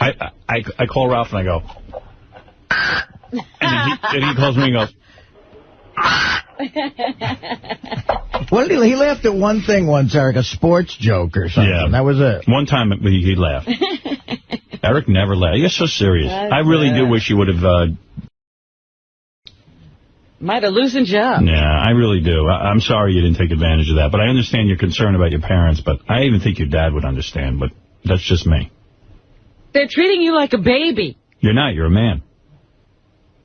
I call Ralph and I go, and he calls me and goes, What did he laughed at one thing once, Eric, a sports joke or something. Yeah. That was it. One time he laughed. Eric never laughed. You're so serious. I really do wish you would have... Might have loosened you up. Yeah, I really do. I'm sorry you didn't take advantage of that, but I understand your concern about your parents, but I even think your dad would understand, but that's just me. They're treating you like a baby. You're not. You're a man.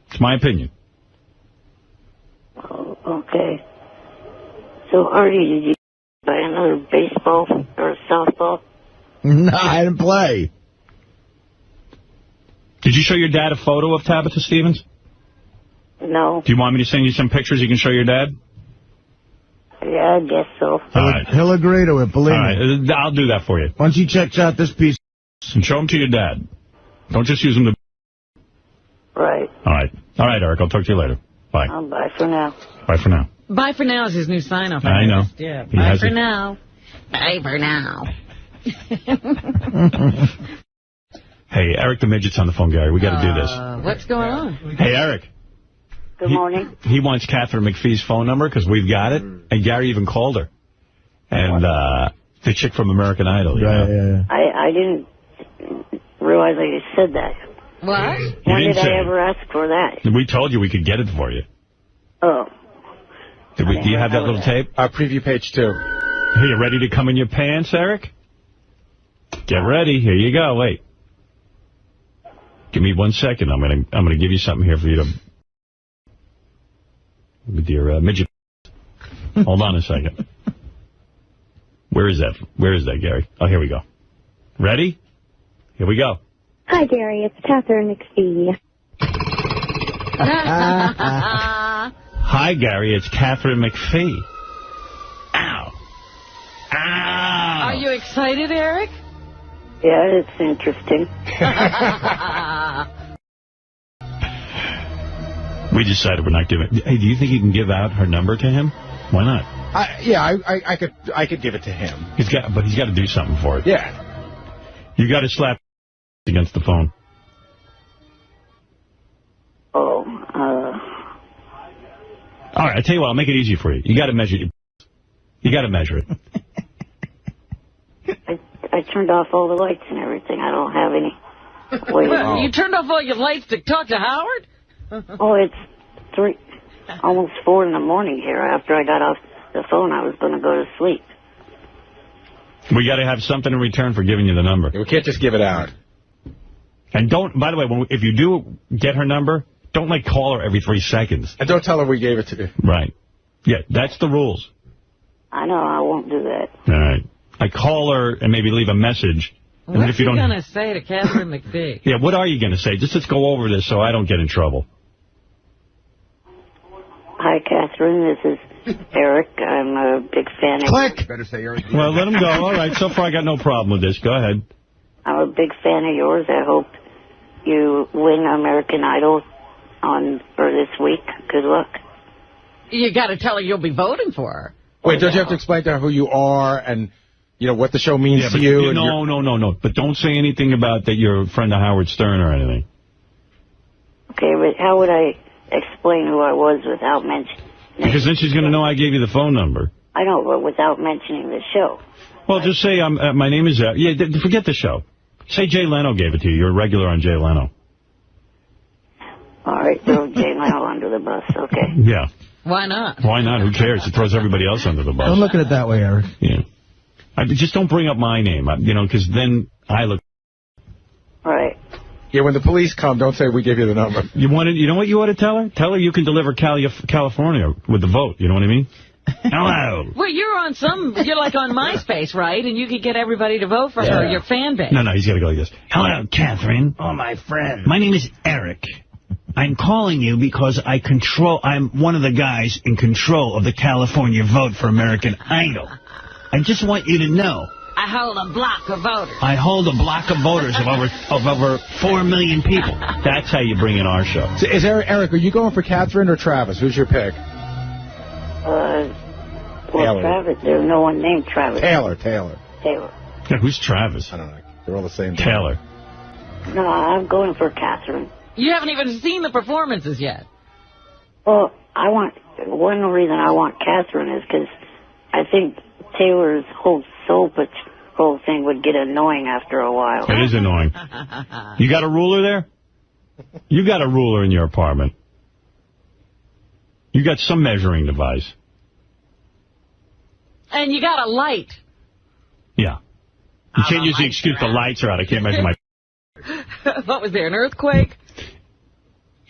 It's my opinion. Oh, okay. So, Artie, did you buy another baseball or softball? No, I didn't play. Did you show your dad a photo of Tabitha Stevens? No. Do you want me to send you some pictures you can show your dad? Yeah, I guess so. He'll agree to it, believe me. I'll do that for you. Once he checks out this piece. And show them to your dad. Don't just use them to... Right. All right, Eric. I'll talk to you later. Bye. Bye for now. Bye for now. Bye for now is his new sign-off. I know. Yeah. Bye for now. Bye for now. Hey, Eric the Midget's on the phone, Gary. We got to do this. What's going on? Hey, Eric. Good morning. He wants Katherine McPhee's phone number because we've got it. And Gary even called her. And the chick from American Idol. Yeah. I didn't realize I just said that. What? When did I ever ask for that? We told you we could get it for you. Oh. Do you have that little tape? Preview page 2. Are you ready to come in your pants, Eric? Get ready. Here you go. Wait. Give me 1 second. I'm gonna give you something here for you to... With your midget. Hold on a second. Where is that, Gary? Oh, here we go. Ready? Here we go. Hi, Gary. It's Katherine McPhee. Hi, Gary. It's Katherine McPhee. Ow. Ow. Are you excited, Eric? Yeah, it's interesting. We decided we're not giving... Hey, do you think you can give out her number to him? Why not? I could give it to him. But he's got to do something for it. Yeah. You got to slap against the phone. Oh, All right, I tell you what, I'll make it easy for you. You got to measure it. You got to measure it. I turned off all the lights and everything. I don't have any way Well, you turned off all your lights to talk to Howard? Oh, it's almost 4 in the morning here. After I got off the phone, I was going to go to sleep. We got to have something in return for giving you the number. We can't just give it out. And don't, by the way, if you do get her number, don't, call her every 3 seconds. And don't tell her we gave it to you. Right. Yeah, that's the rules. I know, I won't do that. All right. I call her and maybe leave a message. And What's if you he don't... going to say to Katherine McPhee? Yeah, what are you going to say? Just let's go over this so I don't get in trouble. Hi, Katherine. This is Eric. I'm a big fan of... Click! Better say Eric. Well, let him go. All right, so far I got no problem with this. Go ahead. I'm a big fan of yours. I hope you win American Idol for this week. Good luck. You got to tell her you'll be voting for her. Wait, don't you have to explain to her who you are and, what the show means to you? No. But don't say anything about that you're a friend of Howard Stern or anything. Okay, but how would I explain who I was without mentioning... Because then she's going to know I gave you the phone number. I know, but without mentioning the show. Well, just say, my name is... forget the show. Say Jay Leno gave it to you. You're a regular on Jay Leno. All right, throw Jay Leno under the bus, okay. Yeah. Why not? Why not? Who cares? It throws everybody else under the bus. Don't look at it that way, Eric. Yeah. Just don't bring up my name, because then I look... Right. Yeah, when the police come, don't say we gave you the number. You know what you ought to tell her? Tell her you can deliver California with the vote. You know what I mean? Hello. Well, you're on MySpace, right? And you could get everybody to vote for her, your fan base. No, he's got to go like this. Hello, Katherine. Oh, my friend. My name is Eric. I'm calling you because I'm one of the guys in control of the California vote for American Idol. I just want you to know. I hold a block of voters. I hold a block of voters of over 4 million people. That's how you bring in our show. So Eric, are you going for Katherine or Travis? Who's your pick? Well, Travis. There's no one named Travis. Taylor. Taylor. Yeah, who's Travis? I don't know. They're all the same. Taylor. No, I'm going for Katherine. You haven't even seen the performances yet. Well, one reason I want Katherine is because I think Taylor's whole soul patrol thing would get annoying after a while. It is annoying. You got a ruler there? You got a ruler in your apartment. You got some measuring device. And you got a light. Yeah. You can't use the excuse the lights are out. I can't measure my... What was there, an earthquake?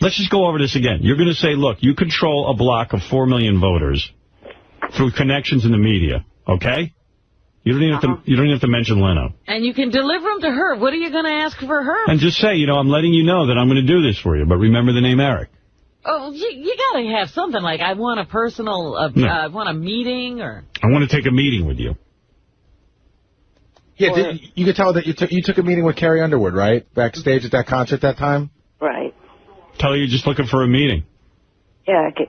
Let's just go over this again. You're going to say, look, you control a block of 4 million voters through connections in the media, okay? You don't even have to mention Leno. And you can deliver them to her. What are you going to ask for her? And just say, I'm letting you know that I'm going to do this for you, but remember the name Eric. Oh, you got to have something like, I want a personal, I want a meeting, or... I want to take a meeting with you. Yeah, you could tell that you took a meeting with Carrie Underwood, right? Backstage at that concert that time? Right. Tell her you're just looking for a meeting. Yeah, I could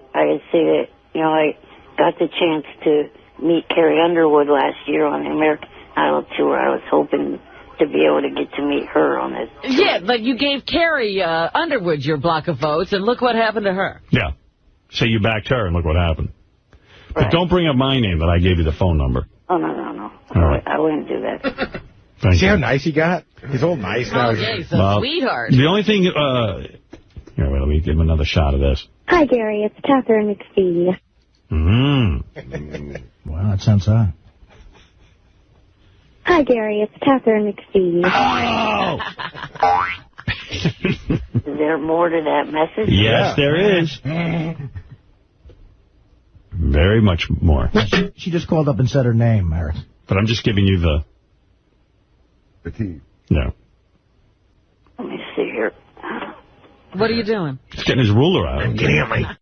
see that. I got the chance to meet Carrie Underwood last year on the American Idol tour. I was hoping to be able to get to meet her on this tour. Yeah, but you gave Carrie Underwood your block of votes, and look what happened to her. Yeah. Say you backed her, and look what happened. Right. But don't bring up my name that I gave you the phone number. Oh, no. All right. I wouldn't do that. See how nice he got? He's all nice now. Oh, yeah, he's a sweetheart. The only thing... Here, wait, let me give him another shot of this. Hi, Gary. It's Katherine McPhee. Wow, that sounds odd. Hi, Gary. It's Katherine McPhee. Oh! Is there more to that message? Yes, there is. Very much more. She just called up and said her name, Eric. But I'm just giving you the key. No. Let me see here. What are you doing? He's getting his ruler out. I'm getting out my...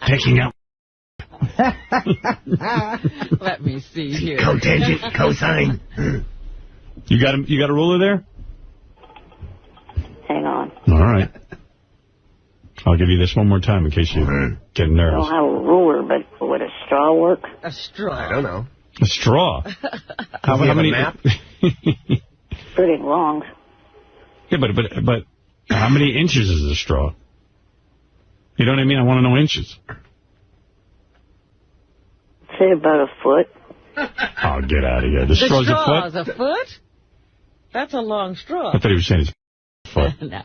Taking out... Let me see here. Cotangent, cosine. You got a ruler there? Hang on. All right. I'll give you this one more time in case you get nervous. I don't have a ruler, but would a straw work? A straw. I don't know. A straw? How many... map? Pretty long. Yeah, but how many inches is a straw? You know what I mean? I want to know inches. Say about a foot. Oh, get out of here. The straw's a foot? The straw is a foot? That's a long straw. I thought he was saying his foot. No.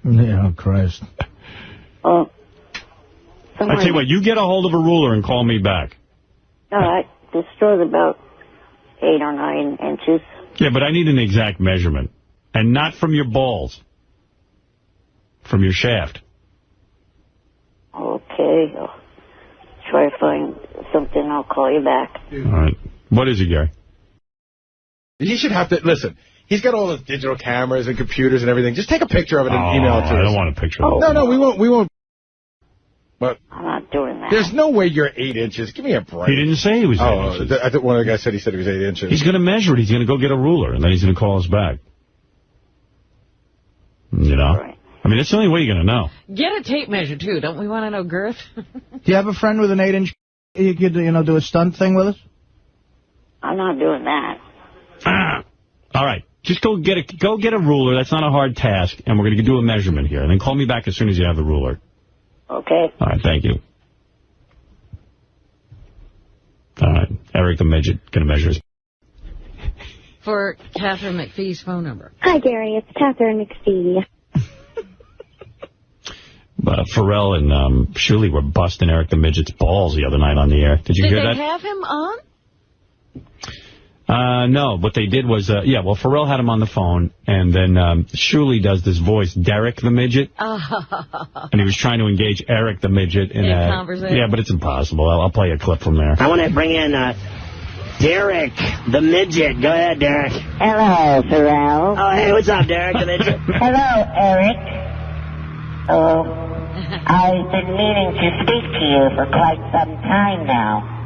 Yeah, oh, Christ. I tell you what, you get a hold of a ruler and call me back. All right. The straw's about 8 or 9 inches. Yeah, but I need an exact measurement. And not from your balls. From your shaft. Okay. I'll try to find something. I'll call you back. All right. What is it, Gary? He should have to... Listen, he's got all the digital cameras and computers and everything. Just take a picture of it and email it to us. I don't want a picture of it. No, we won't. But I'm not doing that. There's no way you're 8 inches. Give me a break. He didn't say he was 8 inches. I think one of the guys said he was 8 inches. He's going to measure it. He's going to go get a ruler, and then he's going to call us back. You know? Right. I mean, that's the only way you're going to know. Get a tape measure, too. Don't we want to know girth? Do you have a friend with an 8-inch? You could, do a stunt thing with us? I'm not doing that. All right. Just go get a ruler. That's not a hard task, and we're going to do a measurement here. And then call me back as soon as you have the ruler. Okay. All right, thank you. All right. Eric the Midget going to measure his... For Katherine McPhee's phone number. Hi, Gary. It's Katherine McPhee. Pharrell and Shuli were busting Eric the Midget's balls the other night on the air. Did you hear that? Did they have him on? No, what they did was, Pharrell had him on the phone, and then Shuli does this voice, Derek the Midget. And he was trying to engage Eric the Midget in a conversation. Yeah, but it's impossible. I'll play a clip from there. I want to bring in Derek the Midget. Go ahead, Derek. Hello, Pharrell. Oh, hey, what's up, Derek the Midget? Hello, Eric. I've been meaning to speak to you for quite some time now.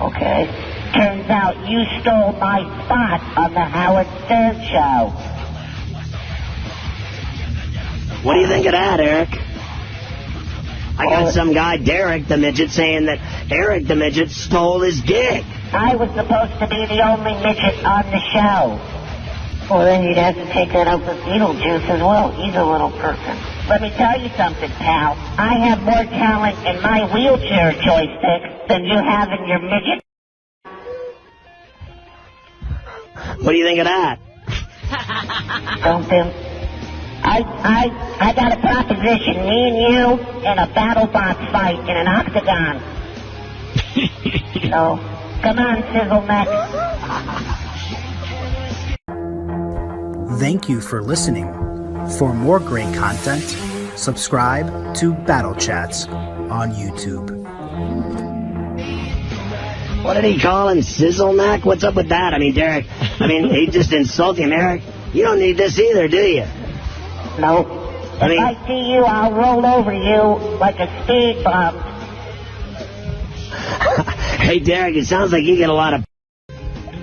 Okay. Turns out you stole my spot on the Howard Stern show. What do you think of that, Eric? I got some guy, Derek the Midget, saying that Eric the Midget stole his gig. I was supposed to be the only midget on the show. Well, then you'd have to take that up with Beetlejuice as well. He's a little person. Let me tell you something, pal. I have more talent in my wheelchair joystick than you have in your midget. What do you think of that? Don't Tim. I got a proposition. Me and you in a battle box fight in an octagon. So, come on, Sizzle Neck. Thank you for listening. For more great content, subscribe to Battle Chats on YouTube. What did he call him? Sizzle Neck? What's up with that? I mean, Derek, he just insulted him. Eric, you don't need this either, do you? No. If I see you, I'll roll over you like a speed bump. Hey, Derek, it sounds like you get a lot of...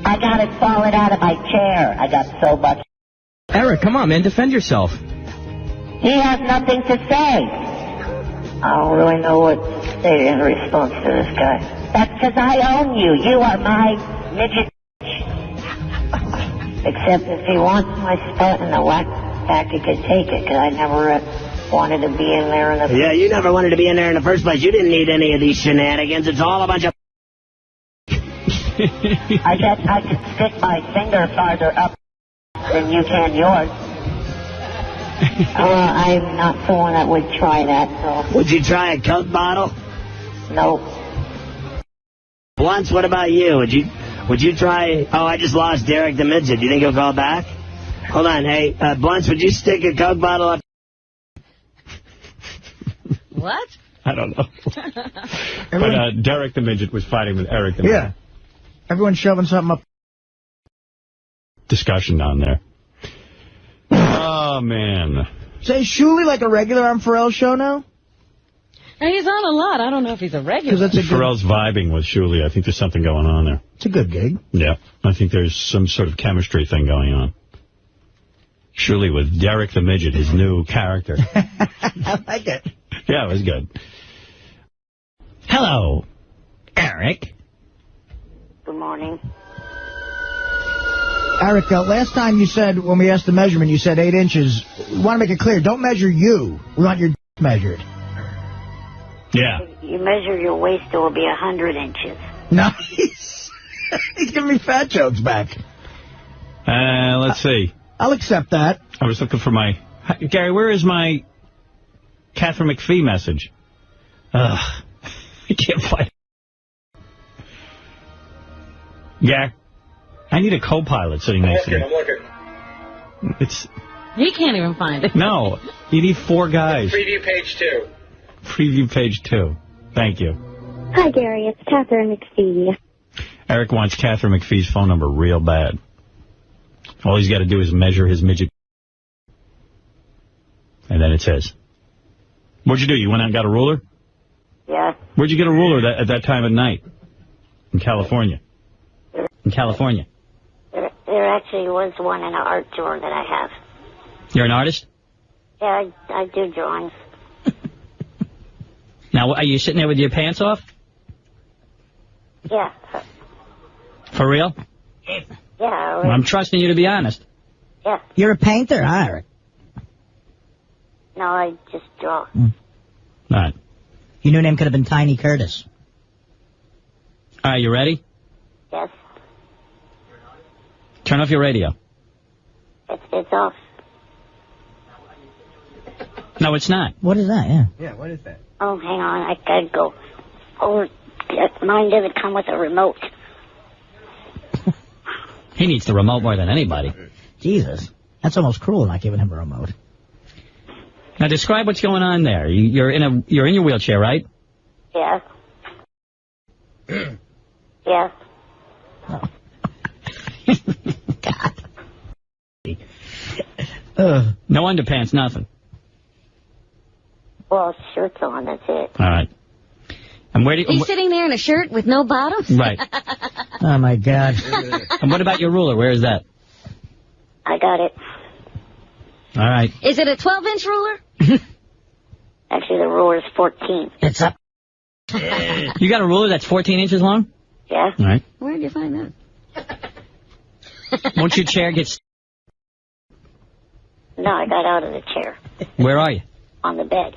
I got it falling out of my chair. I got so much... Eric, come on, man. Defend yourself. He has nothing to say. I don't really know what to say in response to this guy. That's because I own you. You are my midget. Except if he wants my spot in the Wack Pack, he could take it, because I never wanted to be in there in the... Yeah, you never wanted to be in there in the first place. You didn't need any of these shenanigans. It's all a bunch of... I guess I could stick my finger farther up than you can yours. I'm not someone that would try that, so... Would you try a Coke bottle? No. Once, what about you? Would you try... Oh, I just lost Derek the Midget. Do you think he'll call back? Hold on. Hey, Blunts, would you stick a Coke bottle up? What? I don't know. But Derek the Midget was fighting with Eric the Midget. Yeah. Everyone's shoving something up. Discussion down there. Oh, man. Say, Shuley like a regular on Pharrell's show now? He's on a lot. I don't know if he's a regular. Pharrell's vibing with Shuley. I think there's something going on there. It's a good gig. Yeah. I think there's some sort of chemistry thing going on. Shuley with Derek the Midget, his new character. I like it. Yeah, it was good. Hello, Eric. Good morning. Eric, last time you said, when we asked the measurement, you said 8 inches. We want to make it clear. Don't measure you. We want your measured. Yeah. If you measure your waist, it will be 100 inches. Nice. He's giving me fat jokes back. Let's see. I'll accept that. I was looking for my... Gary, where is my Katherine McPhee message? I can't find it. Gary, I need a co-pilot sitting next to me. I'm looking. He can't even find it. No, you need 4 guys. Preview page 2. Preview page 2. Thank you. Hi, Gary. It's Katherine McPhee. Eric wants Katherine McPhee's phone number real bad. All he's got to do is measure his midget. And then it says. What'd you do? You went out and got a ruler? Yeah. Where'd you get a ruler at that time of night? In California. In California. There actually was one in an art drawer that I have. You're an artist? Yeah, I do drawings. Now, are you sitting there with your pants off? Yeah. For real? Yeah. Well, I'm trusting you to be honest. Yeah. You're a painter, huh, Eric? No, I just draw. All right. Your new name could have been Tiny Curtis. All right, you ready? Yes. Turn off your radio. It's off. No, it's not. What is that? Yeah. Yeah, what is that? Oh, hang on. I gotta go. Oh, mine doesn't come with a remote. He needs the remote more than anybody. Jesus. That's almost cruel, not giving him a remote. Now, describe what's going on there. You're in your wheelchair, right? Yeah. Yeah. God. No underpants, nothing. Well, shirt's on, that's it. All right. And where do He's sitting there in a shirt with no bottoms? Right. Oh, my God. And what about your ruler? Where is that? I got it. All right. Is it a 12-inch ruler? Actually, the ruler's 14. It's up. You got a ruler that's 14 inches long? Yeah. All right. Where did you find that? Won't your chair get... No, I got out of the chair. Where are you? On the bed.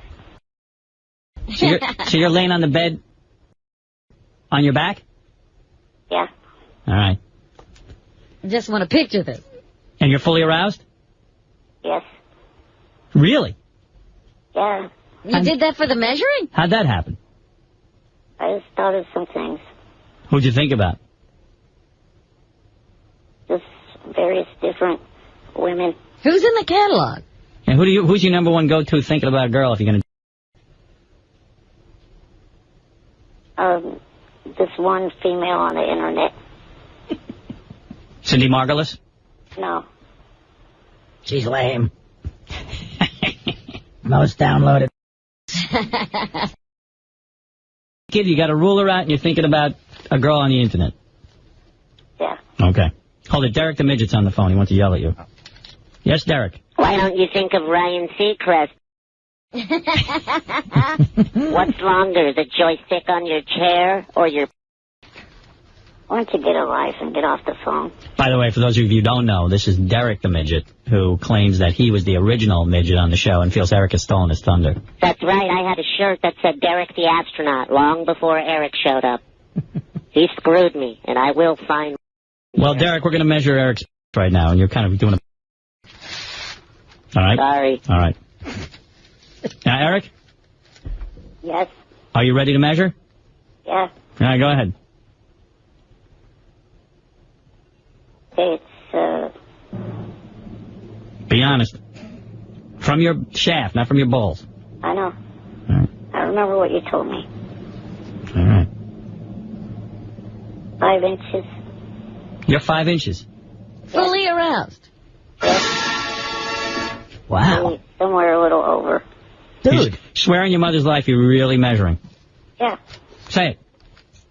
So you're laying on the bed on your back? Yeah. All right. I just want to picture this. And you're fully aroused? Yes. Really? Yeah. You did that for the measuring? How'd that happen? I just thought of some things. Who'd you think about? Just various different women. Who's in the catalog? And who's your number one go-to thinking about a girl if you're going to... This one female on the internet. Cindy Margulis? No. She's lame. Most downloaded. Kid, you got a ruler out and you're thinking about a girl on the internet? Yeah. Okay. Hold it. Derek the Midget's on the phone. He wants to yell at you. Yes, Derek? Why don't you think of Ryan Seacrest? What's longer, the joystick on your chair or your... Why don't you get a life and get off the phone? By the way, for those of you who don't know, this is Derek the Midget, who claims that he was the original midget on the show and feels Eric has stolen his thunder. That's right. I had a shirt that said Derek the Astronaut long before Eric showed up. He screwed me, and I will find... Well, Derek, we're going to measure Eric's right now, and you're kind of doing a... All right? Sorry. All right. Now, Eric? Yes. Are you ready to measure? Yeah. All right, go ahead. It's, Be honest. From your shaft, not from your balls. I know. All right. I remember what you told me. All right. 5 inches. You're 5 inches. Fully aroused. Yes. Wow. Somewhere a little over. Dude. You swear on your mother's life you're really measuring. Yeah. Say it.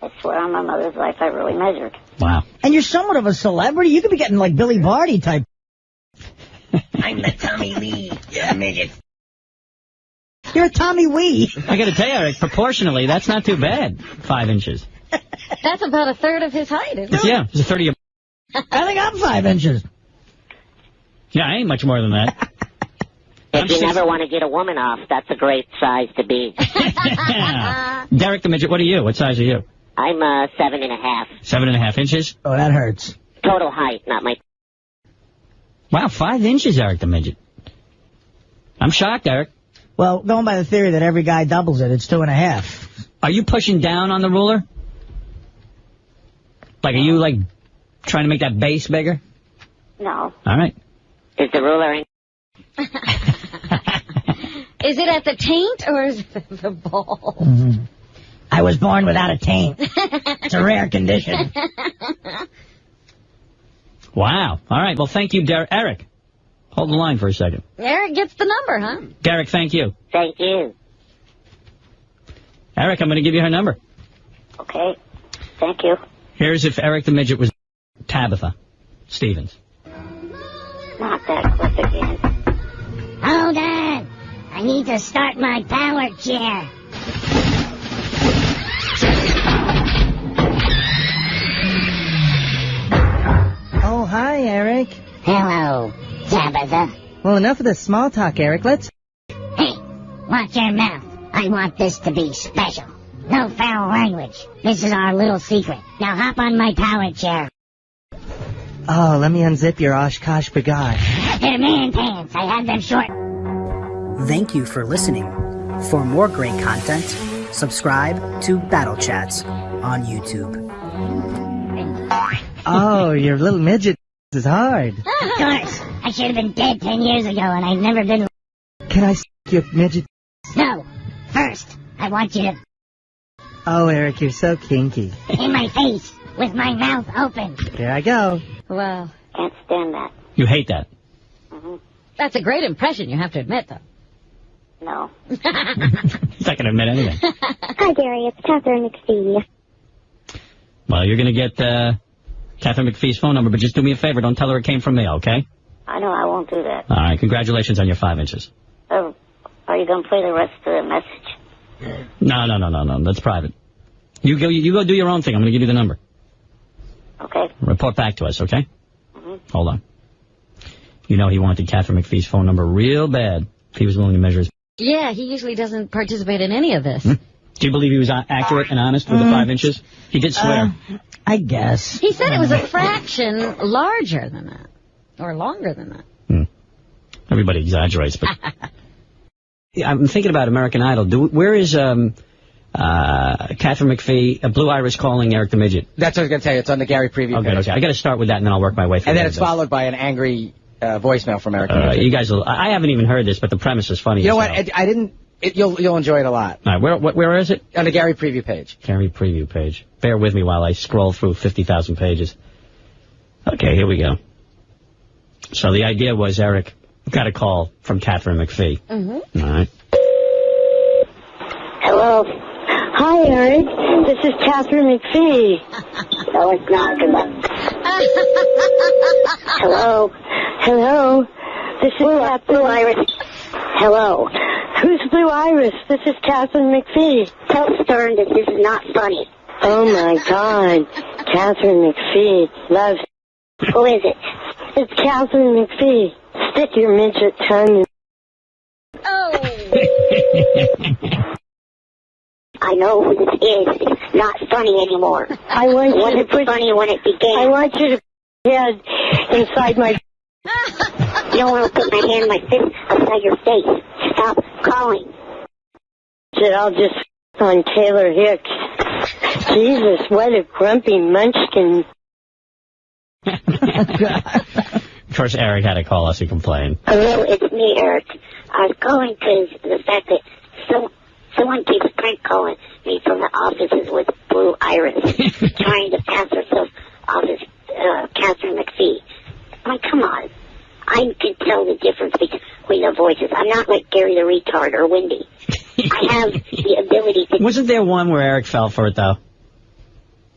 I swear on my mother's life I really measured. Wow. And you're somewhat of a celebrity. You could be getting like Billy Barty type. I'm the Tommy Lee. Yeah, midget. You're a Tommy Wee. I got to tell you, Eric, proportionally, that's not too bad. 5 inches. That's about a third of his height, isn't it? Yeah, it's a 30 of... I think I'm 5 inches. Yeah, I ain't much more than that. If you never want to get a woman off, that's a great size to be. Derek the Midget, what are you? What size are you? I'm 7.5. 7.5 inches? Oh, that hurts. Total height, not my... Wow, 5 inches, Eric the Midget. I'm shocked, Eric. Well, going by the theory that every guy doubles it, it's 2.5. Are you pushing down on the ruler? Like, are you, like, trying to make that base bigger? No. All right. Is the ruler in... Is it at the taint or is it at the ball? Mm-hmm. I was born without a taint. It's a rare condition. Wow. All right. Well, thank you, Eric. Hold the line for a second. Eric gets the number, huh? Derek, thank you. Thank you. Eric, I'm going to give you her number. Okay. Thank you. Here's if Eric the Midget was Tabitha Stevens. Not that quick again. Hold on. I need to start my power chair. Oh, hi, Eric. Hello, Tabitha. Well, enough of the small talk, Eric. Let's... Hey, watch your mouth. I want this to be special. No foul language. This is our little secret. Now hop on my power chair. Oh, let me unzip your Oshkosh bagage. They're man pants. I had them short. Thank you for listening. For more great content, subscribe to Battle Chats on YouTube. Oh, your little midget is hard. Of course. I should have been dead 10 years ago, and I've never been... Can I your midget? No. First, I want you to... Oh, Eric, you're so kinky. In my face, with my mouth open. Here I go. Wow. Can't stand that. You hate that. Mm-hmm. That's a great impression, you have to admit, though. No. He's not going to admit anything. Hi, Gary. It's Katherine McPhee. Well, you're going to get Katherine McPhee's phone number, but just do me a favor. Don't tell her it came from me, okay? I know I won't do that. All right. Congratulations on your 5 inches. Are you going to play the rest of the message? No. That's private. You go do your own thing. I'm going to give you the number. Okay. Report back to us, okay? Mm-hmm. Hold on. You know he wanted Katherine McPhee's phone number real bad if he was willing to measure his... Yeah, he usually doesn't participate in any of this. Do you believe he was accurate and honest with the 5 inches? He did swear. I guess. He said it was a fraction larger than that. Or longer than that. Everybody exaggerates, but... I'm thinking about American Idol. Where is Katherine McPhee, Blue Iris calling Eric the Midget? That's what I was going to tell you. It's on the Gary preview page. Okay. I got to start with that, and then I'll work my way through. And then it's followed by an angry voicemail from Eric the Midget. You guys will... I haven't even heard this, but the premise is funny. You know what? I didn't... You'll enjoy it a lot. All right, where is it? On the Gary preview page. Gary preview page. Bear with me while I scroll through 50,000 pages. Okay, here we go. So the idea was Eric got a call from Katherine McPhee. All right. Hello. Hi, Eric. This is Katherine McPhee. No, it's not. Good luck. Hello. Hello. This is Blue Iris. Hello. Who's Blue Iris? This is Katherine McPhee. Tell Stern that this is not funny. Oh, my God. Katherine McPhee. Loves. Who is it? It's Katherine McPhee. Stick your midget tongue in. Oh. I know who this is. It's not funny anymore. I want you to put funny when it began. I want you to put your head inside my... You don't want to put my hand in my fist outside your face. Stop calling. I'll just on Taylor Hicks. Jesus, what a grumpy munchkin. Of course, Eric had to call us and complain. Hello, it's me, Eric. I was calling because of the fact that someone keeps prank calling me from the offices with Blue Iris, trying to pass herself off as Katherine McPhee. I mean, come on. I can tell the difference between the voices. I'm not like Gary the Retard or Wendy. I have the ability to... Wasn't there one where Eric fell for it, though?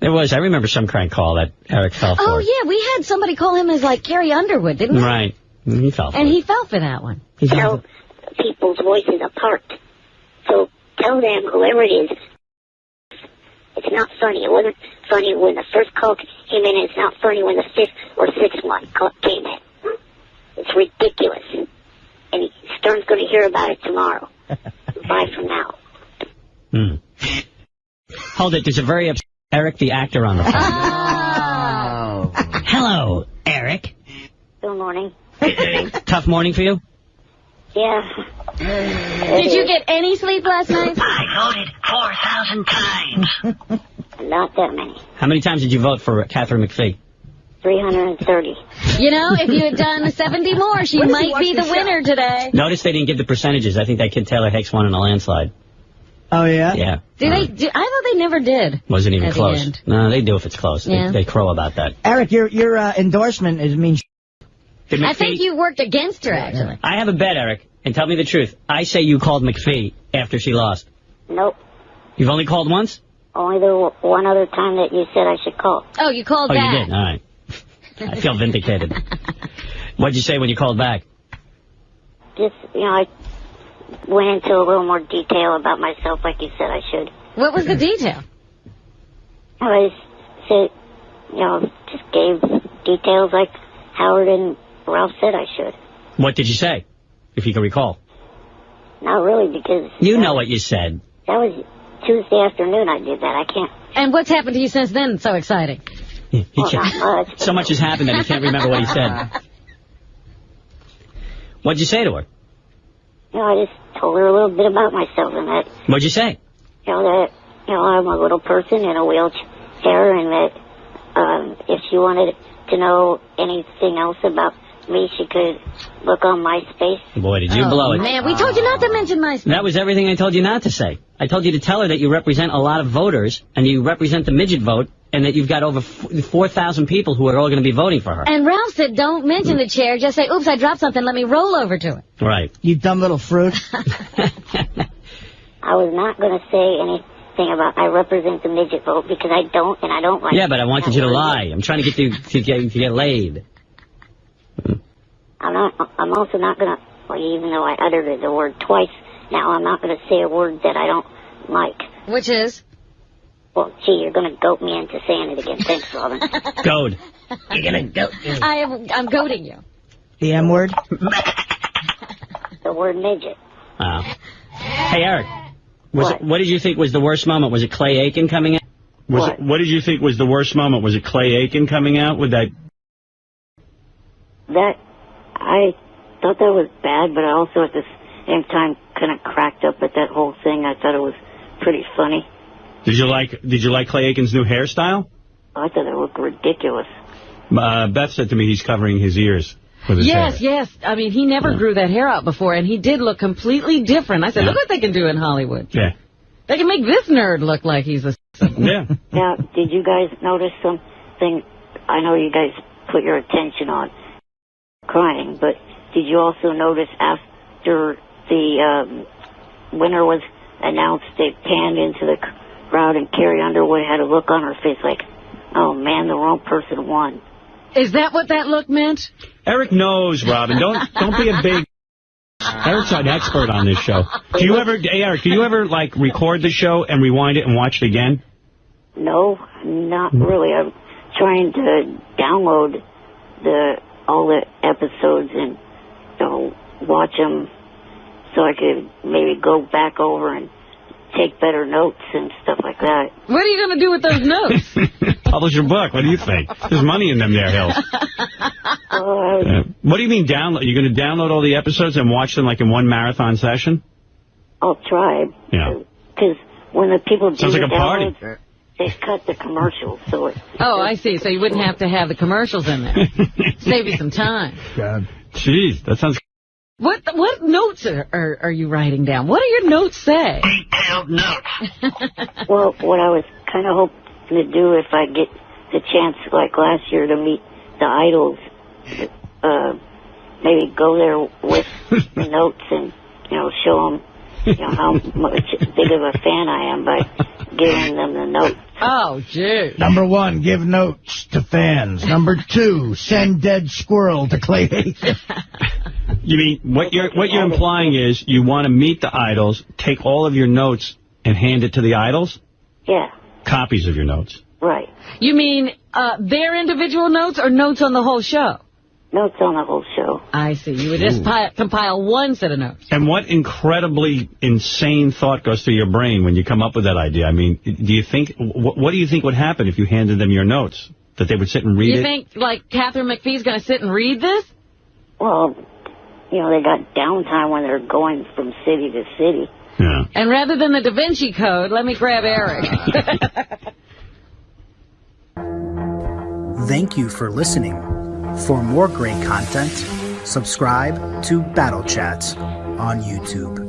There was. I remember some crank call that Eric fell for. Oh, yeah. We had somebody call him as, like, Carrie Underwood, didn't we? Right. He fell for it. And he fell for that one. Tell people's voices apart. So tell them, whoever it is, it's not funny. It wasn't funny when the first call came in, and it's not funny when the 5th or 6th one came in. It's ridiculous. And Stern's going to hear about it tomorrow. Bye for now. Hold it. There's a very upset Eric the actor on the phone. Oh. Hello, Eric. Good morning. Tough morning for you? Yeah. Did you get any sleep last night? I voted 4,000 times. Not that many. How many times did you vote for Katherine McPhee? 330. You know, if you had done 70 more, she might be the winner today. Notice they didn't give the percentages. I think that kid Taylor Hicks won in a landslide. Oh, yeah? Yeah. I thought they never did. Wasn't even close. No, they do if it's close. Yeah. They crow about that. Eric, your endorsement means... I think you worked against her, actually. I have a bet, Eric, and tell me the truth. I say you called McPhee after she lost. Nope. You've only called once? Only the one other time that you said I should call. Oh, you called back. Oh, you did? All right. I feel vindicated. What'd you say when you called back? Just, I went into a little more detail about myself like you said I should. What was the detail? I said, just gave details like Howard and Ralph said I should. What did you say, if you can recall? Not really, because... You know what you said. That was Tuesday afternoon I did that. I can't... And what's happened to you since then? So exciting. Not much. So much has happened that he can't remember what he said. What'd you say to her? I just told her a little bit about myself and that... What'd you say? That, I'm a little person in a wheelchair and that if she wanted to know anything else about me, she could look on MySpace. Boy, did you blow it. Man, we told you not to mention MySpace. That was everything I told you not to say. I told you to tell her that you represent a lot of voters, and you represent the midget vote, and that you've got over 4,000 people who are all going to be voting for her. And Ralph said, don't mention the chair. Just say, oops, I dropped something. Let me roll over to it. Right. You dumb little fruit. I was not going to say anything about I represent the midget vote because I don't, and I don't like... Yeah, but I wanted you to lie. I'm trying to get you to get laid. I'm also not going to, even though I uttered the word twice, now I'm not going to say a word that I don't like. Which is? Well, gee, you're going to goat me into saying it again. Thanks, Robin. Goad. You're going to goat me. I'm goading you. The M word? The word midget. Wow. Hey, Eric. What did you think was the worst moment? Was it Clay Aiken coming out? What did you think was the worst moment? Was it Clay Aiken coming out with that? I thought that was bad, but I also at the same time kind of cracked up at that whole thing. I thought it was pretty funny. Did you like Clay Aiken's new hairstyle? I thought it looked ridiculous. Beth said to me he's covering his ears with his hair. Yes. I mean, he never grew that hair out before, and he did look completely different. I said, look what they can do in Hollywood. Yeah. They can make this nerd look like he's a... Yeah. Now, did you guys notice something? I know you guys put your attention on crying, but did you also notice after the winner was announced, they panned into the crowd and Carrie Underwood had a look on her face like, oh man, the wrong person won. Is that what that look meant? Eric knows, Robin. Don't be a big... Eric's an expert on this show. Hey, Eric, do you ever, like, record the show and rewind it and watch it again? No, not really. I'm trying to download all the episodes and watch them so I could maybe go back over and take better notes and stuff like that. What are you going to do with those notes? Publish your book. What do you think? There's money in them there hills. What do you mean download? You're going to download all the episodes and watch them like in one marathon session? I'll try. Yeah. Because when the people do sounds like a party. They cut the commercials. I see. So you wouldn't have to have the commercials in there. Save you some time. God. Jeez, that sounds... What notes are you writing down? What do your notes say? Detailed notes. Well, what I was kind of hoping to do if I get the chance, like last year, to meet the idols, maybe go there with the notes and, show them, how much big of a fan I am by giving them the notes. Oh, gee. Number 1, give notes to fans. Number 2, send dead squirrel to Clay Aiken. You mean, what you're implying is you want to meet the idols, take all of your notes, and hand it to the idols? Yeah. Copies of your notes. Right. You mean their individual notes or notes on the whole show? Notes on the whole show. I see. You would just compile one set of notes. And what incredibly insane thought goes through your brain when you come up with that idea? I mean, do you think, what do you think would happen if you handed them your notes? That they would sit and read it? You think, like, Katherine McPhee's going to sit and read this? Well, they got downtime when they're going from city to city. Yeah. And rather than the Da Vinci Code, let me grab Eric. Thank you for listening. For more great content, subscribe to Battle Chats on YouTube.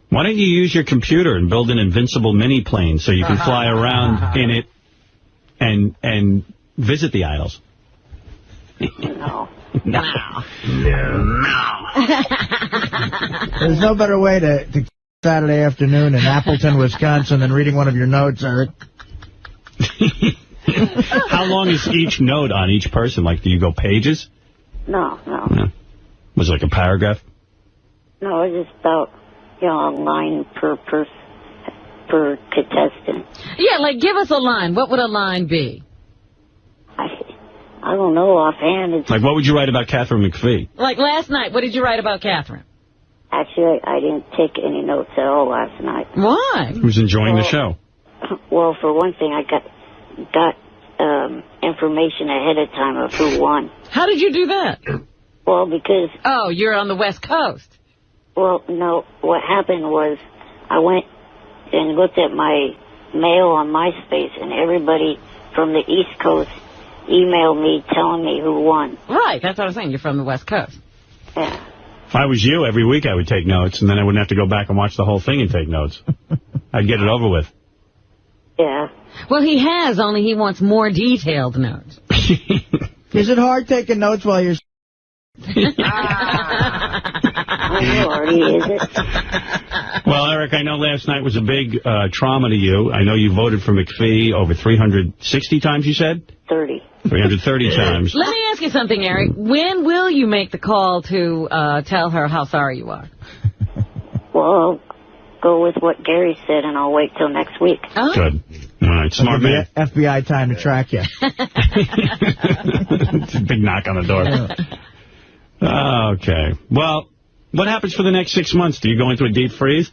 Why don't you use your computer and build an invincible mini-plane so you can fly around in it and visit the idols? No. There's no better way to Saturday afternoon in Appleton, Wisconsin than reading one of your notes, Eric. How long is each note on each person? Like, do you go pages? No. Was it like a paragraph? No, it's just about, a line per contestant. Yeah, like, give us a line. What would a line be? I don't know offhand. Like, what would you write about Katherine McPhee? Like last night, what did you write about Katherine? Actually, I didn't take any notes at all last night. Why? He was enjoying the show. Well, for one thing, I got information ahead of time of who won. How did you do that? Well, because... Oh, you're on the West Coast. Well, no, what happened was I went and looked at my mail on MySpace, and everybody from the East Coast emailed me telling me who won. Right, that's what I was saying. You're from the West Coast. Yeah. If I was you, every week I would take notes, and then I wouldn't have to go back and watch the whole thing and take notes. I'd get it over with. Yeah. Well, he has, only he wants more detailed notes. Is it hard taking notes while you're... Lordy, is it? Well, Eric, I know last night was a big trauma to you. I know you voted for McPhee over 360 times, you said? 30. 330 times. Let me ask you something, Eric. When will you make the call to tell her how sorry you are? Well, I'll go with what Gary said, and I'll wait till next week. Oh. Good. All right, smart man. FBI time to track you. It's a big knock on the door. Okay. Well, what happens for the next 6 months? Do you go into a deep freeze?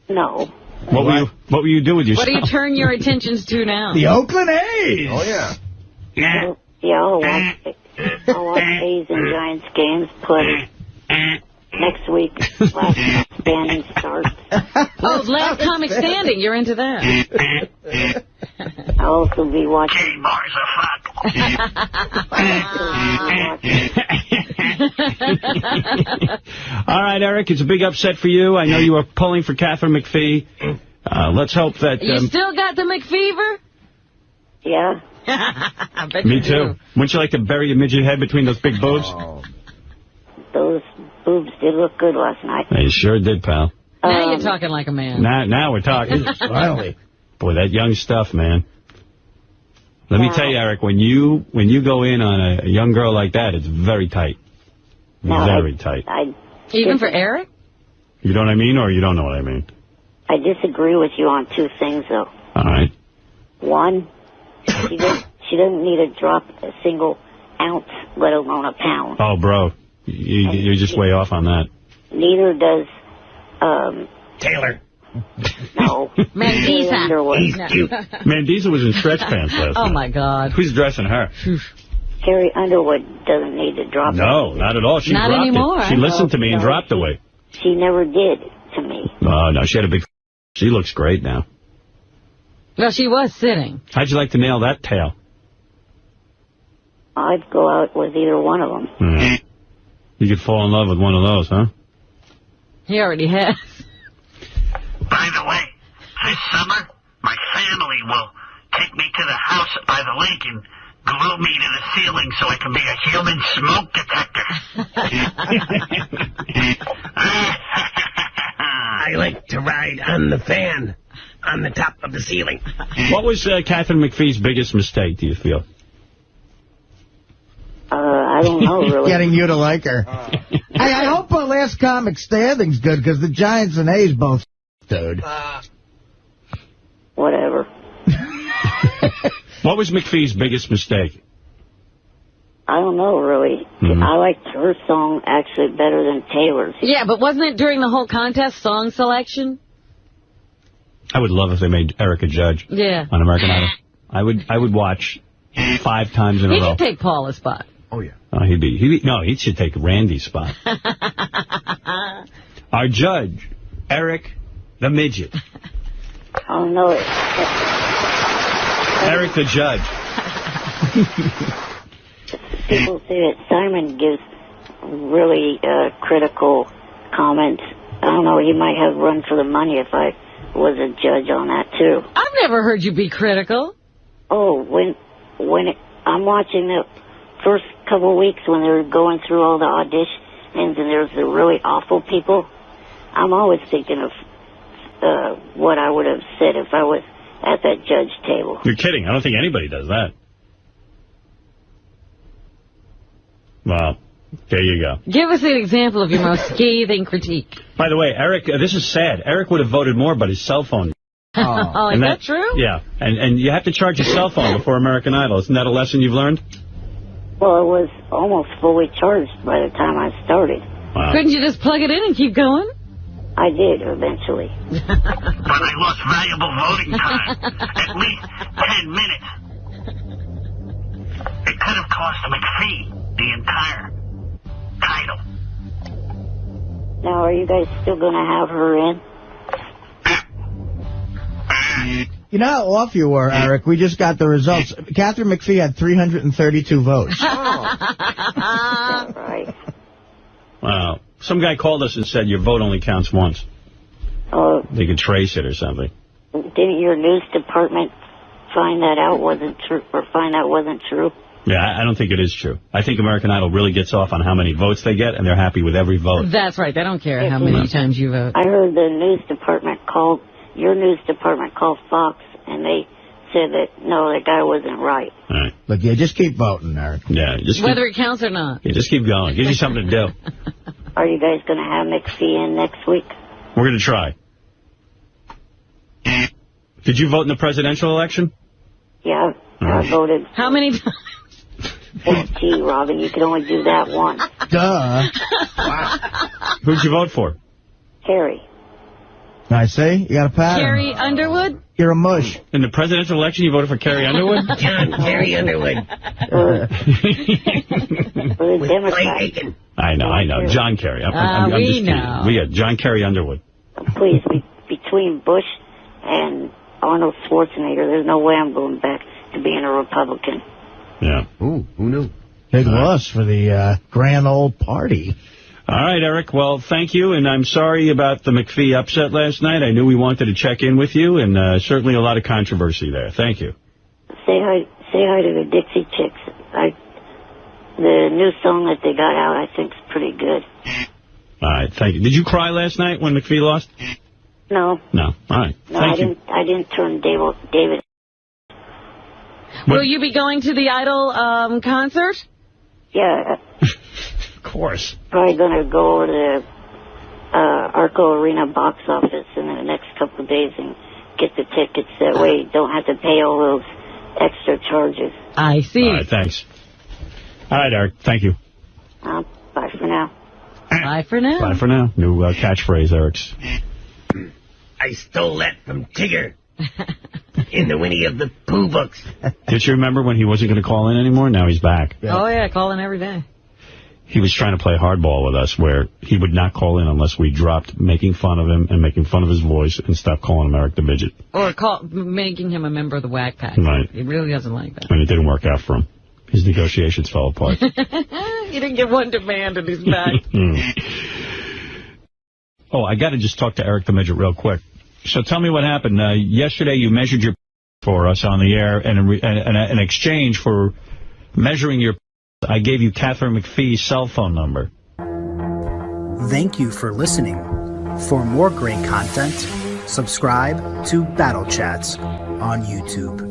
No. What will you do with yourself? What do you turn your attentions to now? The Oakland A's. Oh, yeah. Yeah, I'll watch A's and Giants games, but next week, last standing starts. Oh, last comic standing. You're into that. I'll also be watching. All right, Eric, it's a big upset for you. I know you are pulling for Katherine McPhee. Let's hope that... You still got the McFever? Yeah. I bet Me you too. do. Wouldn't you like to bury your midget head between those big boobs? Oh. Those boobs did look good last night. They sure did, pal. Now you're talking like a man. Now we're talking. Finally. Boy, that young stuff, man. Let me tell you, Eric, when you go in on a young girl like that, it's very tight. Very tight. Even for Eric? You know what I mean, or you don't know what I mean? I disagree with you on two things, though. All right. One, she doesn't need to drop a single ounce, let alone a pound. Oh, bro, you're just way off on that. Neither does... Taylor. No. Mandisa. He's cute. Mandisa was in stretch pants last night. Oh, my God. Who's dressing her? Carrie Underwood doesn't need to drop No, not at all. She not dropped anymore. It. She listened to me and dropped away. She never did to me. Oh, no, she had a big... She looks great now. Well, she was sitting. How'd you like to nail that tail? I'd go out with either one of them. You could fall in love with one of those, huh? He already has. By the way, this summer, my family will take me to the house by the lake and glue me to the ceiling so I can be a human smoke detector. I like to ride on the fan on the top of the ceiling. What was Katherine McPhee's biggest mistake, do you feel? I don't know, really. Getting you to like her. I hope her last comic standing's good, because the Giants and A's both dude. Whatever. What was McPhee's biggest mistake? I don't know, really. I liked her song actually better than Taylor's. Yeah, but wasn't it during the whole contest song selection? I would love if they made Eric a judge on American Idol. I would watch 5 times in a row. He could take Paula's spot. Oh, yeah. Oh, he should take Randy's spot. Our judge, Eric the Midget. Oh, no. Eric the Judge. People say that Simon gives really critical comments. I don't know, he might have run for the money if I was a judge on that, too. I've never heard you be critical. Oh, I'm watching the first couple of weeks when they're going through all the auditions and there's the really awful people, I'm always thinking of what I would have said if I was at that judge table. You're kidding. I don't think anybody does that. Well, there you go. Give us an example of your most scathing critique. By the way, Eric, this is sad. Eric would have voted more, but his cell phone... Oh, is that true? Yeah, and you have to charge your cell phone before American Idol. Isn't that a lesson you've learned? Well, it was almost fully charged by the time I started. Wow. Couldn't you just plug it in and keep going? I did, eventually. But I lost valuable voting time. At least 10 minutes. It could have cost McPhee the entire title. Now, are you guys still going to have her in? You know how off you were, Eric? We just got the results. Katherine McPhee had 332 votes. Right. Wow. Some guy called us and said your vote only counts once. Oh. They could trace it or something. Didn't your news department find that out wasn't true? Yeah, I don't think it is true. I think American Idol really gets off on how many votes they get, and they're happy with every vote. That's right. They don't care how many times you vote. I heard the news department called Fox, and they said that, no, that guy wasn't right. All right. Look, just keep voting, Eric. Yeah, whether it counts or not. Yeah, just keep going. Gives you something to do. Are you guys going to have McPhee in next week? We're going to try. Did you vote in the presidential election? Yeah, I voted. How many times? Gee, Robin, you can only do that once. Duh. Wow. Who'd you vote for? Carrie. I see. You got a pattern. Carrie Underwood? You're a mush. In the presidential election, you voted for Carrie Underwood? John Carrie Underwood. I know. John Kerry. I'm just kidding. know. We got John Kerry Underwood. Please, between Bush and Arnold Schwarzenegger, there's no way I'm going back to being a Republican. Yeah. Ooh, who knew? Big loss for the grand old party. All right, Eric. Well, thank you, and I'm sorry about the McPhee upset last night. I knew we wanted to check in with you, and certainly a lot of controversy there. Thank you. Say hi to the Dixie Chicks. The new song that they got out, I think, is pretty good. All right, thank you. Did you cry last night when McPhee lost? No. No. All right. No, thank you. I didn't turn David. Will you be going to the Idol concert? Yeah. Of course. Probably going to go over to Arco Arena box office in the next couple of days and get the tickets. That way you don't have to pay all those extra charges. I see. All right, thanks. All right, Eric. Thank you. Bye for now. Bye for now. Bye for now. New catchphrase, Eric's. I stole that from Tigger in the Winnie of the Pooh books. Did you remember when he wasn't going to call in anymore? Now he's back. Yeah. Oh, yeah, calling every day. He was trying to play hardball with us, where he would not call in unless we dropped making fun of him and making fun of his voice and stopped calling him Eric the Midget. Or making him a member of the Wack Pack. Right. He really doesn't like that. And it didn't work out for him. His negotiations fell apart. He didn't get one demand and he's back. Oh, I got to just talk to Eric the Midget real quick. So tell me what happened. Yesterday you measured your for us on the air, and in exchange for measuring your I gave you Katherine McPhee's cell phone number. Thank you for listening. For more great content, subscribe to Battle Chats on YouTube.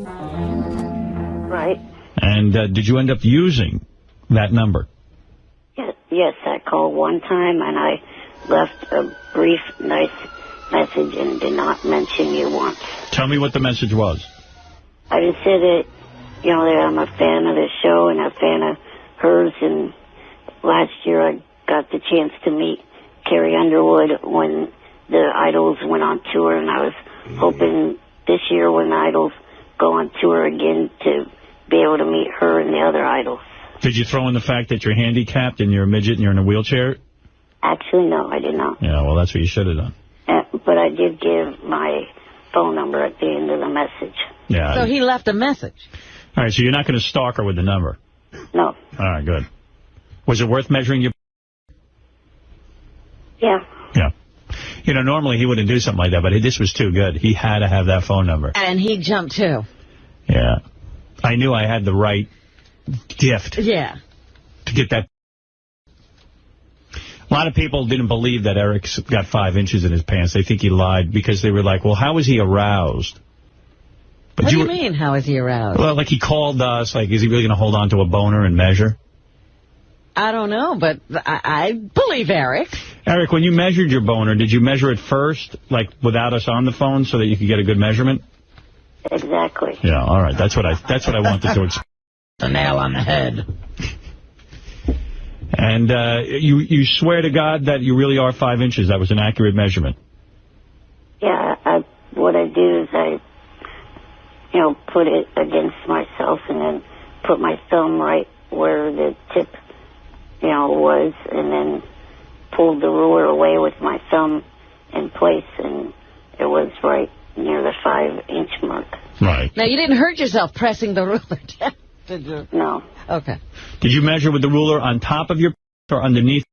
Right. And did you end up using that number? Yes, I called one time and I left a brief, nice message and did not mention you once. Tell me what the message was. I just said that, that I'm a fan of the show and a fan of hers, and last year I got the chance to meet Carrie Underwood when the Idols went on tour, and I was hoping this year when the Idols go on tour again to be able to meet her and the other Idols. Did you throw in the fact that you're handicapped and you're a midget and you're in a wheelchair? Actually, no, I did not. Yeah, well, that's what you should have done. But I did give my phone number at the end of the message. Yeah. So he left a message. All right, so you're not going to stalk her with the number? No. All right, good. Was it worth measuring your... Yeah. Yeah. Normally he wouldn't do something like that, but this was too good. He had to have that phone number. And he jumped, too. Yeah. I knew I had the right gift. Yeah. To get that. A lot of people didn't believe that Eric's got 5 inches in his pants. They think he lied because they were like, well, how was he aroused? But what do you mean, how is he aroused? Well, like he called us, like, is he really going to hold on to a boner and measure? I don't know, but I believe Eric. Eric, when you measured your boner, did you measure it first, like without us on the phone, so that you could get a good measurement? Exactly. Yeah, all right. That's what I wanted to explain. The nail on the head. And you swear to God that you really are 5 inches. That was an accurate measurement. Yeah, what I do is I put it against myself and then put my thumb right where the tip, was, and then pulled the ruler away with my thumb in place, and it was right near the 5-inch mark. Right. Now, you didn't hurt yourself pressing the ruler down, did you? No. Okay. Did you measure with the ruler on top of your or underneath?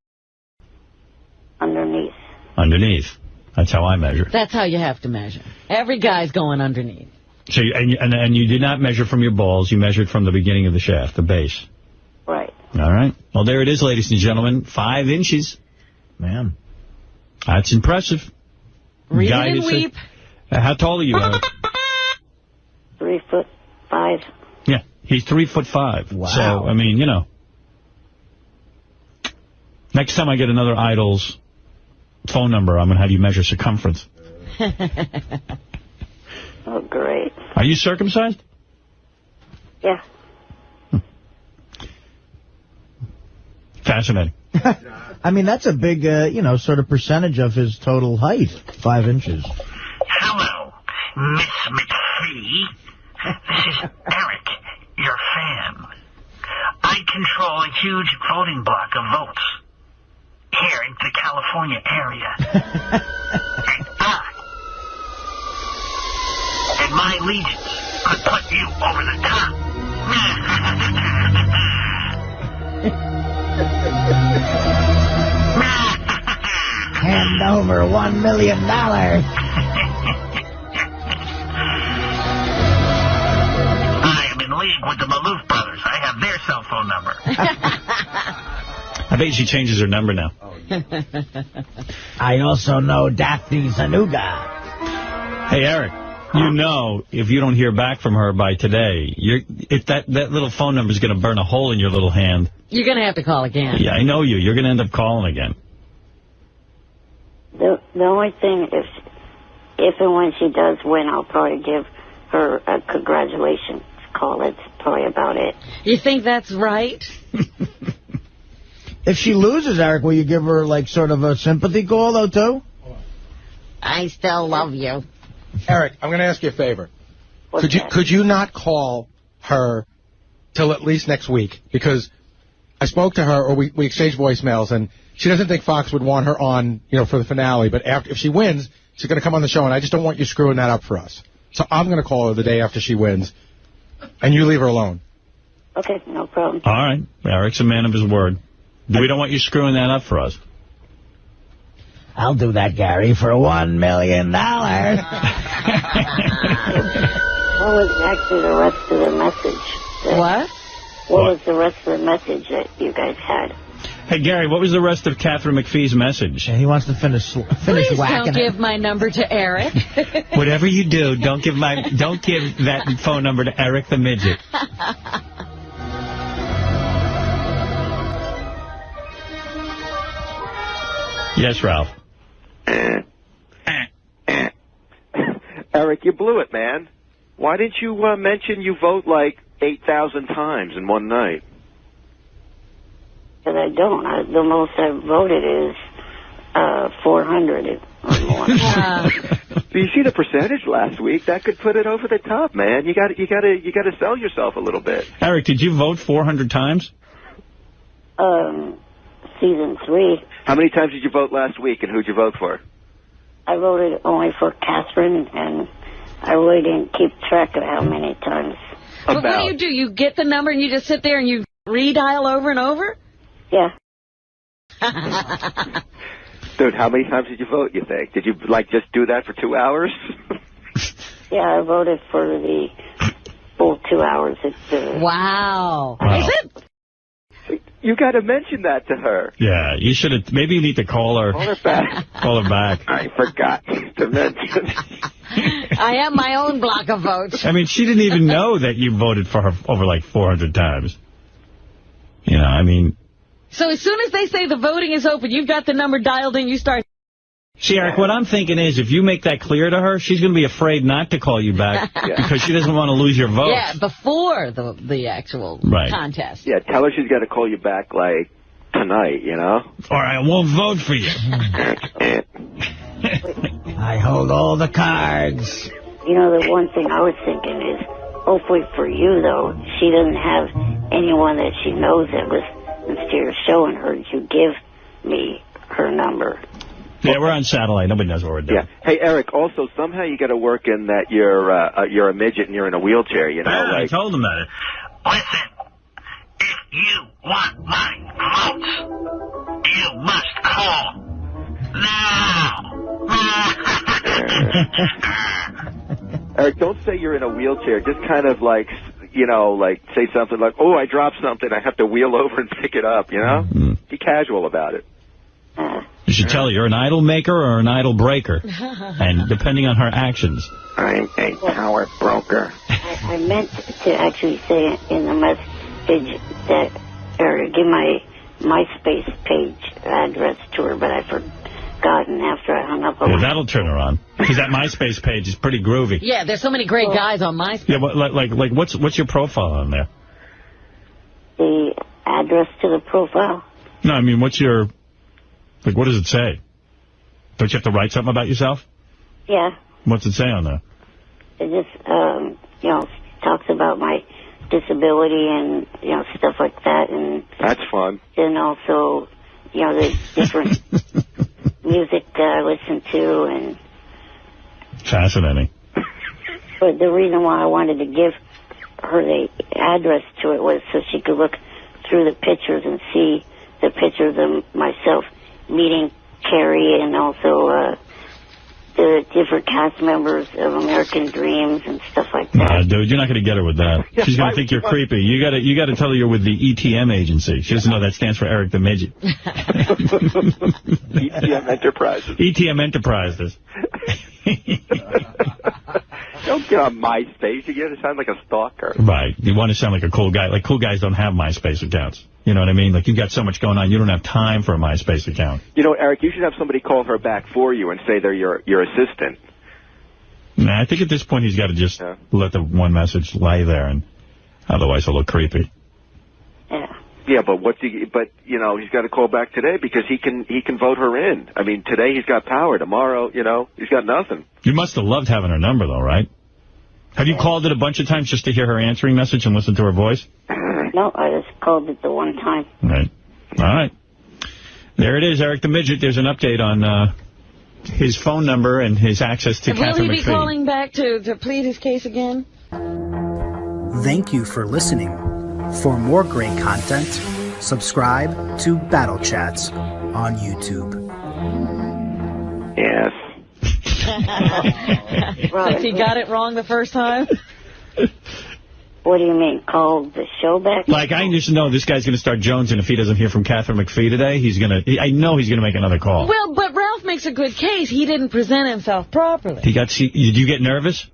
Underneath. Underneath. That's how I measure. That's how you have to measure. Every guy's going underneath. So and you did not measure from your balls. You measured from the beginning of the shaft, the base. Right. All right. Well, there it is, ladies and gentlemen. 5 inches. Man. That's impressive. Read and weep. How tall are you, Eric? 3'5". Yeah. He's 3'5". Wow. So, I mean, next time I get another Idol's phone number, I'm going to have you measure circumference. Oh, great. Are you circumcised? Yeah. Fascinating. I mean, that's a big, sort of percentage of his total height, 5 inches. Hello, Miss McPhee. This is Eric, your fan. I control a huge voting block of votes here in the California area. And my legions could put you over the top. Hand over $1 million. I am in league with the Maloof brothers. I have their cell phone number. I bet she changes her number now. I also know Daphne Zanuga. Hey, Eric, you know if you don't hear back from her by today, that little phone number is going to burn a hole in your little hand. You're going to have to call again. Yeah, I know you. You're going to end up calling again. The only thing, if and when she does win, I'll probably give her a congratulations call. That's probably about it. You think that's right? If she loses, Eric, will you give her, like, sort of a sympathy call, though, too? I still love you. Eric, I'm going to ask you a favor. Could you not call her till at least next week? Because I spoke to her, or we exchanged voicemails, and she doesn't think Fox would want her on, for the finale. But if she wins, she's going to come on the show, and I just don't want you screwing that up for us. So I'm going to call her the day after she wins, and you leave her alone. Okay, no problem. All right. Eric's a man of his word. We don't want you screwing that up for us. I'll do that, Gary, for $1 million. What was actually the rest of the message? What was the rest of the message that you guys had? Hey, Gary, what was the rest of Katherine McPhee's message? Yeah, he wants to finish Please whacking don't give my number to Eric. Whatever you do, don't give that phone number to Eric the Midget. Yes, Ralph. Eric, you blew it, man. Why didn't you mention you vote like 8,000 times in one night? Because I don't. The most I've voted is 400 or more. Do you see the percentage last week? That could put it over the top, man. You got to sell yourself a little bit. Eric, did you vote 400 times? Season 3. How many times did you vote last week, and who'd you vote for? I voted only for Katherine, and I really didn't keep track of how many times. But what do? You get the number and you just sit there and you redial over and over? Yeah. Dude, how many times did you vote, you think? Did you, just do that for 2 hours? Yeah, I voted for the full 2 hours. Wow. Is it? You got to mention that to her. Yeah, you should have. Maybe you need to call her. Call her back. Call her back. I forgot to mention. I have my own block of votes. I mean, she didn't even know that you voted for her over 400 times. So as soon as they say the voting is open, you've got the number dialed in, you start... See, Eric, what I'm thinking is if you make that clear to her, she's going to be afraid not to call you back because she doesn't want to lose your vote. Yeah, before the actual contest. Yeah, tell her she's got to call you back, tonight, Or I won't vote for you. I hold all the cards. The one thing I was thinking is, hopefully for you, though, she doesn't have anyone that she knows that was instead of showing her to give me her number. Yeah, we're on satellite. Nobody knows what we're doing. Yeah. Hey, Eric, also, somehow you got to work in that you're a midget and you're in a wheelchair, I told him that. Listen, if you want my votes, you must call now. Eric, don't say you're in a wheelchair. Just kind of say something like, oh, I dropped something. I have to wheel over and pick it up, Be casual about it. You should tell her you're an idol maker or an idol breaker, and depending on her actions. I'm a power broker. I meant to actually say in the message that, or give my MySpace page address to her, but I gotten after I hung up on Yeah, that'll turn her on. Because that MySpace page is pretty groovy. Yeah, there's so many great guys on MySpace. Yeah, but like what's your profile on there? the address to the profile. No, I mean, what's your... Like, what does it say? Don't you have to write something about yourself? Yeah. What's it say on there? It just, talks about my disability and, stuff like that. And that's fun. And also, the different music that I listen to. And fascinating. But the reason why I wanted to give her the address to it was so she could look through the pictures and see the pictures of myself meeting Carrie and also the different cast members of American Dreams and stuff like that. Nah, dude, you're not going to get her with that. She's going to think you're creepy. You got to tell her you're with the ETM agency. She doesn't know that stands for Eric the Midget. ETM Enterprises. ETM Enterprises. Don't get on MySpace. You get to sound like a stalker. Right. You want to sound like a cool guy. Like, cool guys don't have MySpace accounts. You know what I mean? Like, you've got so much going on, you don't have time for a MySpace account. Eric, you should have somebody call her back for you and say they're your assistant. Nah, I think at this point he's got to just let the one message lie there, and otherwise it'll look creepy. Yeah, but he's got to call back today because he can vote her in. I mean, today he's got power. Tomorrow, he's got nothing. You must have loved having her number, though, right? Have you called it a bunch of times just to hear her answering message and listen to her voice? No, I just called it the one time. Right. All right. There it is, Eric the Midget. There's an update on his phone number and his access to Katherine McPhee. Will he be calling back to plead his case again? Thank you for listening. For more great content, subscribe to Battle Chats on YouTube. Yes. If he got it wrong the first time? What do you mean, call the show back? Like, I just know this guy's going to start jonesing if he doesn't hear from Katherine McPhee today. I know he's going to make another call. Well, but Ralph makes a good case. He didn't present himself properly. Did you get nervous?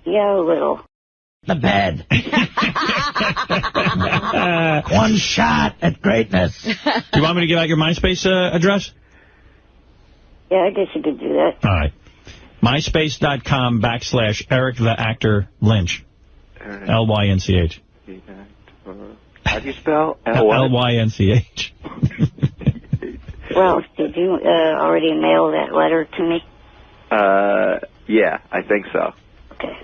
Yeah, a little. The bed. One shot at greatness. Do you want me to give out your MySpace address? Yeah, I guess you could do that. All right. MySpace.com/Eric the Actor Lynch. L-Y-N-C-H. How do you spell? L-Y-N-C-H. Ralph, did you already mail that letter to me? Yeah, I think so. Okay.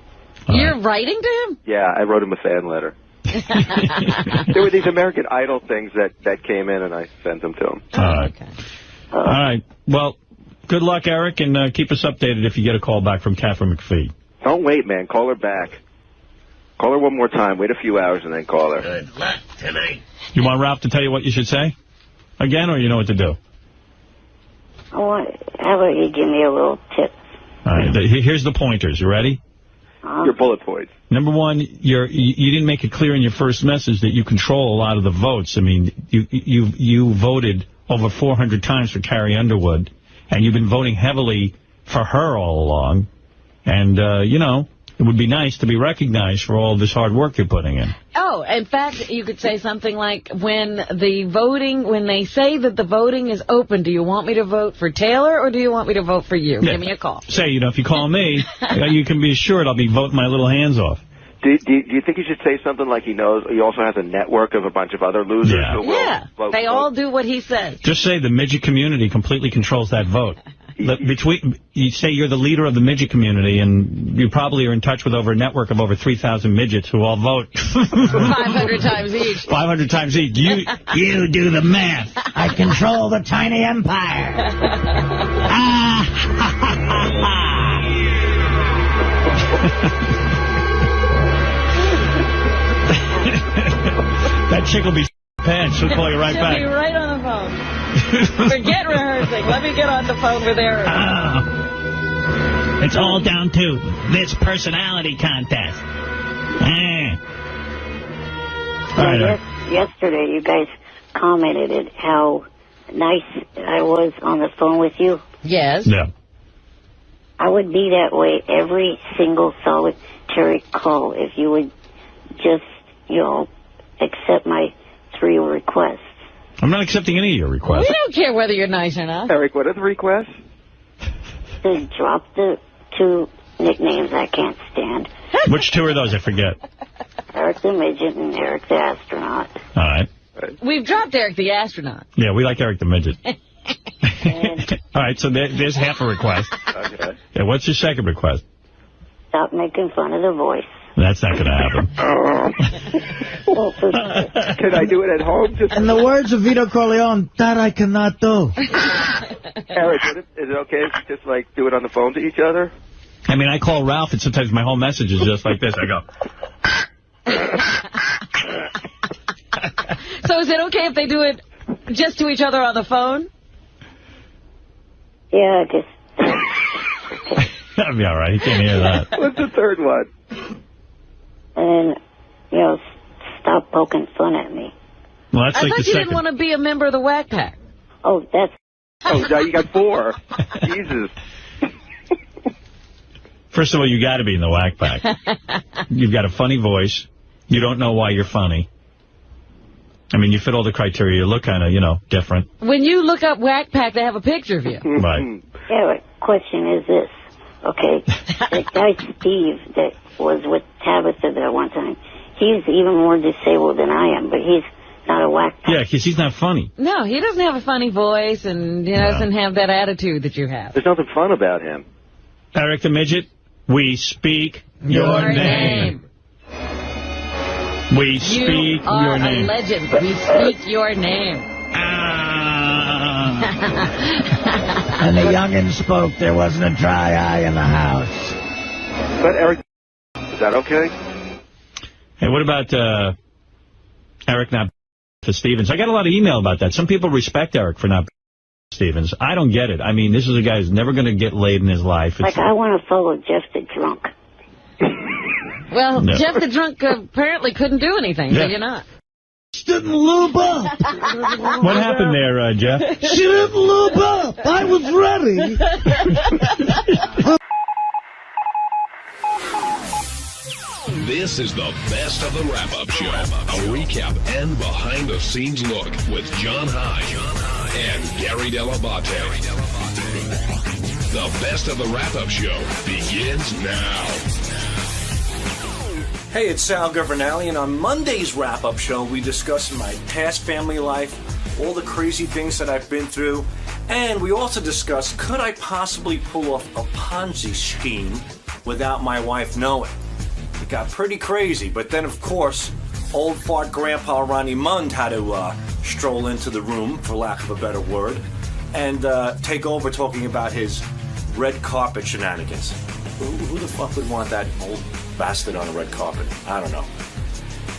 You're writing to him? Yeah, I wrote him a fan letter. There were these American Idol things that came in, and I sent them to him. All right. Okay. All right. Well, good luck, Eric, and keep us updated if you get a call back from Katherine McPhee. Don't wait, man. Call her back. Call her one more time. Wait a few hours and then call her. Good luck tonight. You want Ralph to tell you what you should say again, or you know what to do? How about you give me a little tip? All right. Here's the pointers. You ready? Your bullet points. Number one, you didn't make it clear in your first message that you control a lot of the votes. I mean, you voted over 400 times for Carrie Underwood, and you've been voting heavily for her all along. And, it would be nice to be recognized for all this hard work you're putting in. Oh, in fact, you could say something like, when they say that the voting is open, do you want me to vote for Taylor or do you want me to vote for you? Yeah. Give me a call. Say, if you call me, you can be assured I'll be voting my little hands off. Do you think you should say something like he knows he also has a network of a bunch of other losers who will vote? They all do what he says. Just say the midget community completely controls that vote. You say you're the leader of the midget community, and you probably are in touch with a network of over 3,000 midgets who all vote. 500 times each. 500 times each. You do the math. I control the tiny empire. That chick will be pants. She'll call you right back. She'll be right on the phone. Forget rehearsing. Let me get on the phone with Eric. It's all down to this personality contest. Yesterday, you guys commented at how nice I was on the phone with you. Yes. Yeah. I would be that way every single solitary call if you would just, accept my 3 requests. I'm not accepting any of your requests. We don't care whether you're nice or not. Eric, what are the requests? To drop the 2 nicknames I can't stand. Which 2 are those? I forget. Eric the Midget and Eric the Astronaut. All right. We've dropped Eric the Astronaut. Yeah, we like Eric the Midget. All right, so there's half a request. Okay. Yeah, what's your second request? Stop making fun of the voice. That's not going to happen. Can I do it at home? In the words of Vito Corleone, that I cannot do. Eric, is it okay if you just, like, do it on the phone to each other? I mean, I call Ralph, and sometimes my whole message is just like this. I go... So is it okay if they do it just to each other on the phone? Yeah, just... That'd be all right. He can't hear that. What's the third one? And, stop poking fun at me. Well, that's I like thought the you second. didn't want to be a member of the Wack Pack. Oh, that's... Oh, now you got 4. Jesus. First of all, you got to be in the Wack Pack. You've got a funny voice. You don't know why you're funny. I mean, you fit all the criteria. You look kind of, different. When you look up Wack Pack, they have a picture of you. Right. Yeah, but question is this. Okay, the guy Steve that was with Tabitha there one time, he's even more disabled than I am, but he's not a Wack Pack. Yeah, because he's not funny. No, he doesn't have a funny voice and he doesn't have that attitude that you have. There's nothing fun about him. Eric the Midget, we speak your name. We speak your name. You are a legend. We speak your name. And the youngin' spoke. There wasn't a dry eye in the house. But Eric, is that okay? Hey, what about Eric not for Stevens? I got a lot of email about that. Some people respect Eric for not Stevens. I don't get it. I mean, this is a guy who's never going to get laid in his life. Like, I want to follow Jeff the Drunk. Well, no. Jeff the Drunk apparently couldn't do anything, so you're not. She didn't lube up. What happened there, Jeff? She didn't lube up. I was ready. This is the best of the wrap-up show. A recap and behind-the-scenes look with John High and Gary Dell'Abate. The best of the wrap-up show begins now. Hey, it's Sal Governale, and on Monday's wrap-up show, we discuss my past family life, all the crazy things that I've been through, and we also discuss, could I possibly pull off a Ponzi scheme without my wife knowing? It got pretty crazy, but then, of course, old fart Grandpa Ronnie Mund had to stroll into the room, for lack of a better word, and take over talking about his red carpet shenanigans. Who the fuck would want that old bastard on a red carpet? I don't know.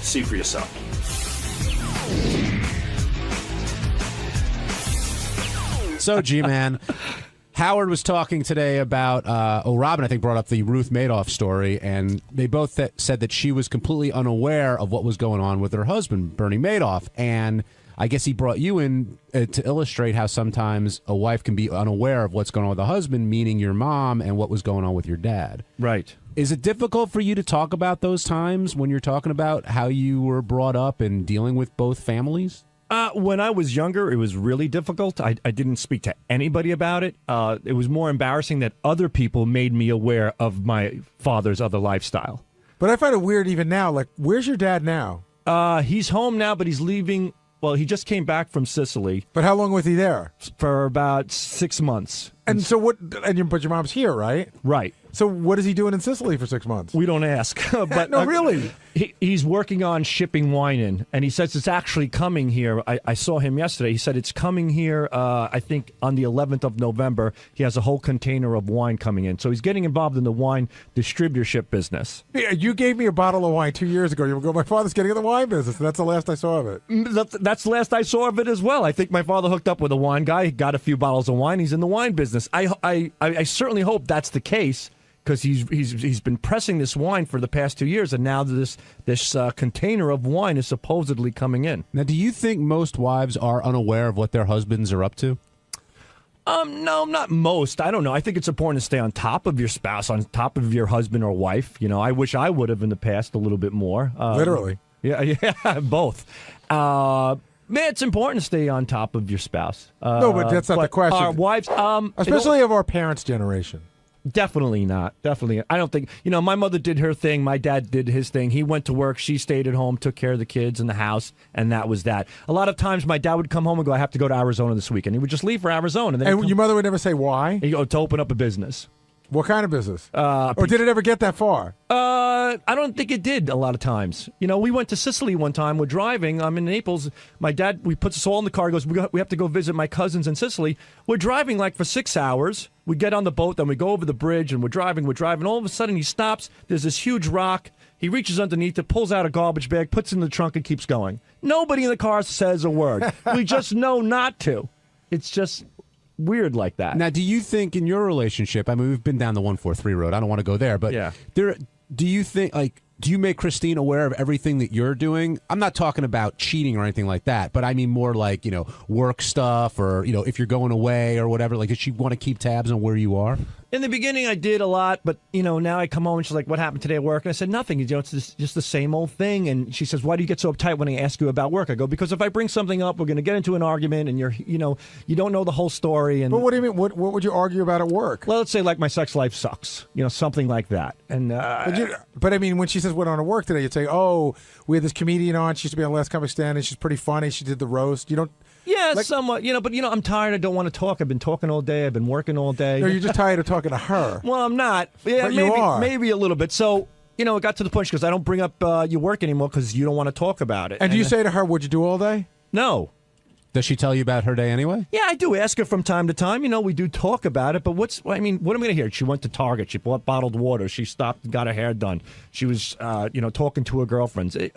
See for yourself. So, G-Man, Howard was talking today about, Robin, I think, brought up the Ruth Madoff story, and they both said that she was completely unaware of what was going on with her husband, Bernie Madoff, and I guess he brought you in to illustrate how sometimes a wife can be unaware of what's going on with the husband, meaning your mom, and what was going on with your dad. Right. Is it difficult for you to talk about those times when you're talking about how you were brought up and dealing with both families? When I was younger, it was really difficult. I didn't speak to anybody about it. It was more embarrassing that other people made me aware of my father's other lifestyle. But I find it weird even now. Like, where's your dad now? He's home now, but he's leaving. Well, he just came back from Sicily. But how long was he there? For about 6 months. And so what? But your mom's here, right? Right. So what is he doing in Sicily for 6 months? We don't ask. But no, really. He's working on shipping wine in, and he says it's actually coming here. I saw him yesterday. He said it's coming here, I think, on the 11th of November. He has a whole container of wine coming in. So he's getting involved in the wine distributorship business. Yeah, you gave me a bottle of wine 2 years ago. You go, my father's getting in the wine business, and that's the last I saw of it. That's the last I saw of it as well. I think my father hooked up with a wine guy. He got a few bottles of wine. He's in the wine business. I certainly hope that's the case, because he's been pressing this wine for the past 2 years, and now this container of wine is supposedly coming in. Now, do you think most wives are unaware of what their husbands are up to? No, not most. I don't know. I think it's important to stay on top of your spouse, on top of your husband or wife. You know, I wish I would have in the past a little bit more. Literally. Yeah, both. Man, it's important to stay on top of your spouse. No, but that's not the question. Our wives, especially of our parents' generation. Definitely not. Definitely. I don't think, my mother did her thing. My dad did his thing. He went to work. She stayed at home, took care of the kids in the house, and that was that. A lot of times my dad would come home and go, I have to go to Arizona this weekend. He would just leave for Arizona. And your mother would never say why? He'd go to open up a business. What kind of business? Or did it ever get that far? I don't think it did a lot of times. We went to Sicily one time. We're driving. I'm in Naples. My dad, we puts us all in the car. He goes, we have to go visit my cousins in Sicily. We're driving like for 6 hours. We get on the boat, then we go over the bridge, and we're driving. All of a sudden, he stops. There's this huge rock. He reaches underneath it, pulls out a garbage bag, puts it in the trunk, and keeps going. Nobody in the car says a word. We just know not to. It's just weird like that. Now, do you think in your relationship, I mean, we've been down the 143 road. I don't want to go there, but do you think, do you make Christine aware of everything that you're doing? I'm not talking about cheating or anything like that, but I mean more like, work stuff or, if you're going away or whatever. Like, does she want to keep tabs on where you are? In the beginning, I did a lot, but, now I come home and she's like, what happened today at work? And I said, nothing. It's just the same old thing. And she says, why do you get so uptight when I ask you about work? I go, because if I bring something up, we're going to get into an argument and you don't know the whole story. And But what do you mean? What would you argue about at work? Well, let's say like my sex life sucks, something like that. And but I mean, when she says what on at work today, you'd say, oh, we had this comedian on. She used to be on Last Comic Stand, and she's pretty funny. She did the roast. You don't. Yeah, somewhat, but I'm tired. I don't want to talk. I've been talking all day. I've been working all day. No, you're just tired of talking to her. Well, I'm not. Yeah, but you are. Maybe a little bit. So, it got to the point because I don't bring up your work anymore because you don't want to talk about it. And do you say to her, what'd you do all day? No. Does she tell you about her day anyway? Yeah, I do ask her from time to time. We do talk about it. But what am I going to hear? She went to Target. She bought bottled water. She stopped and got her hair done. She was, talking to her girlfriends. I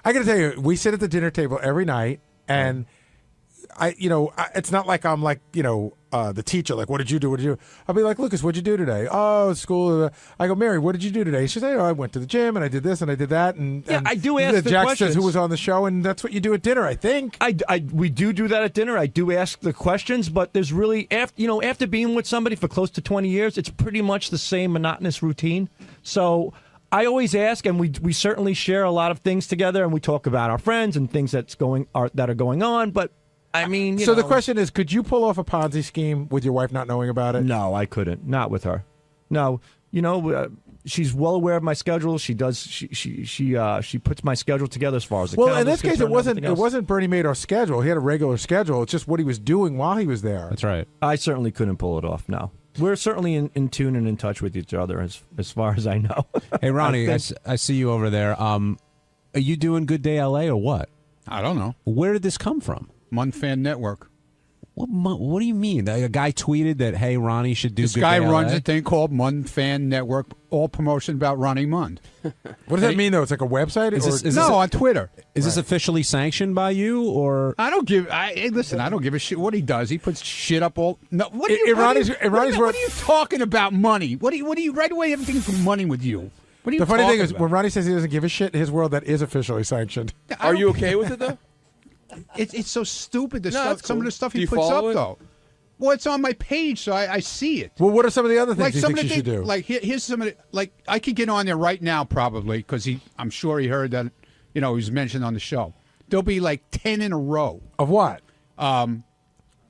got to tell you, we sit at the dinner table every night, and it's not like I'm like, the teacher, like, what did you do? What did you do? I'll be like, Lucas, what'd you do today? Oh, school. I go, Mary, what did you do today? She said, I went to the gym and I did this and I did that. And I do ask the Jack questions. Says who was on the show, and that's what you do at dinner, I think. We do that at dinner. I do ask the questions, but there's really, after being with somebody for close to 20 years, it's pretty much the same monotonous routine. So I always ask, and we certainly share a lot of things together, and we talk about our friends and things that are going on, but I mean, so the question is, could you pull off a Ponzi scheme with your wife not knowing about it? No, I couldn't. Not with her. No, she's well aware of my schedule. She does. She puts my schedule together as far as the well. In this case, it wasn't Bernie Madoff's schedule. He had a regular schedule. It's just what he was doing while he was there. That's right. I certainly couldn't pull it off. No. We're certainly in tune and in touch with each other as far as I know. Hey, Ronnie, I see you over there. Are you doing Good Day LA or what? I don't know. Where did this come from? Munfan Network. What do you mean? A guy tweeted that, hey, Ronnie should do this Good guy Day runs LA? a thing called Munfan Network, all promotion about Ronnie Mund. What does that mean, though? It's like a website? On Twitter. Is this officially sanctioned by you, or? I don't give. Listen, I don't give a shit what he does. He puts shit up all. No, what are you talking about? Money? What do you right away? Everything's for money with you. What are you? The funny thing is, about? when Ronnie says he doesn't give a shit, in his world that is officially sanctioned. Are you okay with it though? It's so stupid. No, Stuff. cool. Some of the stuff Do he you puts up follow it? though. Well, it's on my page, so I see it. Well, what are some of the other things you some think of you should do? Like here's some of the, like I could get on there right now probably because I'm sure he heard that he was mentioned on the show. There'll be like 10 in a row of what?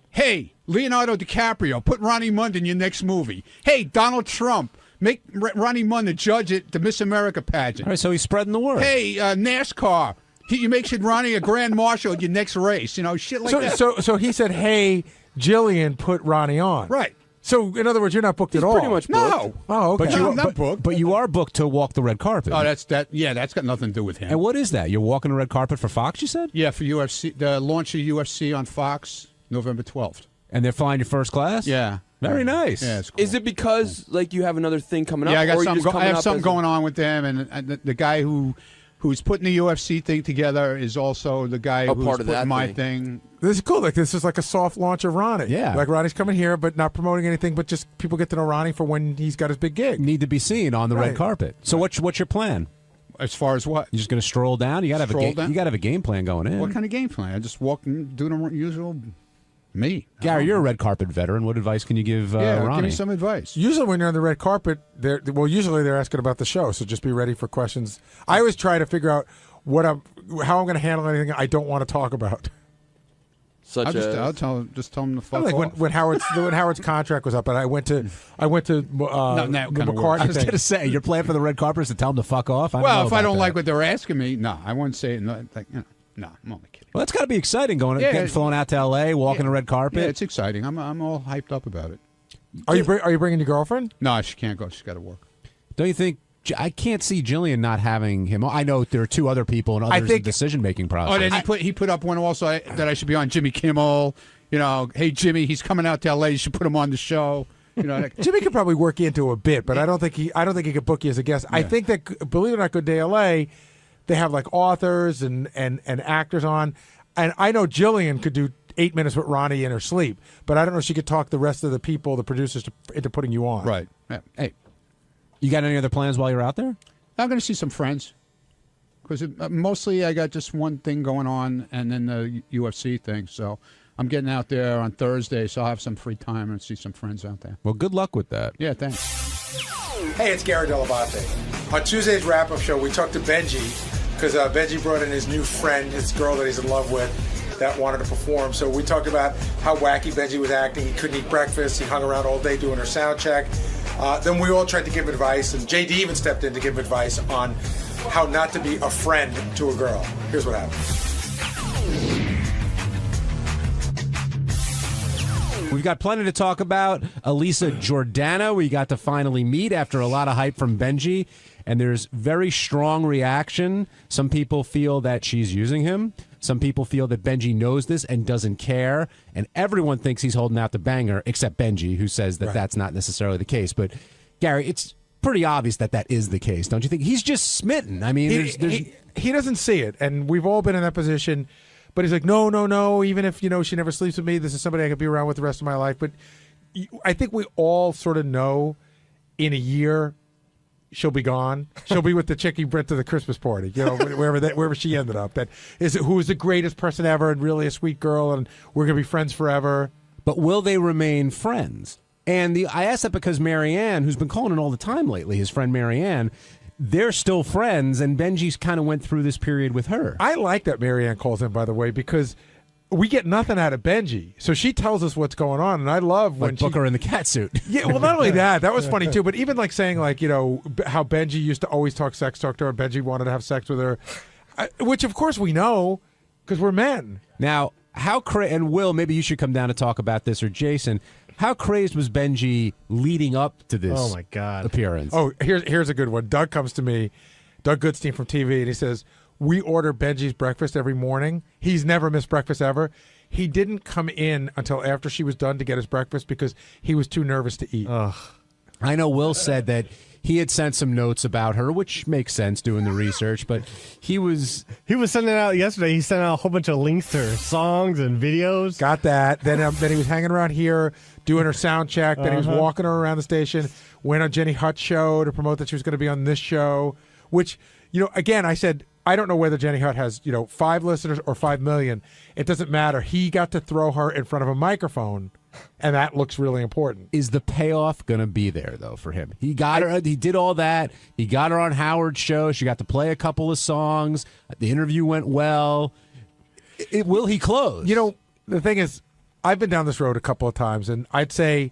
Hey, Leonardo DiCaprio, put Ronnie Mund in your next movie. Hey, Donald Trump, make Ronnie Mund the judge at the Miss America pageant. All right, so he's spreading the word. Hey, NASCAR. You make Ronnie a grand marshal at your next race, shit like that. So he said, hey, Jillian, put Ronnie on. Right. So, in other words, you're not booked at all. Pretty much booked. No. Oh, okay. I'm not booked. But you are booked to walk the red carpet. Oh, that's got nothing to do with him. And what is that? You're walking the red carpet for Fox, you said? Yeah, for UFC, the launch of UFC on Fox, November 12th. And they're flying you first class? Yeah. Very nice. Yeah, it's cool. Is it because you have another thing coming up? Yeah, I have up something going on with them, and the guy who's putting the UFC thing together is also the guy who's part of putting that my thing. thing. This is cool. Like, this is like a soft launch of Ronnie. Yeah. Like, Ronnie's coming here, but not promoting anything, but just people get to know Ronnie for when he's got his big gig. Need to be seen on the red carpet. So what's your plan? As far as what? You're just going to stroll down? You got to have a game plan going in. What kind of game plan? I just walk and do the usual me. Gary, you're a red carpet veteran. What advice can you give Ronnie? Give me some advice. Usually when you're on the red carpet, usually they're asking about the show, so just be ready for questions. I always try to figure out how I'm going to handle anything I don't want to talk about. I'll tell him to fuck like off. when Howard's contract was up, and I went to the McCartney I was thing. going to say, your plan for the red carpet is to tell him to fuck off? Well, if I don't like what they're asking me, no, I won't say it. No, I'm only kidding. Well, that's got to be exciting getting flown out to L.A., walking the red carpet. Yeah, it's exciting. I'm all hyped up about it. Are you bringing your girlfriend? No, she can't go. She's got to work. Don't you think? I can't see Jillian not having him. I know there are two other people and others in the decision-making process. Oh, then he put up one also that I should be on Jimmy Kimmel. Hey, Jimmy, he's coming out to L.A. You should put him on the show. Jimmy could probably work you into a bit, but I don't think he could book you as a guest. Yeah. I think that, believe it or not, Good Day L.A., they have like authors and actors on. And I know Jillian could do 8 minutes with Ronnie in her sleep, but I don't know if she could talk the rest of the people, the producers, into putting you on. Right. Yeah. Hey. You got any other plans while you're out there? I'm going to see some friends. Because mostly I got just one thing going on and then the UFC thing. So I'm getting out there on Thursday, so I'll have some free time and see some friends out there. Well, good luck with that. Yeah, thanks. Hey, it's Gary Dell'Abate. On Tuesday's wrap-up show, we talked to Benji, because Benji brought in his new friend, his girl that he's in love with, that wanted to perform. So we talked about how wacky Benji was acting. He couldn't eat breakfast. He hung around all day doing her sound check. Then we all tried to give advice, and JD even stepped in to give advice on how not to be a friend to a girl. Here's what happened. We've got plenty to talk about. Elisa Jordana, we got to finally meet after a lot of hype from Benji, and there's very strong reaction. Some people feel that she's using him. Some people feel that Benji knows this and doesn't care, and everyone thinks he's holding out the banger, except Benji, who says that that's not necessarily the case. But, Gary, it's pretty obvious that is the case, don't you think? He's just smitten. I mean, he doesn't see it, and we've all been in that position. But he's like, no, even if, she never sleeps with me, this is somebody I could be around with the rest of my life. But I think we all sort of know in a year she'll be gone. She'll be with the chick he went to the Christmas party, wherever she ended up. Who is the greatest person ever and really a sweet girl, and we're going to be friends forever. But will they remain friends? And I ask that because Marianne, who's been calling in all the time lately, his friend Marianne, they're still friends, and Benji's kind of went through this period with her. I like that Marianne calls in, by the way, because we get nothing out of Benji. So she tells us what's going on, and I love when Booker in the catsuit. Yeah, well, not only that was funny too, but even like saying how Benji used to always talk to her, Benji wanted to have sex with her, which of course we know because we're men. Now, and Will, maybe you should come down to talk about this, or Jason. How crazed was Benji leading up to this appearance? Oh, here's a good one. Doug comes to me, Doug Goodstein from TV, and he says, we order Benji's breakfast every morning. He's never missed breakfast ever. He didn't come in until after she was done to get his breakfast because he was too nervous to eat. Ugh. I know Will said that he had sent some notes about her, which makes sense doing the research, but he was sending out yesterday. He sent out a whole bunch of links to her songs and videos. Got that. Then he was hanging around here doing her sound check. Then he was walking her around the station. Went on Jenny Hutt's show to promote that she was going to be on this show, which, again, I said, I don't know whether Jenny Hutt has, 5 listeners or 5 million. It doesn't matter. He got to throw her in front of a microphone, and that looks really important. Is the payoff going to be there, though, for him? He got her. He did all that. He got her on Howard's show. She got to play a couple of songs. The interview went well. Will he close? The thing is, I've been down this road a couple of times, and I'd say,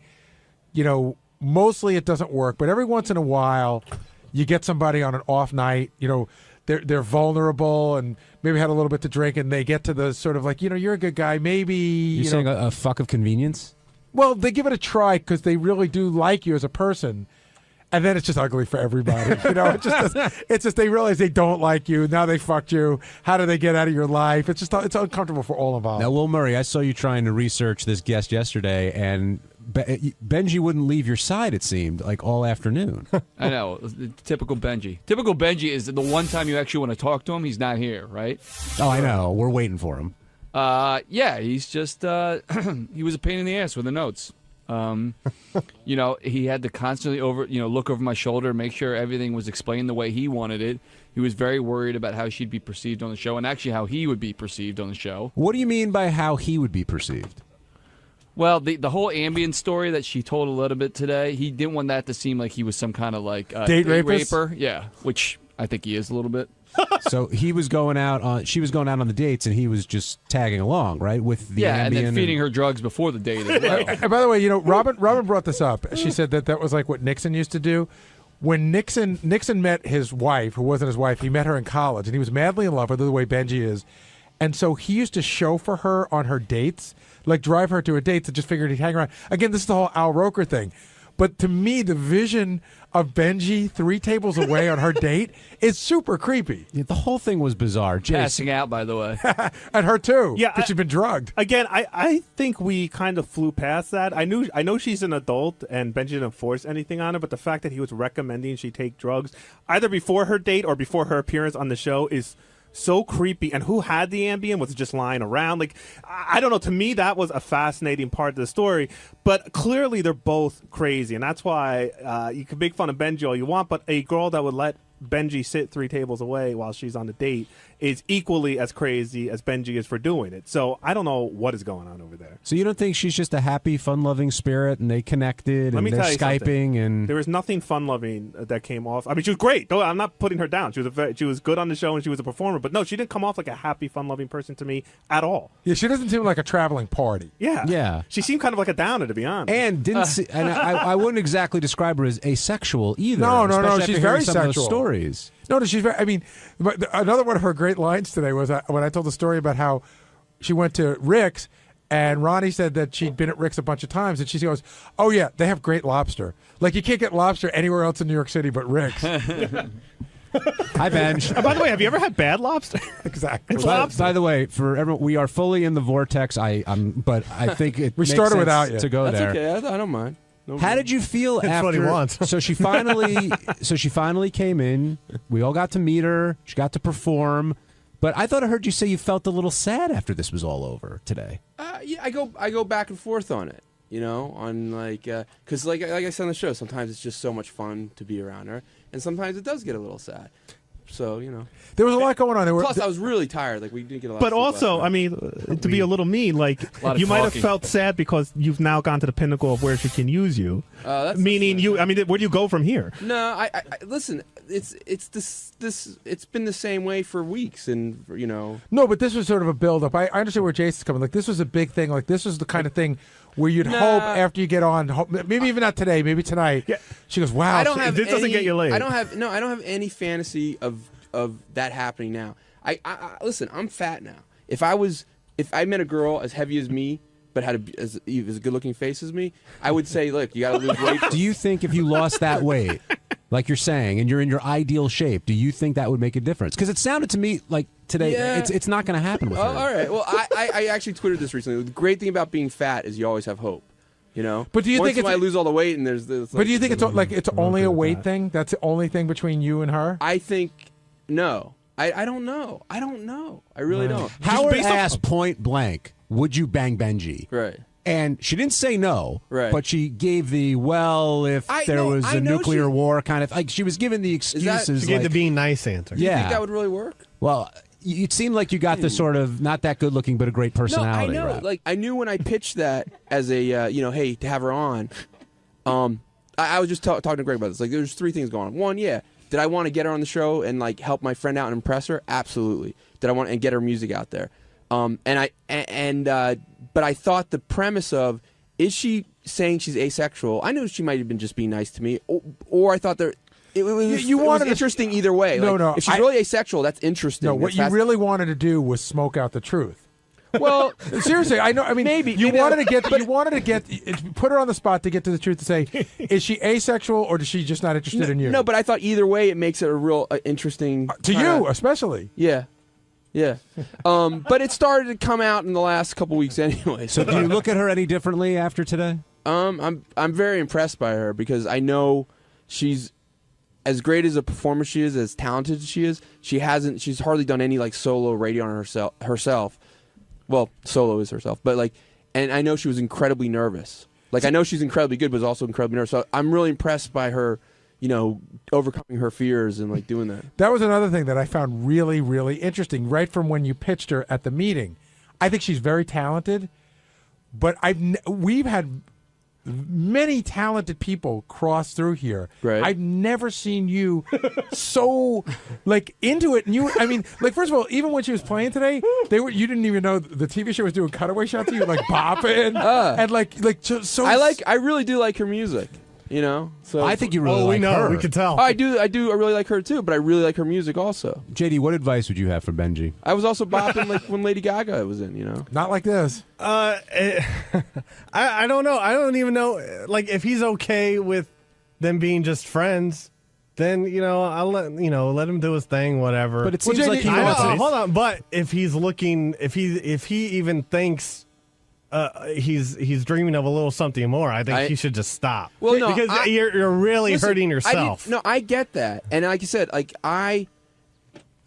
mostly it doesn't work. But every once in a while, you get somebody on an off night, they're vulnerable and maybe had a little bit to drink, and they get to the sort of like, you're a good guy. Maybe you're saying a fuck of convenience. Well, they give it a try because they really do like you as a person, and then it's just ugly for everybody. It's just they realize they don't like you. Now they fucked you. How do they get out of your life? It's uncomfortable for all involved. Now, Will Murray, I saw you trying to research this guest yesterday, and Benji wouldn't leave your side, it seemed, like all afternoon. I know. Typical Benji. Typical Benji is the one time you actually want to talk to him, he's not here, right? Oh, I know. We're waiting for him. Yeah, he's just, he was a pain in the ass with the notes. He had to constantly look over my shoulder, make sure everything was explained the way he wanted it. He was very worried about how she'd be perceived on the show and actually how he would be perceived on the show. What do you mean by how he would be perceived? Well, the whole ambient story that she told a little bit today, he didn't want that to seem like he was some kind of date rapist? raper. Yeah, which I think he is a little bit. So he was going out on, she was going out on the dates, and he was just tagging along, right, with the and then Ambien feeding her drugs before the date as well. And by the way, Robin brought this up. She said that was like what Nixon used to do. When Nixon met his wife, who wasn't his wife, he met her in college, and he was madly in love with her the way Benji is. And so he used to chauffeur her on her dates, like drive her to her dates, and just figured he'd hang around. Again, this is the whole Al Roker thing. But to me, the vision of Benji 3 tables away on her date is super creepy. Yeah, the whole thing was bizarre. Passing out, by the way. And her too. Yeah, because she's been drugged. Again, I think we kind of flew past that. I know she's an adult and Benji didn't force anything on her, but the fact that he was recommending she take drugs either before her date or before her appearance on the show is so creepy. And who had the Ambien was just lying around. Like, I don't know. To me, that was a fascinating part of the story. But clearly, they're both crazy, and that's why you can make fun of Benji all you want. But a girl that would let Benji sit 3 tables away while she's on the date is equally as crazy as Benji is for doing it. So I don't know what is going on over there. So you don't think she's just a happy, fun-loving spirit, and they connected, and they're Skyping, and there was nothing fun-loving that came off. I mean, she was great. Though I'm not putting her down. She was good on the show, and she was a performer. But no, she didn't come off like a happy, fun-loving person to me at all. Yeah, she doesn't seem like a traveling party. Yeah. She seemed kind of like a downer, to be honest. And and I wouldn't exactly describe her as asexual either. No, she's very some sexual. of those stories. No, she's very. I mean, another one of her great lines today was when I told the story about how she went to Rick's, and Ronnie said that she'd been at Rick's a bunch of times, and she goes, "Oh yeah, they have great lobster. Like you can't get lobster anywhere else in New York City but Rick's." Hi, Benj. By the way, have you ever had bad lobster? Exactly. It's lobster. By the way, for everyone, we are fully in the vortex. But I think it we makes started sense without you to go That's there. okay. I don't mind. No How did you feel That's after? what he wants. So she finally came in. We all got to meet her. She got to perform. But I thought I heard you say you felt a little sad after this was all over today. Yeah, I go back and forth on it. On because like I said on the show, sometimes it's just so much fun to be around her, and sometimes it does get a little sad. So there was a lot going on. Plus, I was really tired. Like we didn't get a lot. But of sleep also, last night. I mean, to be a little mean, like you might have felt sad because you've now gone to the pinnacle of where she can use you. Meaning you. I mean, where do you go from here? No, I listen. It's been the same way for weeks, and No, but this was sort of a build-up. I understand where Jason's coming. Like this was a big thing. Like this was the kind of thing where you'd hope after you get on, maybe even not today, maybe tonight. Yeah. She goes, "Wow, this doesn't get you laid." I don't have any fantasy of that happening now. I listen. I'm fat now. If I met a girl as heavy as me, but had as a good-looking face as me, I would say, look, you got to lose weight. Do you think if you lost that weight, like you're saying, and you're in your ideal shape, do you think that would make a difference? Because it sounded to me like today, it's not going to happen with her. All right. Well, I actually tweeted this recently. The great thing about being fat is you always have hope. But do you Once think I lose all the weight and there's this? But do you think it's only a weight thing? That's the only thing between you and her? I think no. I don't know. I really don't. Howard asked point blank, "Would you bang Benji?" Right. And she didn't say no, right. But she gave the if there was a nuclear war kind of like she was giving the excuses. She gave the being nice answer. Do you think that would really work? Well, it seemed like you got the sort of not that good looking but a great personality. No, I know. Rap. Like I knew when I pitched that as a hey, to have her on. I was just talking to Greg about this. Like there's 3 things going on. One, did I want to get her on the show and like help my friend out and impress her? Absolutely. Did I want to get her music out there? But I thought the premise of is she saying she's asexual? I know she might have been just being nice to me, or I thought it was interesting either way. No. If she's really asexual, that's interesting. No, what you really wanted to do was smoke out the truth. Well, seriously, I know. I mean, maybe you wanted to put her on the spot to get to the truth to say, is she asexual or is she just not interested in you? No, but I thought either way it makes it a real interesting to you, especially. Yeah. But it started to come out in the last couple weeks anyway. So do you look at her any differently after today? I'm very impressed by her because I know she's as great as a performer she is, as talented as she is. She's hardly done any like solo radio on herself. Well, solo is herself, but and I know she was incredibly nervous. Like I know she's incredibly good, but also incredibly nervous. So I'm really impressed by her, overcoming her fears and like doing that. That was another thing that I found really, really interesting. Right from when you pitched her at the meeting, I think she's very talented. But we've had many talented people cross through here. Right. I've never seen you so like into it. And you, I mean, like first of all, even when she was playing today, you didn't even know the TV show was doing cutaway shots of you like bopping and like so. I really do like her music. You know, so I think you really like her. We could tell. I do. I really like her too, but I really like her music also. JD, what advice would you have for Benji? I was also bopping like when Lady Gaga was in. You know, not like this. I don't know. I don't even know. Like, if he's okay with them being just friends, then I'll let him do his thing, whatever. But it seems like he wants. Hold on. But if he's looking, if he even thinks. He's dreaming of a little something more. I think he should just stop. Well, no, because you're really hurting yourself. I get that, and like you said, like I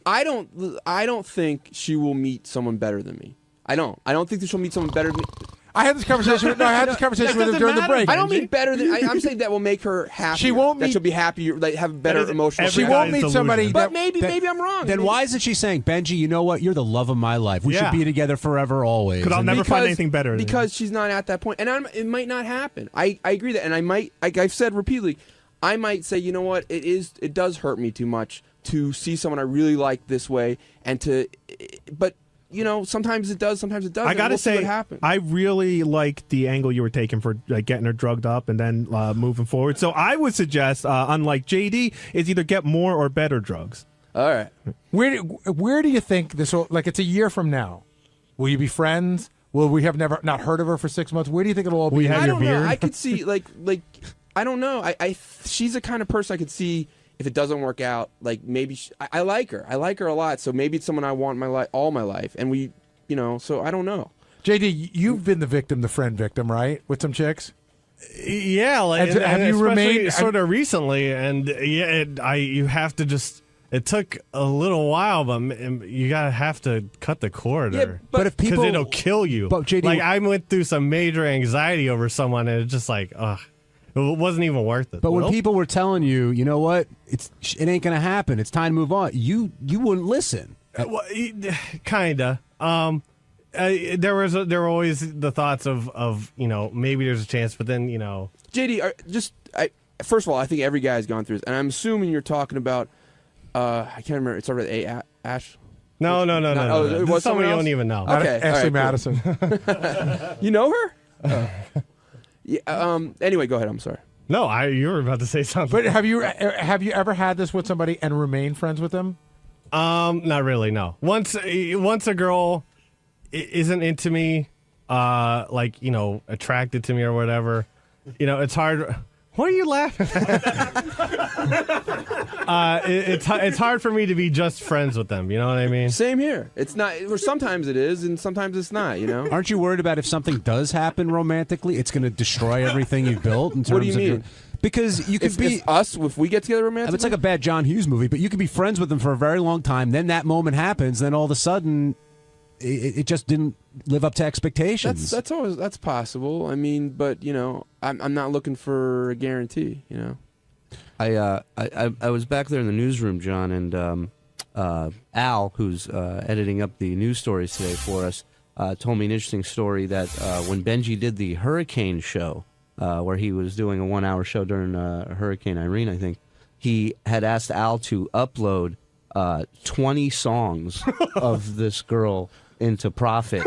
don't think she will meet someone better than me. I don't think that she'll meet someone better than me. I had this conversation. with her during the break. I don't mean better than. I'm saying that will make her happy. She won't meet. That she'll be happy. Like have better emotional. She won't meet somebody. But maybe I'm wrong. Then why isn't she saying, Benji? You know what? You're the love of my life. We should be together forever, always. Because I'll never find anything better. Because she's not at that point, and it might not happen. I agree that, and I might. Like I've said repeatedly, I might say, you know what? It does hurt me too much to see someone I really like this way, but. Sometimes it does, sometimes it doesn't. I gotta say, what happens. I really like the angle you were taking for like getting her drugged up and then moving forward. So I would suggest, unlike JD, is either get more or better drugs. All right. Where do you think this will? Like, it's a year from now. Will you be friends? Will we have never not heard of her for 6 months? Where do you think it'll all be? I don't know. I could see like I don't know. She's the kind of person I could see. If it doesn't work out, like maybe I like her. I like her a lot. So maybe it's someone I want in my life, all my life. And we, so I don't know. JD, you've been the friend victim, right? With some chicks? Yeah. Like, have you remained sort of recently? And yeah, you have to just. It took a little while, but you have to cut the cord. Yeah, but if because it'll kill you. But JD, like I went through some major anxiety over someone, and it's just like, ugh. It wasn't even worth it. But when people were telling you, you know what, it ain't gonna happen. It's time to move on. You wouldn't listen. Well, kinda. There were always the thoughts of maybe there's a chance, but then JD, first of all, I think every guy's gone through this, and I'm assuming you're talking about. I can't remember. It started with A. Ash. No. Oh, it was somebody you else? don't even know. Okay, Ashley Madison. You know her? Yeah. Anyway, go ahead. I'm sorry. No, you were about to say something. But have you ever had this with somebody and remained friends with them? Not really. No. Once a girl isn't into me, attracted to me or whatever, it's hard. What are you laughing at? It's hard for me to be just friends with them. You know what I mean? Same here. It's not. Or sometimes it is, and sometimes it's not. Aren't you worried about if something does happen romantically, it's going to destroy everything you've built? In terms What do you mean? Because you could be if we get together romantically. It's like a bad John Hughes movie, but you could be friends with them for a very long time. Then that moment happens. Then all of a sudden, it just didn't live up to expectations. That's possible. I mean, but I'm not looking for a guarantee. I was back there in the newsroom, John, and Al, who's editing up the news stories today for us, told me an interesting story that when Benji did the hurricane show, where he was doing a 1-hour show during Hurricane Irene, I think, he had asked Al to upload 20 songs of this girl into Profit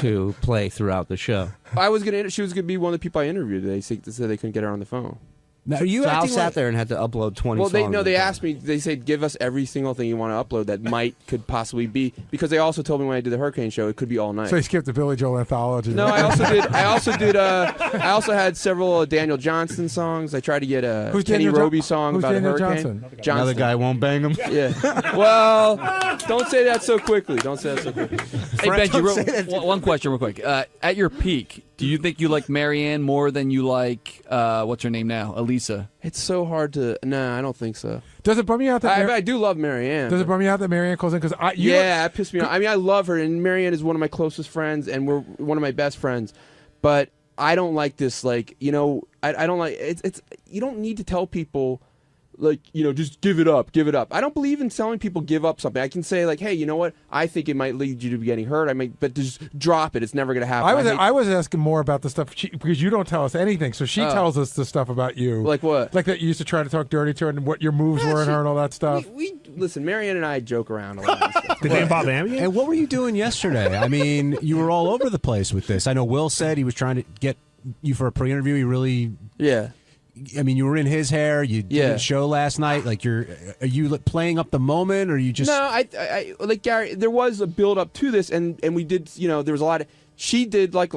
to play throughout the show. She was gonna be one of the people I interviewed. They said they couldn't get her on the phone. Now, so Al sat there and had to upload 20 songs. Well, they asked me. They said, give us every single thing you want to upload that could possibly be, because they also told me when I did the Hurricane show it could be all night. So you skipped the Billy Joel anthology. No, I also had several Daniel Johnston songs. I tried to get a Kenny Roby song about Daniel a hurricane. Johnson? Another guy won't bang him. Yeah. Well, don't say that so quickly. Hey, Benji, one question real quick. At your peak, do you think you like Marianne more than you like, what's her name now, Elisa? It's so hard to... No, I don't think so. Does it bum you out that... I do love Marianne. Does it bum you out that Marianne calls in? Because it pissed me off. I mean, I love her, and Marianne is one of my closest friends, and we're one of my best friends. But I don't like this, I don't like... It's you don't need to tell people like, just give it up. I don't believe in telling people give up something. I can say, like, hey, you know what? I think it might lead you to getting hurt. But just drop it. It's never going to happen. I was asking more about the stuff, because you don't tell us anything, so she tells us the stuff about you. Like what? Like that you used to try to talk dirty to her and what your moves were and her and all that stuff. Listen, Marianne and I joke around a lot. Did they involve Amy? And what were you doing yesterday? I mean, you were all over the place with this. I know Will said he was trying to get you for a pre-interview. He really... Yeah. I mean, you were in his hair. You did a show last night. Like, are you playing up the moment, or you just? No, I like Gary. There was a build up to this, and we did. There was a lot of. She did like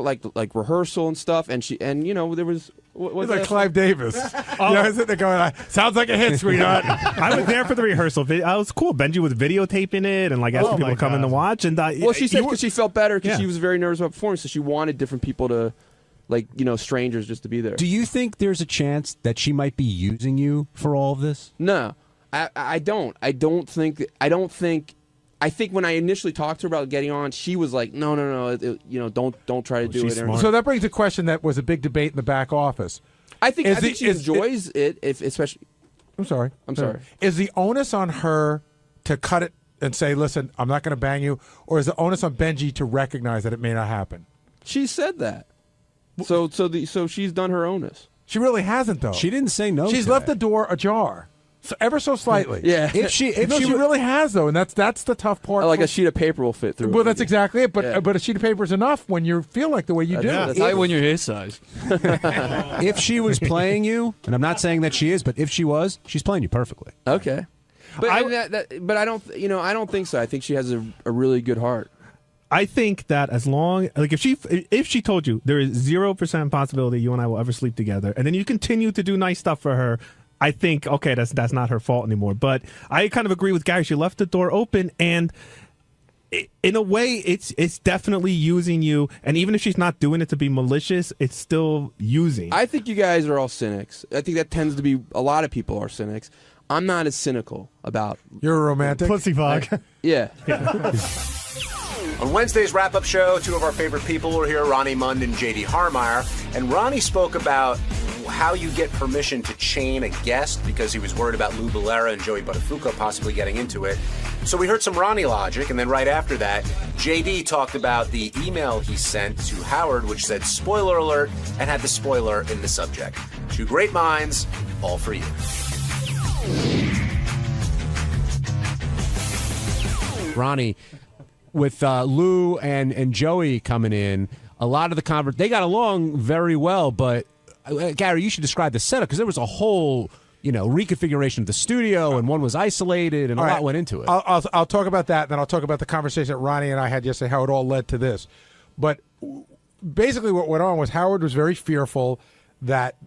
rehearsal and stuff, and there was. It's like Clive Davis. Isn't it going? Sounds like a hit, sweetheart. I was there for the rehearsal. It was cool. Benji was videotaping it and asking people to come in to watch. And she said because she felt better because she was very nervous about performing, so she wanted different people to. Strangers just to be there. Do you think there's a chance that she might be using you for all of this? No, I don't. I think when I initially talked to her about getting on, she was like, no, don't try to do it. Smart. So that brings a question that was a big debate in the back office. I think she enjoys it, especially. I'm sorry. Sorry. Is the onus on her to cut it and say, listen, I'm not going to bang you, or is the onus on Benji to recognize that it may not happen? She said that. So she's done her onus. She really hasn't, though. She didn't say no. She's left the door ajar, ever so slightly. Yeah. She really has, though, and that's the tough part. Like a sheet of paper will fit through. Well, that's exactly it. But a sheet of paper is enough when you feel like the way you do. That's not when you're his size. If she was playing you, and I'm not saying that she is, but if she was, she's playing you perfectly. Okay. But I don't. I don't think so. I think she has a really good heart. I think that as long if she told you there is 0% possibility you and I will ever sleep together, and then you continue to do nice stuff for her, I think okay, that's not her fault anymore. But I kind of agree with Gary. She left the door open, and in a way, it's definitely using you. And even if she's not doing it to be malicious, it's still using. I think you guys are all cynics. I think that tends to be a lot of people are cynics. I'm not as cynical about. You're a romantic pussy fuck. Yeah. On Wednesday's wrap-up show, two of our favorite people were here, Ronnie Mund and J.D. Harmeyer. And Ronnie spoke about how you get permission to chain a guest because he was worried about Lou Bellera and Joey Buttafuoco possibly getting into it. So we heard some Ronnie logic, and then right after that, J.D. talked about the email he sent to Howard, which said spoiler alert, and had the spoiler in the subject. Two great minds, all for you. Ronnie, with Lou and Joey coming in, a lot of the they got along very well, but Gary, you should describe the setup because there was a whole, reconfiguration of the studio, and one was isolated, and a lot went into it. I'll talk about that, and then I'll talk about the conversation that Ronnie and I had yesterday, how it all led to this. But basically what went on was Howard was very fearful that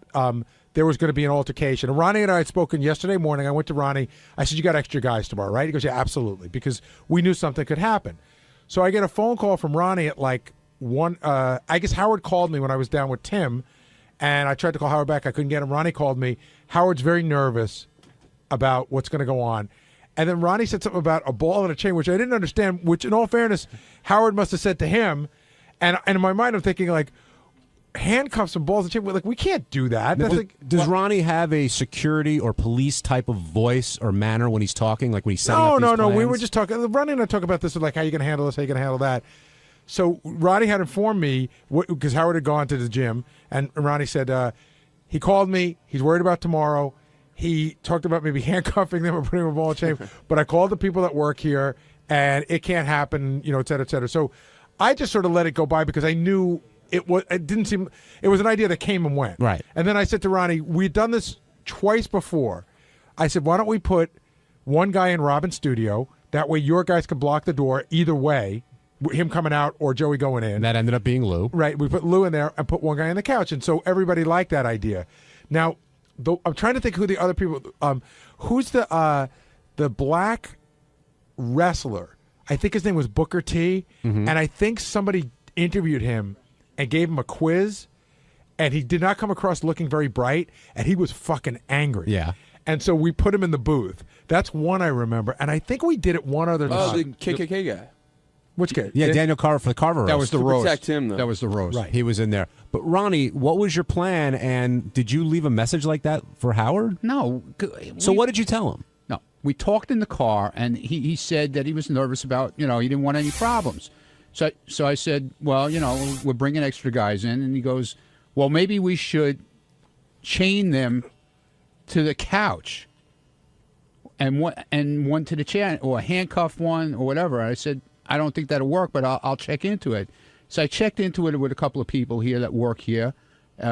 there was going to be an altercation. And Ronnie and I had spoken yesterday morning. I went to Ronnie. I said, you got extra guys tomorrow, right? He goes, yeah, absolutely, because we knew something could happen. So I get a phone call from Ronnie at like 1. I guess Howard called me when I was down with Tim, and I tried to call Howard back. I couldn't get him. Ronnie called me. Howard's very nervous about what's going to go on. And then Ronnie said something about a ball and a chain, which I didn't understand, which in all fairness, Howard must have said to him. And in my mind, I'm thinking like, handcuffs and balls and chain. Like, we can't do that. Does Ronnie have a security or police type of voice or manner when he's talking, like when he's setting up these plans? We were just talking. Ronnie and I talk about this, like how you going to handle this, how you going to handle that. So Ronnie had informed me, because Howard had gone to the gym, and Ronnie said he called me. He's worried about tomorrow. He talked about maybe handcuffing them or putting them in a ball and chain. But I called the people that work here, and it can't happen, et cetera, et cetera. So I just sort of let it go by because I knew it was an idea that came and went. Right. And then I said to Ronnie, we'd done this twice before. I said, why don't we put one guy in Robin's studio? That way your guys can block the door either way, him coming out or Joey going in. And that ended up being Lou. Right. We put Lou in there and put one guy on the couch. And so everybody liked that idea. Now, I'm trying to think who the other people, who's the black wrestler? I think his name was Booker T. Mm-hmm. And I think somebody interviewed him and gave him a quiz, and he did not come across looking very bright, and he was fucking angry. Yeah. And so we put him in the booth. That's one I remember, and I think we did it one other time. Oh, the KKK guy. Which kid? Yeah, Daniel Carver for the Carver roast. That was the roast. Protect him, though. That was the roast. Right, he was in there. But Ronnie, what was your plan? And did you leave a message like that for Howard? No. So what did you tell him? No, we talked in the car, and he said that he was nervous about, he didn't want any problems. So I said, well, we're bringing extra guys in, and he goes, well, maybe we should chain them to the couch, and one to the chair, or handcuff one, or whatever. I said, I don't think that'll work, but I'll check into it. So I checked into it with a couple of people here that work here,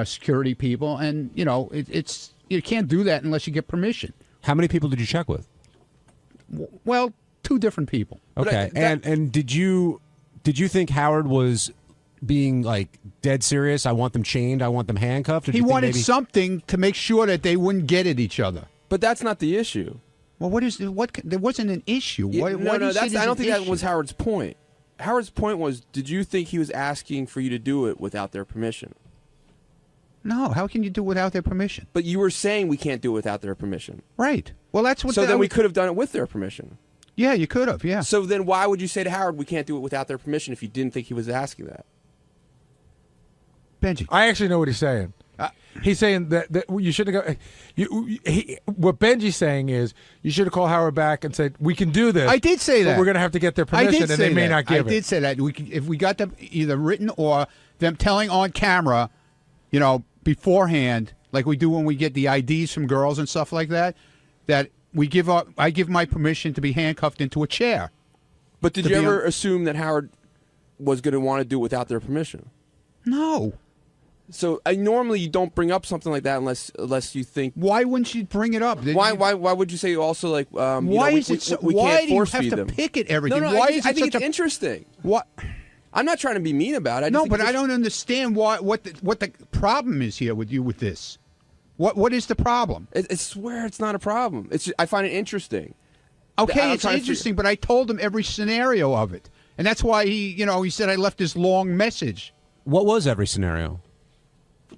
security people, and it's you can't do that unless you get permission. How many people did you check with? Well, 2 different people. Okay, and did you think Howard was being like dead serious? I want them chained. I want them handcuffed. He wanted something to make sure that they wouldn't get at each other. But that's not the issue. Well, there wasn't an issue. I don't think that was Howard's point. Howard's point was, did you think he was asking for you to do it without their permission? No, how can you do it without their permission? But you were saying we can't do it without their permission. Right. Well, that's what. So then we could have done it with their permission. Yeah, you could have. Yeah. So then why would you say to Howard we can't do it without their permission if you didn't think he was asking that? Benji, I actually know what he's saying. He's saying that you shouldn't go. What Benji's saying is you should have called Howard back and said we can do this. I did say that. But we're going to have to get their permission, and they may not give it. I did say that. If we got them either written or them telling on camera, beforehand, like we do when we get the IDs from girls and stuff like that, that I give my permission to be handcuffed into a chair. But did you ever assume that Howard was going to want to do it without their permission? No. So normally you don't bring up something like that unless you think. Why wouldn't you bring it up? Why would you say also like? Why is it so? We why can't force do you have feed to pick at everything? No, why I think it's interesting. What? I'm not trying to be mean about it. But I don't understand what the problem is here with you with this. What is the problem? I swear it's not a problem. I find it interesting. Okay, it's interesting, but I told him every scenario of it, and that's why he said I left this long message. What was every scenario?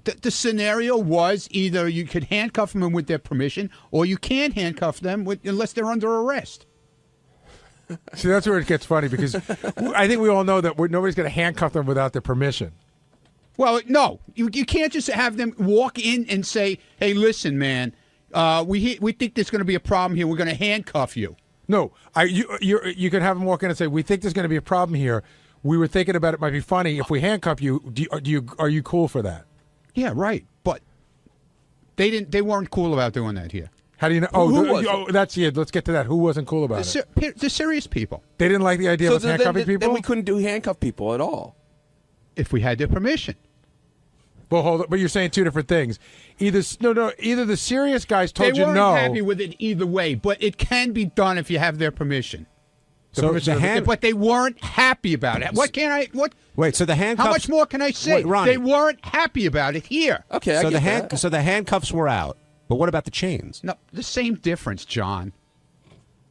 The scenario was either you could handcuff them with their permission, or you can't handcuff them unless they're under arrest. See, that's where it gets funny, because I think we all know that nobody's going to handcuff them without their permission. Well, no, you can't just have them walk in and say, "Hey, listen, man, we think there's going to be a problem here. We're going to handcuff you." No, you could have them walk in and say, "We think there's going to be a problem here. We were thinking about it might be funny if we handcuff you. Are you cool for that?" Yeah, right. But they weren't cool about doing that here. How do you know? Let's get to that. Who wasn't cool about it? The serious people. They didn't like the idea of handcuffing people? Then we couldn't do handcuff people at all. If we had their permission. Well, hold on. But you're saying 2 different things. Either the serious guys told you no. They weren't happy with it either way, but it can be done if you have their permission. But they weren't happy about it. Wait, so the handcuffs... How much more can I say? Wait, Ronnie, they weren't happy about it here. Okay, so the handcuffs were out, but what about the chains? No, the same difference, John.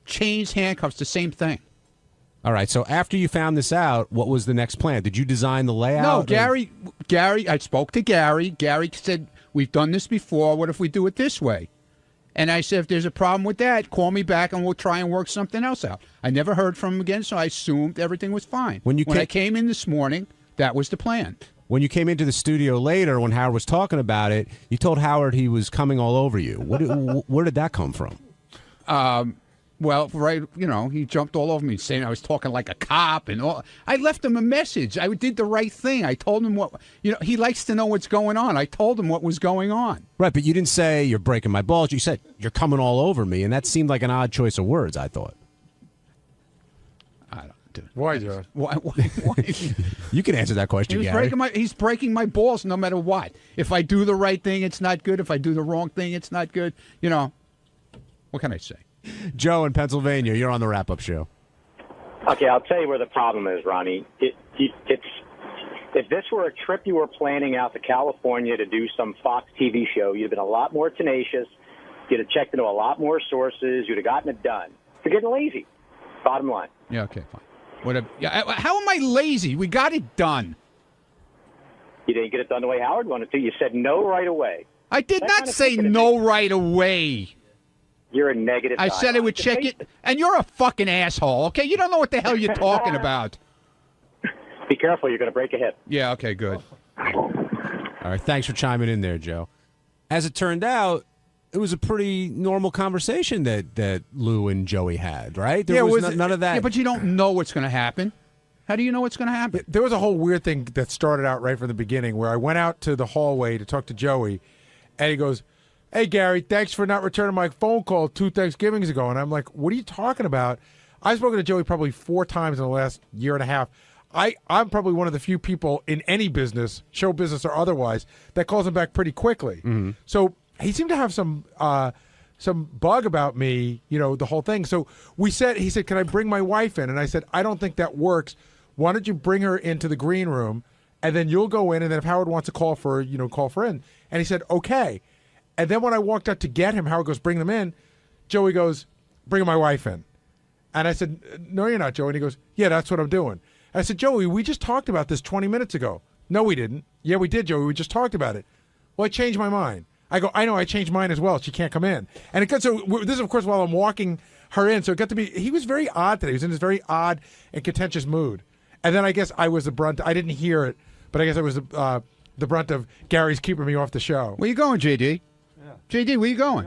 Chains, handcuffs, the same thing. All right, so after you found this out, what was the next plan? Did you design the layout? No, Gary, I spoke to Gary. Gary said, we've done this before. What if we do it this way? And I said, if there's a problem with that, call me back and we'll try and work something else out. I never heard from him again, so I assumed everything was fine. When I came in this morning, that was the plan. When you came into the studio later, when Howard was talking about it, you told Howard he was coming all over you. Where did that come from? Well, right, he jumped all over me saying I was talking like a cop and all. I left him a message. I did the right thing. I told him what, he likes to know what's going on. I told him what was going on. Right, but you didn't say you're breaking my balls. You said you're coming all over me, and that seemed like an odd choice of words, I thought. I don't do it. Why, John? Why? You can answer that question, Gary. He's breaking my balls no matter what. If I do the right thing, it's not good. If I do the wrong thing, it's not good. What can I say? Joe in Pennsylvania, you're on the wrap-up show. Okay, I'll tell you where the problem is, Ronnie. It's if this were a trip you were planning out to California to do some Fox TV show, you'd have been a lot more tenacious. You'd have checked into a lot more sources. You'd have gotten it done. You're getting lazy. Bottom line. Yeah, okay, fine. How am I lazy? We got it done. You didn't get it done the way Howard wanted to. You said no right away. I did not say no right away. You're a negative guy. I said I would check it, and you're a fucking asshole, okay? You don't know what the hell you're talking about. Be careful, you're going to break a hip. Yeah, okay, good. All right, thanks for chiming in there, Joe. As it turned out, it was a pretty normal conversation that Lou and Joey had, right? There was none of that. Yeah, but you don't know what's going to happen. How do you know what's going to happen? There was a whole weird thing that started out right from the beginning where I went out to the hallway to talk to Joey, and he goes, "Hey, Gary, thanks for not returning my phone call 2 Thanksgivings ago." And I'm like, what are you talking about? I've spoken to Joey probably 4 times in the last year and a half. I'm probably one of the few people in any business, show business or otherwise, that calls him back pretty quickly. Mm-hmm. So he seemed to have some bug about me, the whole thing. So he said, "Can I bring my wife in?" And I said, "I don't think that works. Why don't you bring her into the green room, and then you'll go in, and then if Howard wants to call for in." And he said, "Okay." And then when I walked out to get him, Howard goes, "Bring them in." Joey goes, "Bring my wife in." And I said, "No, you're not, Joey." And he goes, "Yeah, that's what I'm doing." I said, "Joey, we just talked about this 20 minutes ago." "No, we didn't." "Yeah, we did, Joey. We just talked about it." "Well, I changed my mind." I go, "I know, I changed mine as well. She can't come in." And it got so this is, of course, while I'm walking her in. So it got to be, he was very odd today. He was in this very odd and contentious mood. And then I guess I was the brunt. I didn't hear it, but I guess I was the brunt of Gary's keeping me off the show. Where you going, JD? Yeah. JD, where you going?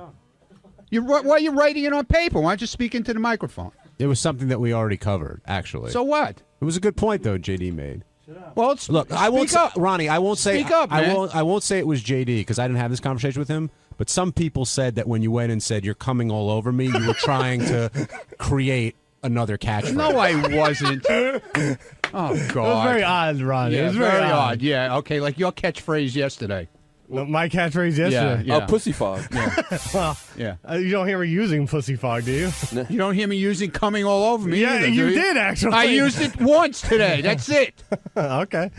Why are you writing it on paper? Why don't you speak into the microphone? It was something that we already covered, actually. So what? It was a good point, though, JD made. Well, look, I won't say, Ronnie. I won't say. Speak up, man. I won't say it was JD because I didn't have this conversation with him. But some people said that when you went and said you're coming all over me, you were trying to create another catchphrase. No, I wasn't. Oh God, it was very odd, Ronnie. Yeah, it was very odd. Yeah, okay, like your catchphrase yesterday. No, my catchphrase yesterday. Yeah. Pussy fog. Yeah. Well, yeah. You don't hear me using pussy fog, do you? You don't hear me using coming all over me. Yeah, either, you do did actually. I used it once today. That's it. Okay.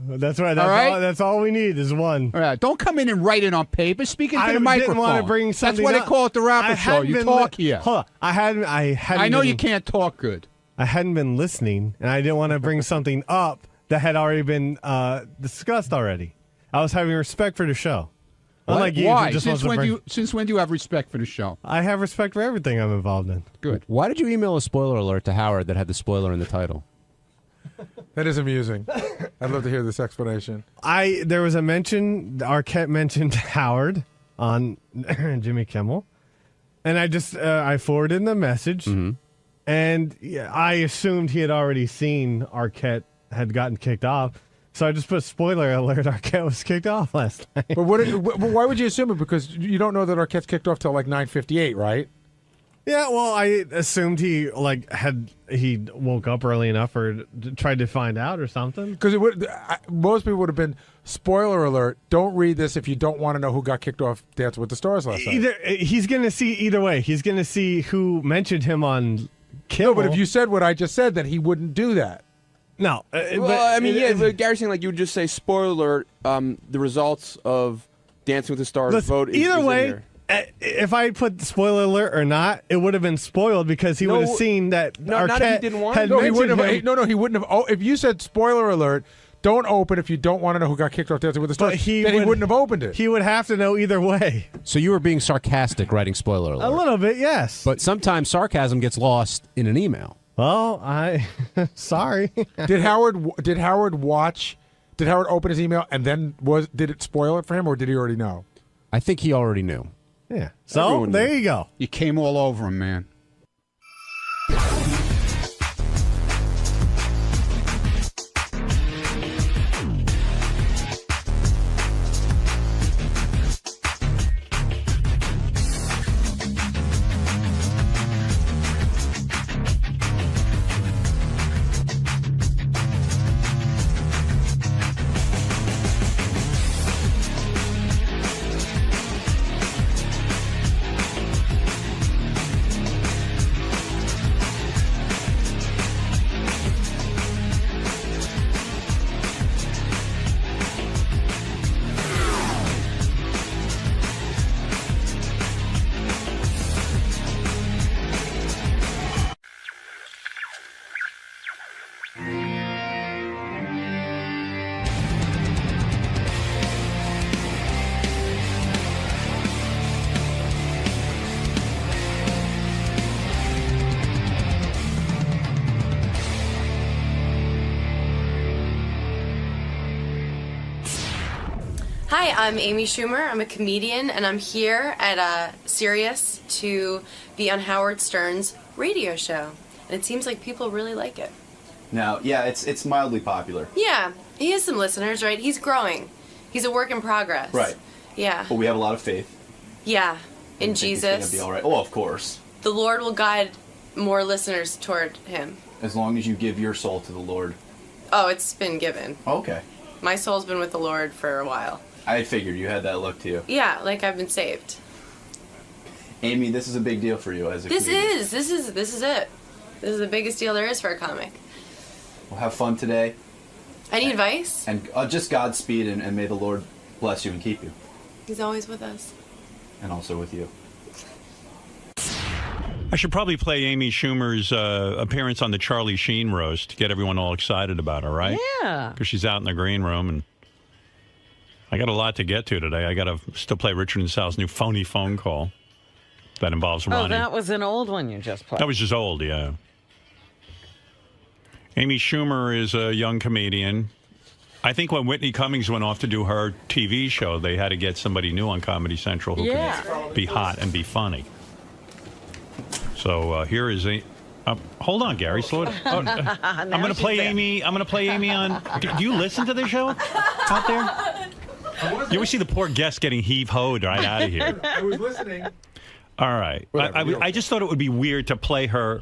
That's right. All right. That's all we need is one. All right. Don't come in and write it on paper. Speak into I the microphone. didn't want to bring something That's why up. they call it the rapper show. You talk here. Hold on. I hadn't I know you can't talk good. I hadn't been listening, and I didn't want to bring something up that had already been discussed already. I was having respect for the show. Unlike you, why? who just Since wants to since when do you have respect for the show? I have respect for everything I'm involved in. Good. Why did you email a spoiler alert to Howard that had the spoiler in the title? That is amusing. I'd love to hear this explanation. There was a mention, Arquette mentioned Howard on Jimmy Kimmel, and I forwarded the message, and I assumed he had already seen Arquette had gotten kicked off. So I just put spoiler alert, Arquette was kicked off last night. But why would you assume it? Because you don't know that Arquette's kicked off till like 9:58, right? Yeah, well, I assumed he woke up early enough or tried to find out or something. Because most people would have been, spoiler alert, don't read this if you don't want to know who got kicked off Dancing with the Stars last night. He's going to see either way. He's going to see who mentioned him on Kimmel. No, but if you said what I just said, then he wouldn't do that. No. But Gary's saying like you would just say, spoiler alert, the results of Dancing with the Stars vote is either in way. here. If I put spoiler alert or not, it would have been spoiled because he would have seen that Arquette not if he didn't want had to. He wouldn't mentioned have. him. No, he wouldn't have. Oh, if you said spoiler alert, don't open if you don't want to know who got kicked off Dancing with the Stars. He wouldn't have opened it. He would have to know either way. So you were being sarcastic writing spoiler alert. A little bit, yes. But sometimes sarcasm gets lost in an email. Well, sorry. Did Howard open his email and then did it spoil it for him, or did he already know? I think he already knew. Yeah. So there you go. You came all over him, man. Hi, I'm Amy Schumer. I'm a comedian, and I'm here at Sirius to be on Howard Stern's radio show. And it seems like people really like it. Now, yeah, it's mildly popular. Yeah, he has some listeners, right? He's growing. He's a work in progress. Right. Yeah. But we have a lot of faith. Yeah, in I think Jesus. It's going to be all right. Oh, of course. The Lord will guide more listeners toward him. As long as you give your soul to the Lord. Oh, it's been given. Okay. My soul's been with the Lord for a while. I figured you had that look to you. Yeah, like I've been saved. Amy, this is a big deal for you as a This comedian. is it. This is the biggest deal there is for a comic. Well, have fun today. Any advice? And just Godspeed, and may the Lord bless you and keep you. He's always with us. And also with you. I should probably play Amy Schumer's appearance on the Charlie Sheen roast to get everyone all excited about her, right? Yeah. Because she's out in the green room, and I got a lot to get to today. I got to still play Richard and Sal's new phony phone call that involves Ronnie. Oh, that was an old one you just played. That was just old, yeah. Amy Schumer is a young comedian. I think when Whitney Cummings went off to do her TV show, they had to get somebody new on Comedy Central who could be hot and be funny. So here is a... hold on, Gary. Slow it down. I'm going to play Amy. I'm going to play Amy on... Do you listen to the show out there? You always see the poor guest getting heave-hoed right out of here. I was listening. All right. I just thought it would be weird to play her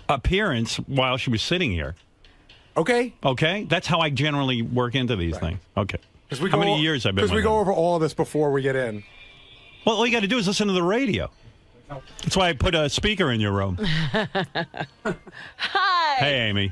appearance while she was sitting here. Okay. Okay? That's how I generally work into these things. Okay. How many years I've been with Because we go over all of this before we get in. Well, all you got to do is listen to the radio. That's why I put a speaker in your room. Hi. Hey, Amy.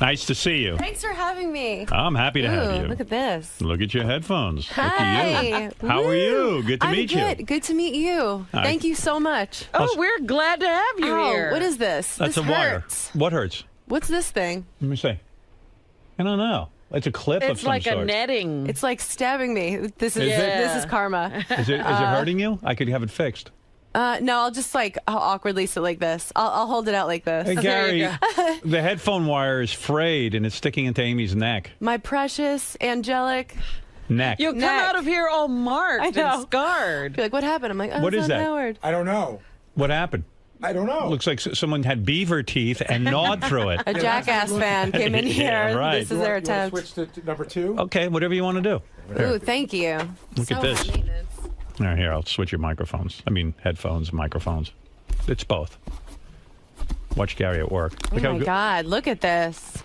Nice to see you. Thanks for having me. I'm happy to have you. Look at this. Look at your headphones. Hi. Look at you. How are you? Good to meet you. Good to meet you. Hi. Thank you so much. Oh, we're glad to have you here. What is this? That's this a wire. hurts. What hurts? What's this thing? Let me see. I don't know. It's a clip of It's some like sort. a netting. It's like stabbing me. This is Is it? this is karma. Is it hurting you? I could have it fixed. No, I'll just I'll awkwardly sit like this. I'll hold it out like this. Hey, Gary, the headphone wire is frayed and it's sticking into Amy's neck. My precious angelic neck. You'll come out of here all marked and scarred. Be like, what happened? I'm like, oh, What it's is not that? Howard. I don't know. What happened? I don't know. Looks like someone had beaver teeth and gnawed through it. A Jackass fan came in here. Yeah, right. This is their You wanna attempt. switch to number 2? Okay, whatever you want to do. Ooh, thank you. Look at this. All right, here, I'll switch your microphones. I mean, headphones and microphones. It's both. Watch Gary at work. Oh Look how my good. God, look at this.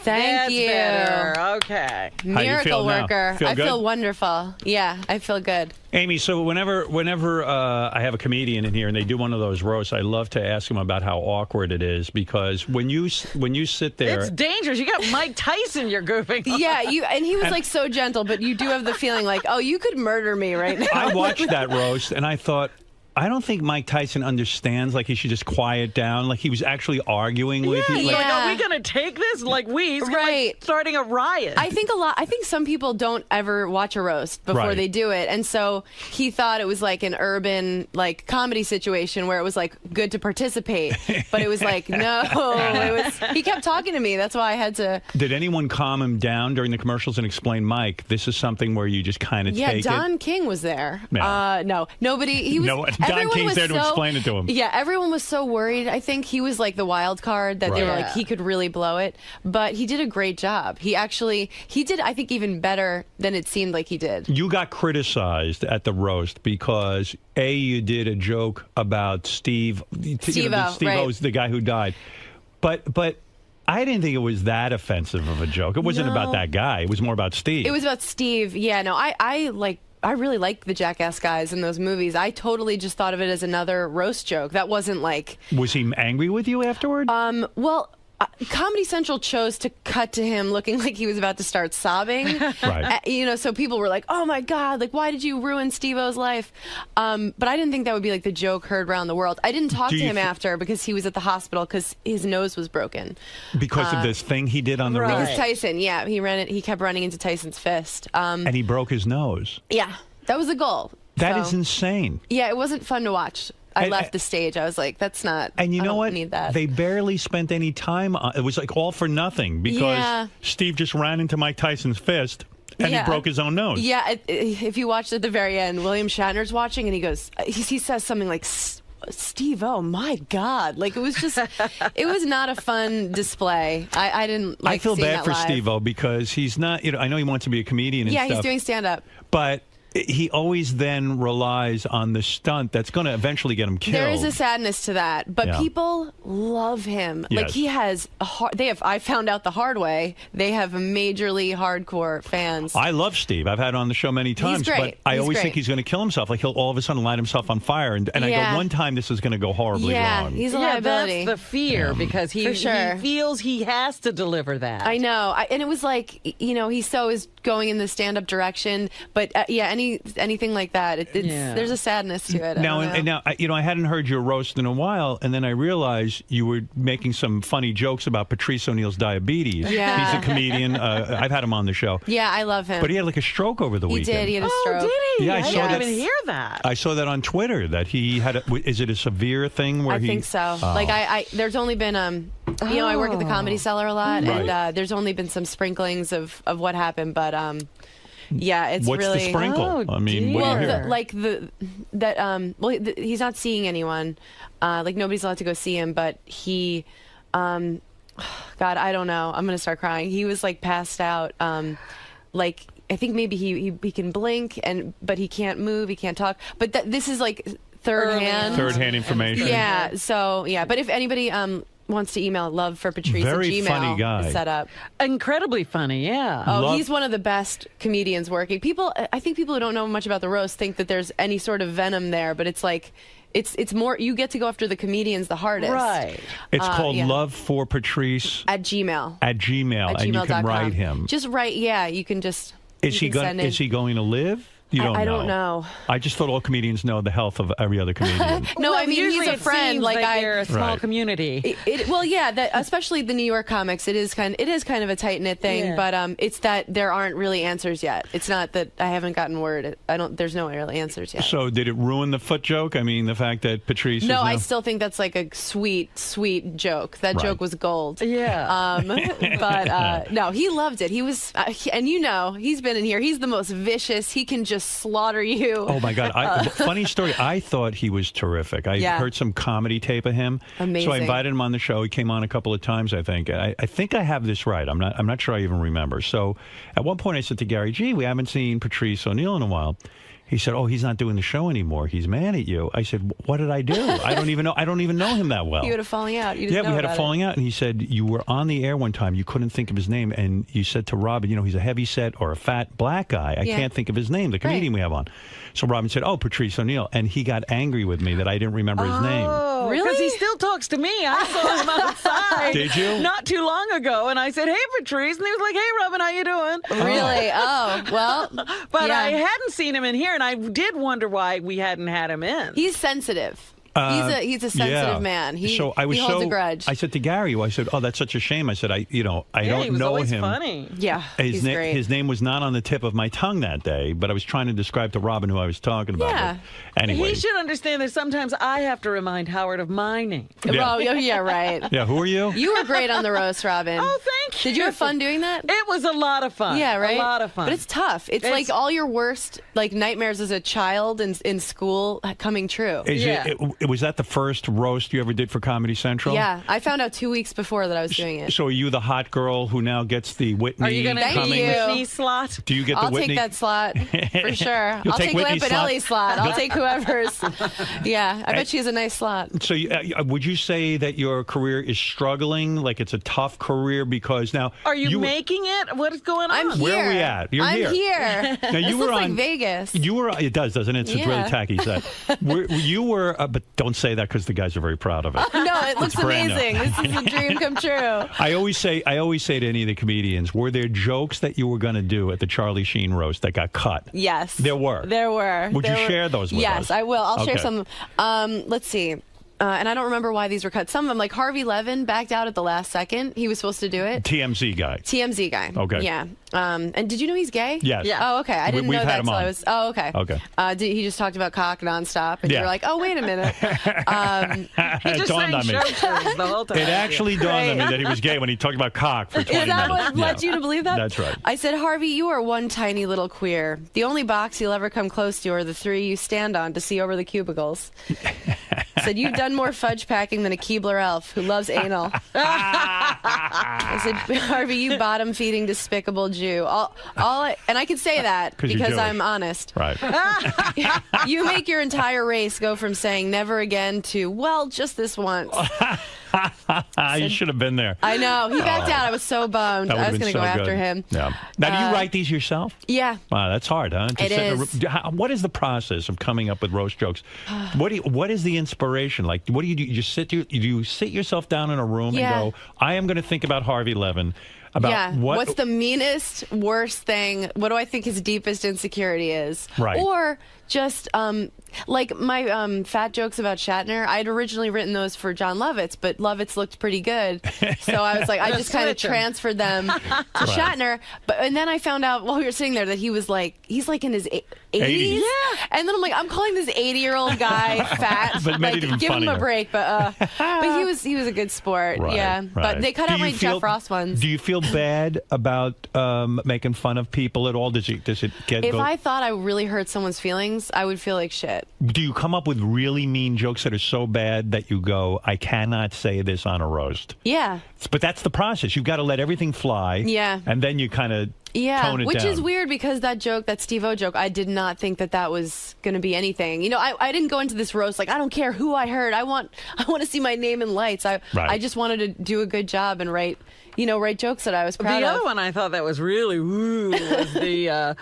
Thank That's you. better. Okay. How you Miracle feel now? worker. Feel I good? feel wonderful. Yeah, I feel good. Amy, so whenever I have a comedian in here and they do one of those roasts, I love to ask them about how awkward it is because when you sit there, It's dangerous. You got Mike Tyson you're goofing on. Yeah, and he was like so gentle, but you do have the feeling like, oh, you could murder me right now. I watched that roast and I thought, I don't think Mike Tyson understands. Like he should just quiet down. Like he was actually arguing with you. He's Like, like, are we going to take this? Like he's Right. like starting a riot. I think some people don't ever watch a roast before Right. they do it, and so he thought it was like an urban like comedy situation where it was like good to participate, but it was like no, he kept talking to me. That's why I had to. did anyone calm him down during the commercials and explain, Mike, this is something where you just kind of Yeah, take Don it? King was there. Yeah. No, nobody. He was. No, Don everyone King's was there to explain it to him. Yeah, everyone was so worried. I think he was like the wild card that they were Right. like he could really blow it, but he did a great job. He did I think even better than it seemed like he did. You got criticized at the roast because you did a joke about Steve-O, right. the guy who died, but I didn't think it was that offensive of a joke. It wasn't No. about that guy. It was more about Steve. It was about Steve. Yeah, no, I really like the Jackass guys in those movies. I totally just thought of it as another roast joke. That wasn't like. Was he angry with you afterward? Well, Comedy Central chose to cut to him looking like he was about to start sobbing. Right. So people were like, "Oh my God! Like, why did you ruin Steve-O's life?" But I didn't think that would be like the joke heard around the world. I didn't talk to him after because he was at the hospital because his nose was broken. Because of this thing he did on the roast? Because Tyson, yeah, he kept running into Tyson's fist. And he broke his nose. Yeah, that was the goal. That is insane. Yeah, it wasn't fun to watch. I left the stage. I was like, that's not. And you know what? Need that. They barely spent any time on it. Was like all for nothing because Yeah. Steve just ran into Mike Tyson's fist And he broke his own nose. Yeah, if you watched at the very end, William Shatner's watching, and he goes, he says something like, Steve, oh my God. Like, it was just, it was not a fun display. I didn't like I feel seeing bad that for live. Steve-O because he's not, I know he wants to be a comedian and Yeah, stuff. he's doing stand-up. But he always then relies on the stunt that's going to eventually get him killed. There is a sadness to that, but people love him. Yes. Like, he has I found out the hard way, they have majorly hardcore fans. I love Steve. I've had him on the show many times, great. but I He's always great. think he's going to kill himself. Like, he'll all of a sudden light himself on fire, and I go, one time this is going to go horribly wrong. He's a liability. That's the fear because he feels he has to deliver that. I know, and it was like, he so is going in the stand-up direction, but anything like that, there's a sadness to it. Now, I hadn't heard your roast in a while, and then I realized you were making some funny jokes about Patrice O'Neal's diabetes. Yeah. He's a comedian. I've had him on the show. Yeah, I love him. But he had like a stroke over the weekend. He did. He had a stroke. Oh, did he? Yeah, I saw didn't that. even hear that. I saw that on Twitter that he had. Is it a severe thing where I think so. Oh. Like I there's only been I work at the Comedy Cellar a lot, and there's only been some sprinklings of what happened, but yeah, it's What's really. the sprinkle? I mean, what do you hear? He's not seeing anyone. Like, nobody's allowed to go see him, but he, God, I don't know. I'm gonna start crying. He was like passed out. Like, I think maybe he can blink but he can't move. He can't talk. But this is like third hand information. Yeah. So yeah. But if anybody wants to email love for Patrice Very at Gmail, funny guy. set up. Incredibly funny, yeah. He's one of the best comedians working. I think people who don't know much about the roast think that there's any sort of venom there, but it's like, it's more, you get to go after the comedians the hardest. Right. It's called Love for Patrice at Gmail. At Gmail, and you can write him. Just write, you can just. Is he going to live? You don't know. I don't know. I just thought all comedians know the health of every other comedian. No, Well, I mean, he's usually a it friend. seems Like they're a small Right. community. Especially the New York comics. It is kind of a tight knit thing, Yeah. but it's that there aren't really answers yet. It's not that I haven't gotten word. There's no real answers yet. So did it ruin the foot joke? I mean, the fact that Patrice is No, now... I still think that's like a sweet, sweet joke. That Right. joke was gold. Yeah. But no, he loved it. He was, and he's been in here. He's the most vicious. He can just slaughter you. Oh, my God. Funny story. I thought he was terrific. I heard some comedy tape of him. Amazing. So I invited him on the show. He came on a couple of times, I think. I think I have this right. I'm not sure I even remember. So at one point I said to Gary, gee, we haven't seen Patrice O'Neal in a while. He said, oh, he's not doing the show anymore. He's mad at you. I said, what did I do? I don't even know him that well. You had a falling out. You Yeah, didn't we know had a about falling out, and he said, you were on the air one time, you couldn't think of his name, and you said to Robin, he's a heavy-set or a fat black guy. I can't think of his name, the comedian we have on. So Robin said, oh, Patrice O'Neal, and he got angry with me that I didn't remember his name. Oh, really? Because he still talks to me. I saw him outside. Did you? Not too long ago, and I said, hey, Patrice, and he was like, hey, Robin, how you doing? Really? Oh, well. But yeah. I hadn't seen him in here, and I did wonder why we hadn't had him in. He's sensitive. He's a sensitive man. He holds a grudge. I said to Gary, I said, oh, that's such a shame. I said, I don't he was know always him. Funny. Yeah, he's great. His name was not on the tip of my tongue that day, but I was trying to describe to Robin who I was talking about. Yeah. But anyway. He should understand that sometimes I have to remind Howard of my name. Well, yeah, right. Yeah, who are you? You were great on the roast, Robin. Oh, thank you. Did you have fun doing that? It was a lot of fun. Yeah, right? A lot of fun. But it's tough. It's like all your worst nightmares as a child in school coming true. Was that the first roast you ever did for Comedy Central? Yeah, I found out 2 weeks before that I was doing it. So are you the hot girl who now gets the Whitney? Are you going to take the Whitney slot? Do you get the I'll Whitney? take that slot for sure. You'll I'll take take Whitney's Lampanelli's slot. I'll take whoever's. Yeah, I bet she has a nice slot. So would you say that your career is struggling? Like it's a tough career because now are you making it? What is going on? I'm here. Where are we at? You're I'm here. Now This you were looks on like Vegas. You were. It does, doesn't it? It's Yeah. really tacky. Set. You were, but don't say that because the guys are very proud of it. No, it looks It's brand new. amazing. This is a dream come true. I always say to any of the comedians, were there jokes that you were going to do at the Charlie Sheen roast that got cut? Yes. There were. There were. Would you share those with us? Yes, I will. I'll share Okay. some. Let's see. and I don't remember why these were cut. Some of them, like Harvey Levin, backed out at the last second. He was supposed to do it. TMZ guy. TMZ guy. Okay. Yeah. And did you know he's gay? Yes. Yeah. Oh, okay. I didn't We've know had that him until on. I was. Oh, okay. Okay. He just talked about cock nonstop, and Yeah. you're like, oh, wait a minute. It dawned on me. The whole time. It actually dawned on me that he was gay when he talked about cock for 20 Is that minutes. what led you to believe that? That's right. I said, Harvey, you are one tiny little queer. The only box you'll ever come close to are the 3 you stand on to see over the cubicles. I said, you've done more fudge packing than a Keebler elf who loves anal. I said, Harvey, you bottom-feeding, despicable Jew. And I can say that because I'm honest. Right. You make your entire race go from saying never again to, well, just this once. You should have been there. I know. He backed out. I was so bummed. That I would've was been going to so go after good. him. Yeah. Now, do you write these yourself? Yeah. Wow, that's hard, huh? It is. What is the process of coming up with roast jokes? What is the inspiration? Like, what do you do? You just do you sit yourself down in a room and go, I am going to think about Harvey Levin. About what's the meanest, worst thing? What do I think his deepest insecurity is? Right. Or just like my fat jokes about Shatner. I had originally written those for John Lovitz, but Lovitz looked pretty good, so I was like, I just kind of transferred them to Shatner. And then I found out while we were sitting there that he's like in his 80s. Yeah. And then I'm like, I'm calling this 80-year-old guy fat. But made it even give him a funnier. break. But he was a good sport. Right, yeah. right. But they cut out my Jeff Ross ones. Do you feel bad about making fun of people at all? Does it get? If I thought I really hurt someone's feelings, I would feel like shit. Do you come up with really mean jokes that are so bad that you go, I cannot say this on a roast? Yeah. But that's the process. You've got to let everything fly. Yeah. And then you kind of tone it which down. is weird because that joke, that Steve-O joke, I did not think that was going to be anything. You know, I didn't go into this roast like, I don't care who I hurt. I want to see my name in lights. I just wanted to do a good job and write jokes that I was proud of. The other one I thought that was really was the,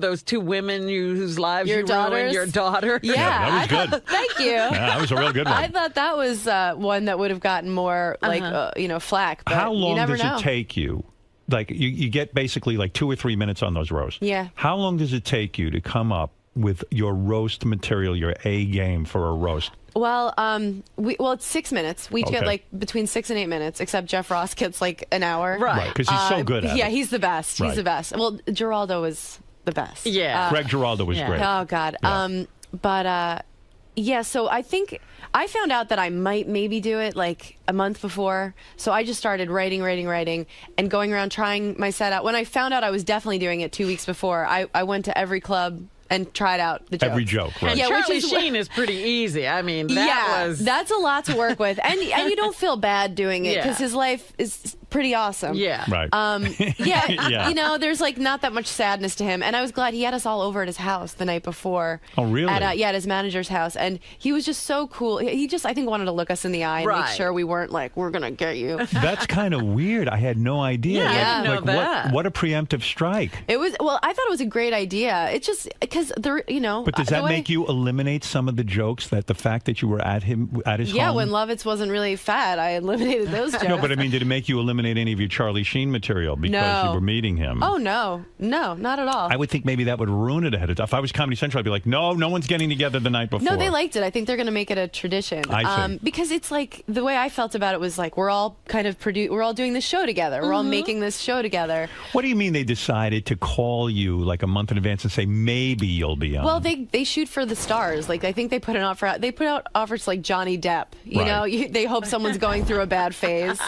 those 2 women whose lives you ruined, your daughter. Yeah, that was good. Thank you. Yeah, that was a real good one. I thought that was one that would have gotten more flack. But How long you never does know. it take you? Like you get basically like 2 or 3 minutes on those roasts. Yeah. How long does it take you to come up with your roast material, your A game for a roast? Well, it's 6 minutes. We get like between 6 and 8 minutes, except Jeff Ross gets like an hour. Right, because he's so good at it. Yeah, he's the best. He's the best. Well, Geraldo was the best. Yeah. Greg Giraldo was great. Oh, God. Yeah. So I think I found out that I might maybe do it like a month before. So I just started writing, and going around trying my set out. When I found out I was definitely doing it 2 weeks before, I went to every club and tried out the jokes. Every joke, right. And Charlie Sheen is pretty easy. I mean, that's a lot to work with. And you don't feel bad doing it because his life is pretty awesome. Yeah. Right. Yeah. There's like not that much sadness to him. And I was glad he had us all over at his house the night before. Oh, really? At his manager's house. And he was just so cool. He just, I think, wanted to look us in the eye and make sure we weren't like, we're going to get you. That's kind of weird. I had no idea. Yeah, I didn't know that. What a preemptive strike. It was, I thought it was a great idea. It's just, because, But does that make you eliminate some of the jokes that the fact that you were at his home? Yeah, when Lovitz wasn't really fat, I eliminated those jokes. No, but I mean, did it make you eliminate any of your Charlie Sheen material because you were meeting him? Oh, no, not at all. I would think maybe that would ruin it ahead of time. If I was Comedy Central, I'd be like, no one's getting together the night before. No, they liked it. I think they're going to make it a tradition. I see. Because it's like, the way I felt about it was like, we're all kind of we're all doing this show together. We're all making this show together. What do you mean they decided to call you like a month in advance and say maybe you'll be on? Well, they shoot for the stars. Like, I think they put an offer out. They put out offers to like Johnny Depp. You know, they hope someone's going through a bad phase.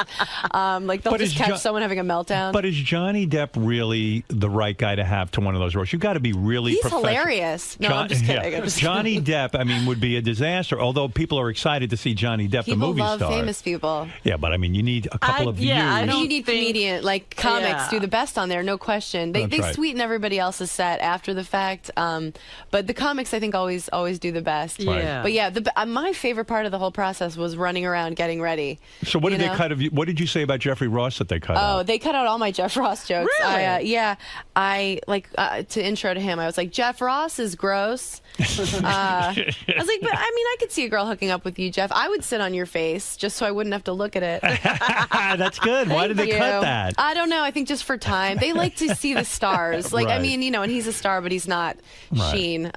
Like they'll just catch someone having a meltdown. But is Johnny Depp really the right guy to have to one of those roles? You've got to be really He's professional. hilarious. No, I'm just kidding. I'm just Johnny Depp, I mean, would be a disaster. Although people are excited to see Johnny Depp, the movie star. People love famous people. Yeah, but I mean, you need a couple of views. I know you need comedian, like comics do the best on there, no question. They sweeten everybody else's set after the fact. But the comics, I think, always do the best. Yeah. But yeah, my favorite part of the whole process was running around getting ready. So what did they cut of you? What did you say about Jeffrey Jeffrey Ross that they cut out? Oh, they cut out all my Jeff Ross jokes. Really? I to intro to him, I was like, Jeff Ross is gross. I was like, but I mean, I could see a girl hooking up with you, Jeff. I would sit on your face just so I wouldn't have to look at it. That's good. Why did they cut that? I don't know. I think just for time. They like to see the stars. Like, I mean, and he's a star, but he's not Sheen.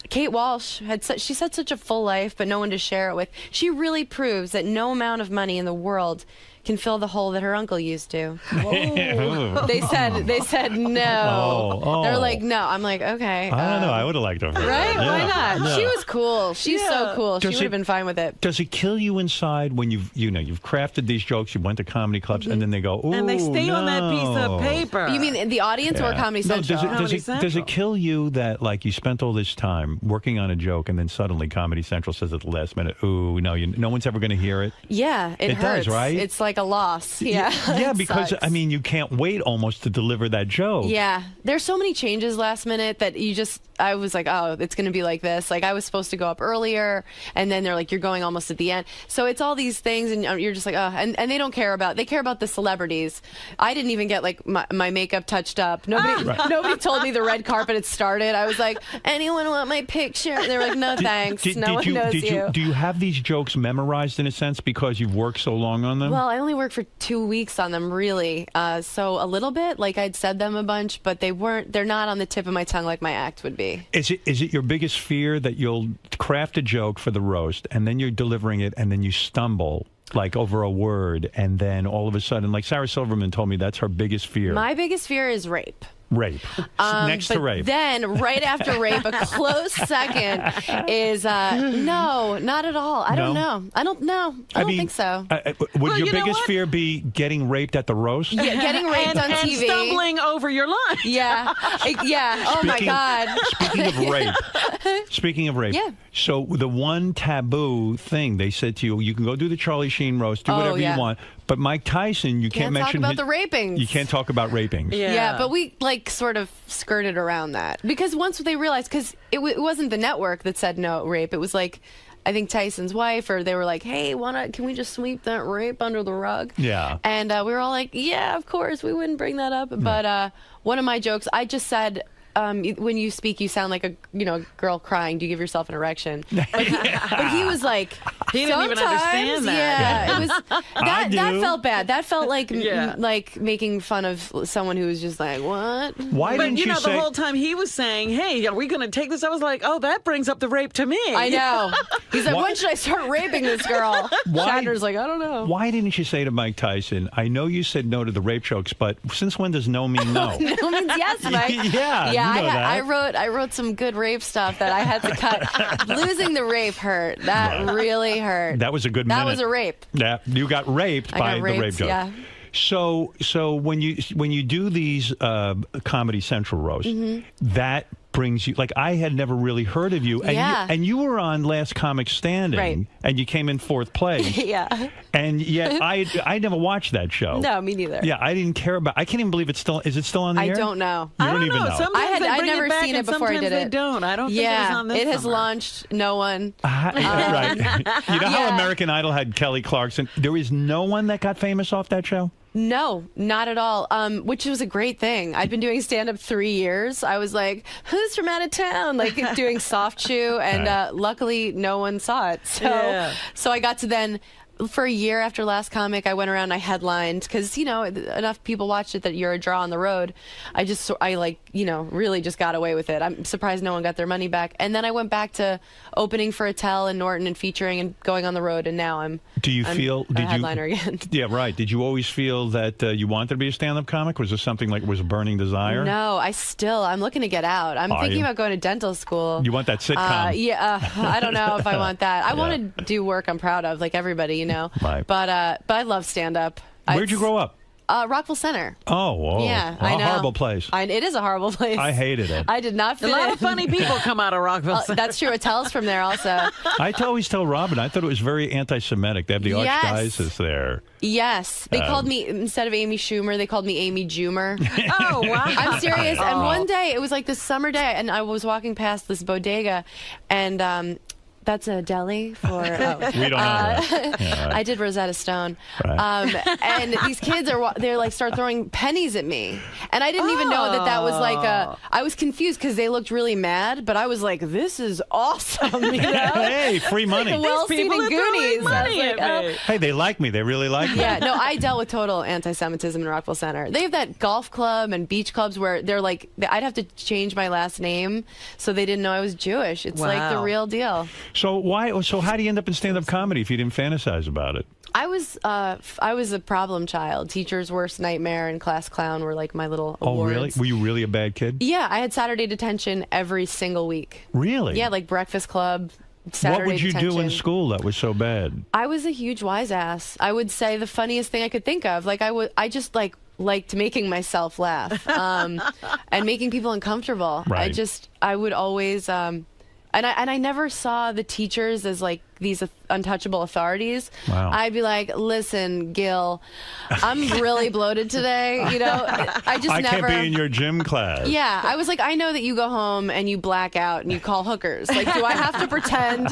Kate Walsh she's had such a full life, but no one to share it with. She really proves that no amount of money in the world can fill the hole that her uncle used to. They said no. They're like, no. I'm like, okay. I don't know. I would have liked her. Right? Yeah. Why not? Yeah. She was cool. She's so cool. She would have been fine with it. Does it kill you inside when you've crafted these jokes, you went to comedy clubs, and then they go, ooh, and they stay on that piece of paper. You mean the audience or Comedy Central? Does it kill you that, like, you spent all this time working on a joke, and then suddenly Comedy Central says at the last minute, ooh, no one's ever going to hear it? Yeah, it hurts. Does, right? It's like a loss. Yeah. Yeah, because, I mean, you can't wait almost to deliver that joke. Yeah. There's so many changes last minute that I was like, oh, it's going to be like this. Like, I was supposed to go up earlier, and then they're like, you're going almost at the end. So it's all these things, and you're just like, oh, and they don't care about, they care about the celebrities. I didn't even get, like, my makeup touched up. Nobody told me the red carpet had started. I was like, anyone want my picture? And they were like, no, thanks. No one knows you. Do you have these jokes memorized in a sense because you've worked so long on them? Well, I only worked for 2 weeks on them, really. So a little bit, like I'd said them a bunch, but they're not on the tip of my tongue like my act would be. Is it your biggest fear that you'll craft a joke for the roast and then you're delivering it and then you stumble like over a word and then all of a sudden, like Sarah Silverman told me that's her biggest fear. My biggest fear is rape. Rape. Next to rape. Then, right after rape, a close second is no, not at all. I don't know. I don't think so. Would your biggest fear be getting raped at the roast? Yeah, getting raped on TV. And stumbling over your line. Yeah. Oh, my God. Speaking of rape. Yeah. So the one taboo thing they said to you, you can go do the Charlie Sheen roast, do whatever you want. But Mike Tyson, you can't mention talk about the rapings. You can't talk about rapings. Yeah, but we sort of skirted around that because once they realized, because it wasn't the network that said no rape, it was like I think Tyson's wife, or they were like, hey, can we just sweep that rape under the rug? Yeah. And we were all like, yeah, of course, we wouldn't bring that up. But one of my jokes, I just said, when you speak, you sound like a girl crying. Do you give yourself an erection? But he was like, he didn't even understand that. Yeah, it was that felt bad. That felt like like making fun of someone who was just like, what? Why didn't you say? The whole time he was saying, hey, are we going to take this? I was like, oh, that brings up the rape to me. I know. He's like, when should I start raping this girl? Shatner's like, I don't know. Why didn't you say to Mike Tyson, I know you said no to the rape jokes, but since when does no mean no? No means yes, Mike. Yeah. I wrote some good rape stuff that I had to cut. Losing the rape hurt. That really hurt. That was a good minute. That was a rape. Yeah, you got raped by the rape joke. Yeah. So when you do these Comedy Central roasts, that brings you, like, I had never really heard of you, and you were on Last Comic Standing, and you came in 4th place. Yeah. And yet I never watched that show. No, me neither. Yeah, I didn't care about. I can't even believe is it still on the air? I don't know. You don't even know. Sometimes I'd never seen it before I did it. They don't. I don't think it was on this it has summer. launched. No one. Right. You know how American Idol had Kelly Clarkson? There is no one that got famous off that show? No, not at all, which was a great thing. I'd been doing stand-up 3 years. I was like, who's from out of town? Like doing soft shoe, and luckily no one saw it. So I got to then, for a year after Last Comic, I went around and I headlined because, enough people watched it that you're a draw on the road. I really just got away with it. I'm surprised no one got their money back. And then I went back to opening for Attell and Norton and featuring and going on the road, and now I'm a headliner again. Yeah, right. Did you always feel that you wanted to be a stand-up comic? Was this something like was a burning desire? No, I'm looking to get out. I'm thinking about going to dental school. You want that sitcom? I don't know if I want that. I want to do work I'm proud of, like everybody, Right. But I love stand-up. Where'd you grow up? Rockville Center. Oh, yeah, I know. A horrible place. It is a horrible place. I hated it. I did not fit in. A lot of funny people come out of Rockville Center. That's true. Attell's from there also. I always tell Robin, I thought it was very anti-Semitic. They have the archdiocese there. Yes. They called me, instead of Amy Schumer, they called me Amy Jumer. Oh, wow. I'm serious. And one day, it was like this summer day, and I was walking past this bodega, and That's a deli for. Oh. We don't know that. Yeah, right. I did Rosetta Stone, Right. and these kids they're like start throwing pennies at me, and I didn't even know that was like a. I was confused because they looked really mad, but I was like, "This is awesome!" You know? Hey, free money. Like well seen in Goonies. Hey, they like me. They really like me. Yeah, no, I dealt with total anti-Semitism in Rockville Center. They have that golf club and beach clubs where they're like, I'd have to change my last name so they didn't know I was Jewish. It's like the real deal. So how do you end up in stand-up comedy if you didn't fantasize about it? I was a problem child. Teacher's worst nightmare and class clown were like my little awards. Oh, really? Were you really a bad kid? Yeah, I had Saturday detention every single week. Really? Yeah, like Breakfast Club, Saturday What would you detention. do in school that was so bad? I was a huge wise ass. I would say the funniest thing I could think of. Like I just liked making myself laugh and making people uncomfortable. Right. I would always and I never saw the teachers as like these untouchable authorities. Wow. I'd be like, listen, Gil, I'm really bloated today. You know, I can't be in your gym class. Yeah, I was like, I know that you go home and you black out and you call hookers. Like, do I have to pretend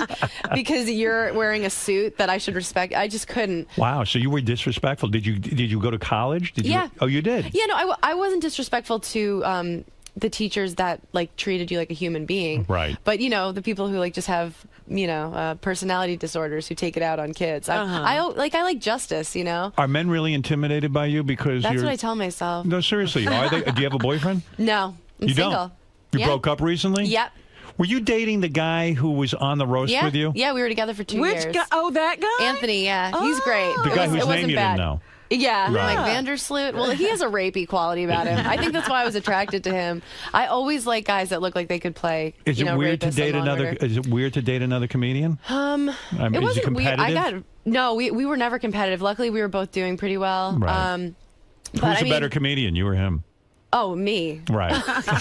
because you're wearing a suit that I should respect? I just couldn't. Wow, so you were disrespectful. Did you go to college? Yeah. Oh, you did? Yeah, no, I wasn't disrespectful to the teachers that like treated you like a human being. Right. But, you know, the people who like just have, you know, personality disorders who take it out on kids. I like justice, you know. Are men really intimidated by you because That's you're... what I tell myself. No, seriously. Are they? Do you have a boyfriend? No, I'm you single. don't? You Yeah. broke up recently? Yep. Were you dating the guy who was on the roast Yeah. with you? Yeah, we were together for 2 years. Which guy? Oh, that guy? Anthony, yeah. He's great. The guy whose it name wasn't you bad. didn't know. Yeah, Right. like Vandersloot. Well, he has a rapey quality about him. I think that's why I was attracted to him. I always like guys that look like they could play. Is it weird to rapists date and Law & another? Order. Is it weird to date another comedian? It is he wasn't weird. competitive? We were never competitive. Luckily, we were both doing pretty well. Right. But Who's a better comedian, you or him? Oh, me. Right.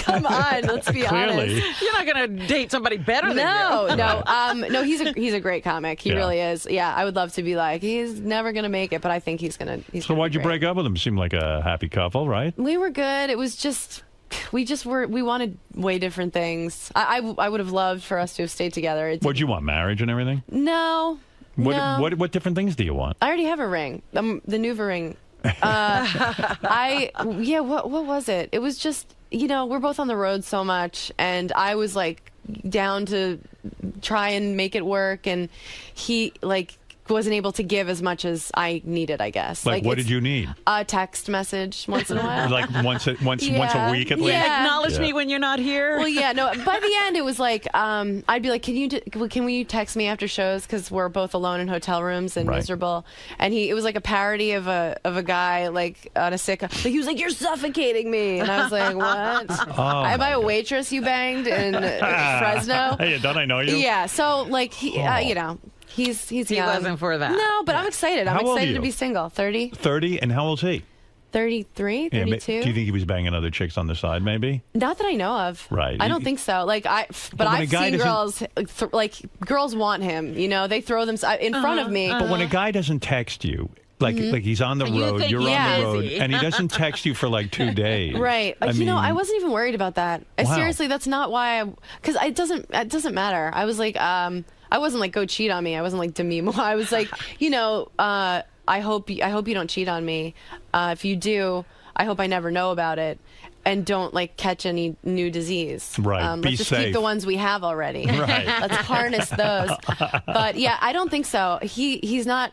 Come on, let's be Clearly. honest. You're not going to date somebody better than you. No, he's a great comic. He Yeah. really is. Yeah, I would love to be like, he's never going to make it, but I think he's going to. So why'd you break up with him? Seemed like a happy couple, right? We were good. It was just we wanted way different things. I would have loved for us to have stayed together. What'd you want, marriage and everything? No. What different things do you want? I already have a ring. The Nuva ring. What was it? It was just, you know, we're both on the road so much, and I was like down to try and make it work, and he like wasn't able to give as much as I needed, I guess. Like what did you need? A text message once in a while. Like once a week at least? Acknowledge me when you're not here. Well, yeah, no. By the end, it was like I'd be like, can you text me after shows because we're both alone in hotel rooms and miserable. And it was like a parody of a guy like on a sitcom. Like, he was like, "You're suffocating me," and I was like, "What? Am I a waitress you banged in Fresno?" Hey, don't I know you? Yeah. So like you know. He's He young. wasn't for that. No, but I'm excited. I'm How old are excited to you? be single. 30. 30, and how old's he? 33, 32. Do you think he was banging other chicks on the side, maybe? Not that I know of. Right. I don't think so. Like when I've a guy seen doesn't- girls like girls want him. You know, they throw them in front of me. But when a guy doesn't text you, like he's on the You road, think you're he's on the road, busy. and he doesn't text you for like 2 days. Right. I You know, mean, I wasn't even worried about that. Wow. Seriously, that's not why because it doesn't matter. I was like, I wasn't like, go cheat on me. I wasn't like, Demi Moore. I was like, you know, I hope you don't cheat on me. If you do, I hope I never know about it. And don't like catch any new disease. Right. Be Let's just safe. keep the ones we have already. Right. Let's harness those. But yeah, I don't think so. He's not.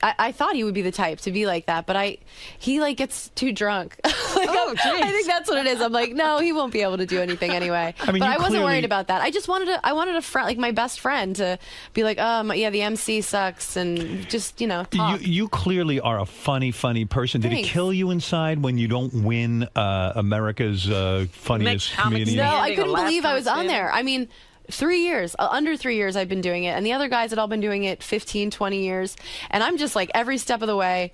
I thought he would be the type to be like that, but he like gets too drunk. I think that's what it is. I'm like, no, he won't be able to do anything anyway. I mean, but you I wasn't clearly- worried about that. I just wanted a friend, like my best friend, to be like, yeah, the MC sucks, and just talk. You clearly are a funny person. Did it Thanks. kill you inside when you don't win America's funniest comedian? No, I couldn't believe I was on there. I mean, 3 years, under 3 years I've been doing it, and the other guys had all been doing it 15, 20 years, and I'm just like every step of the way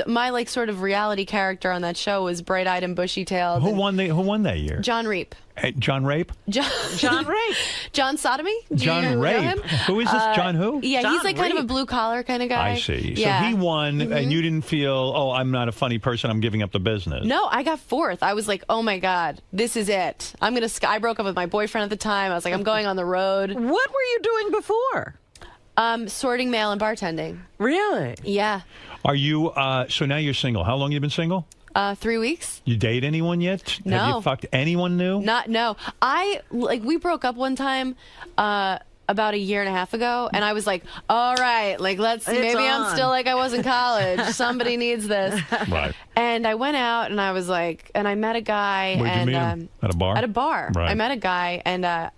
my like sort of reality character on that show was bright-eyed and bushy-tailed. Who won that year? John Reap. John Rape? John Rape. John Sodomy? John Rape. Who is this? John who? Yeah, John he's like kind of a blue-collar kind of guy. I see. Yeah. So he won, and you didn't feel, oh, I'm not a funny person, I'm giving up the business. No, I got fourth. I was like, oh my God, this is it. I broke up with my boyfriend at the time. I was like, I'm going on the road. What were you doing before? Sorting mail and bartending. Really? Yeah. Are you, so now you're single. How long have you been single? 3 weeks. You date anyone yet? No. Have you fucked anyone new? No. We broke up one time about a year and a half ago, and I was like, all right, like I'm still like I was in college. Somebody needs this. Right. And I went out and I was like, and I met a guy. Where'd you meet him? At a bar? At a bar. Right. I met a guy, and I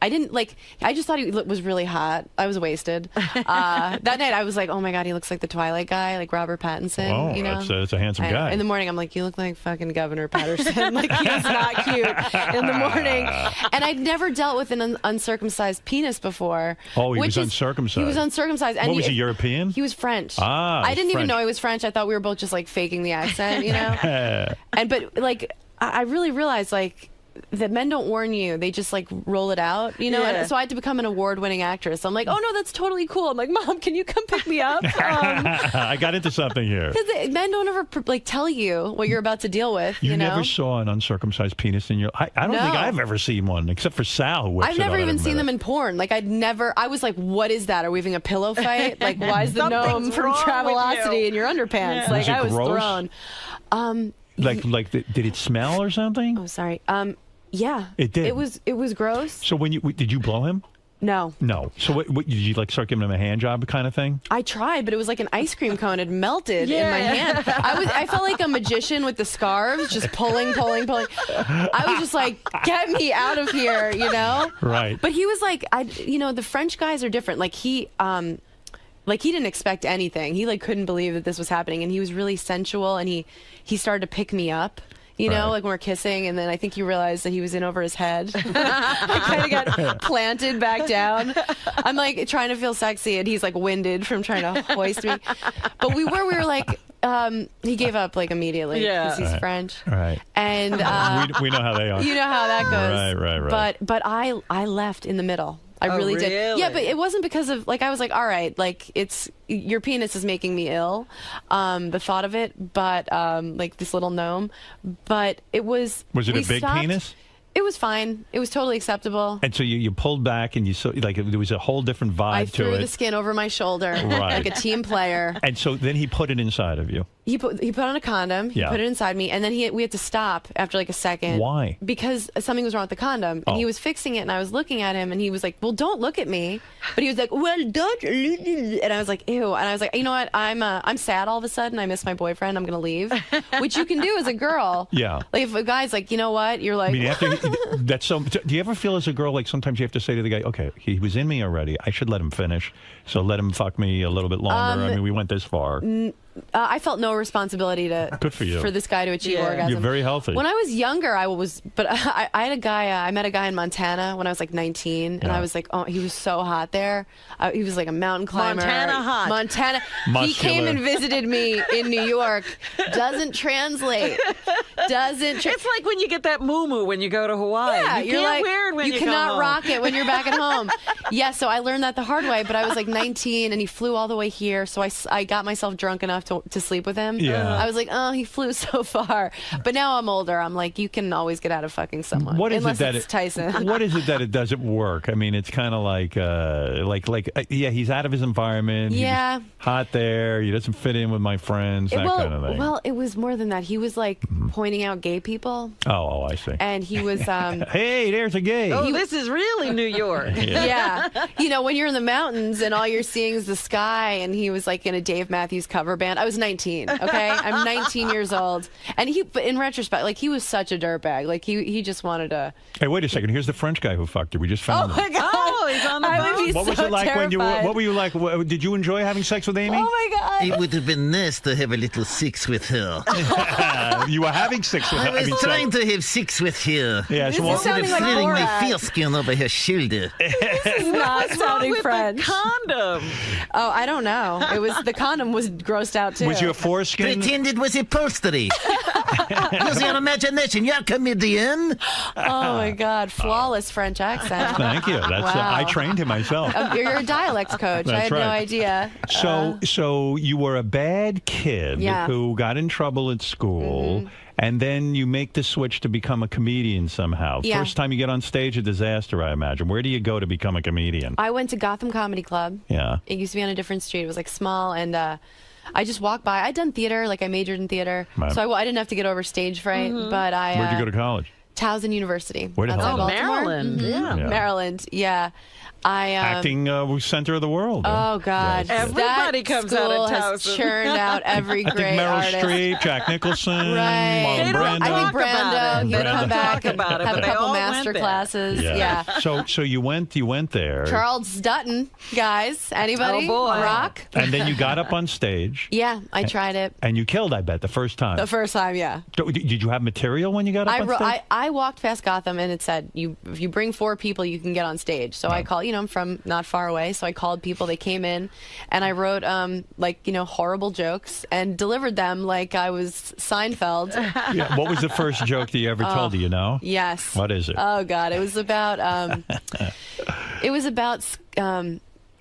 just thought he was really hot. I was wasted. That night I was like, oh my God, he looks like the Twilight guy, like Robert Pattinson. Oh, you know? that's a handsome guy. In the morning I'm like, you look like fucking Governor Patterson. Like he's not cute in the morning. And I'd never dealt with an uncircumcised penis before. Oh, he was uncircumcised. He was uncircized. And what was he, European? He was French. Ah, I didn't even French. know he was French. I thought we were both just like faking the accent, you know? But like, I really realized like that men don't warn you; they just like roll it out, you know. Yeah. And so I had to become an award-winning actress. I'm like, oh no, that's totally cool. I'm like, Mom, can you come pick me up? I got into something here. Because men don't ever like tell you what you're about to deal with. You know? never saw an uncircumcised penis in your. I don't think I've ever seen one except for Sal. Who whips I've it never out even every seen minute. them in porn. Like I was like, what is that? Are we having a pillow fight? Like, why is the gnome from Travelocity in your underpants? Yeah. Like, Was it I was gross? thrown. Did it smell or something? Oh, sorry. Yeah. It did. It was gross. So did you blow him? No. No. So what did you like start giving him a hand job kind of thing? I tried, but it was like an ice cream cone had melted in my hand. I felt like a magician with the scarves, just pulling. I was just like, get me out of here, you know? Right. But he was like, the French guys are different. Like he didn't expect anything. He like couldn't believe that this was happening, and he was really sensual, and he started to pick me up. You know, like when we're kissing, and then I think he realized that he was in over his head. I kind of got planted back down. I'm like trying to feel sexy, and he's like winded from trying to hoist me. But we were like, he gave up like immediately because he's French. Right. And we know how they are. You know how that goes. Right. But I left in the middle. I really did. Yeah, but it wasn't because of like I was like, all right, like your penis is making me ill, the thought of it, but like this little gnome, but it was. Was it a big penis? It was fine. It was totally acceptable. And so you pulled back, and you saw like there was a whole different vibe I to threw it. the skin over my shoulder like a team player. And so then he put it inside of you. He put on a condom. He put it inside me, and then we had to stop after like a second. Why? Because something was wrong with the condom, and he was fixing it, and I was looking at him, and he was like, "Well, don't look at me." But he was like, "Well, don't," and I was like, "Ew," and I was like, "You know what? I'm sad all of a sudden. I miss my boyfriend. I'm gonna leave," which you can do as a girl. Yeah. Like if a guy's like, "You know what?" You're like, I mean, that's so. Do you ever feel as a girl like sometimes you have to say to the guy, "Okay, he was in me already. I should let him finish. So let him fuck me a little bit longer. I mean, we went this far." I felt no responsibility Good for you. for this guy to achieve orgasm. You're very healthy. When I was younger, I had a guy. I met a guy in Montana when I was like 19, and I was like, oh, he was so hot there. He was like a mountain climber. Montana hot. Montana. Muscular. He came and visited me in New York. Doesn't translate. It's like when you get that moo-moo when you go to Hawaii. Yeah, you you're can't like, wear it when you cannot come home. rock it when you're back at home. Yeah, so I learned that the hard way, but I was like 19 and he flew all the way here, so I got myself drunk enough to sleep with him. Yeah. I was like, oh, he flew so far. But now I'm older. I'm like, you can always get out of fucking someone. What is unless it that it's Tyson. What is it that it doesn't work? I mean, it's kind of like he's out of his environment. Yeah. He's hot there. He doesn't fit in with my friends. That kind of thing. Well, it was more than that. He was like pointing out gay people. Oh, I see. And he was hey, there's a gay. Oh, this is really New York. Yeah. You know, when you're in the mountains and all you're seeing is the sky, and he was like in a Dave Matthews cover band. I was 19, okay? I'm 19 years old. And but in retrospect, like, he was such a dirtbag. Like, he just wanted to... Hey, wait a second. Here's the French guy who fucked her. We just found him. my God. Oh, he's on the phone? What was it like when you were? What were you like? Did you enjoy having sex with Amy? Oh my God! It would have been nice to have a little sex with her. You were having sex with her. I was trying to have sex with her. Yeah, so what? Instead of throwing my foreskin over her shoulder. This is not sounding French. Condom. Oh, I don't know. It was the condom was grossed out too. Was your foreskin? Pretend it was upholstery. Use your imagination. You're a comedian. Oh my God! Flawless French accent. Thank you. That's wow. I trained him myself. You're a dialect coach. That's I had right. no idea. So you were a bad kid who got in trouble at school. And then you make the switch to become a comedian somehow. Yeah. First time you get on stage, a disaster, I imagine. Where do you go to become a comedian? I went to Gotham Comedy Club. Yeah. It used to be on a different street. It was like small, and I just walked by. I'd done theater, like I majored in theater, Right. so I didn't have to get over stage fright. But I Where'd you go to college? Towson University. Where the hell is that? Maryland. Yeah. Maryland. Yeah. Acting center of the world. Oh God! Yeah, everybody comes out of has Towson. churned out every I think great Meryl artist. Streep, Jack Nicholson, Right. Marlon Brando. I think Brando. He would Brando. come back and about it, have a but they couple all master went there. classes. Yeah. So you went there. Charles Dutton, guys. Anybody? Oh, boy. Rock. And then you got up on stage. Yeah, I tried it. And you killed, I bet, the first time. The first time, yeah. Did you have material when you got up on stage? I walked past Gotham and it said, if you bring 4 people, you can get on stage. So I called, I'm from not far away, so I called people. They came in, and I wrote horrible jokes and delivered them like I was Seinfeld. Yeah. What was the first joke that you ever told? Do you know? Yes. What is it? Oh God, it was about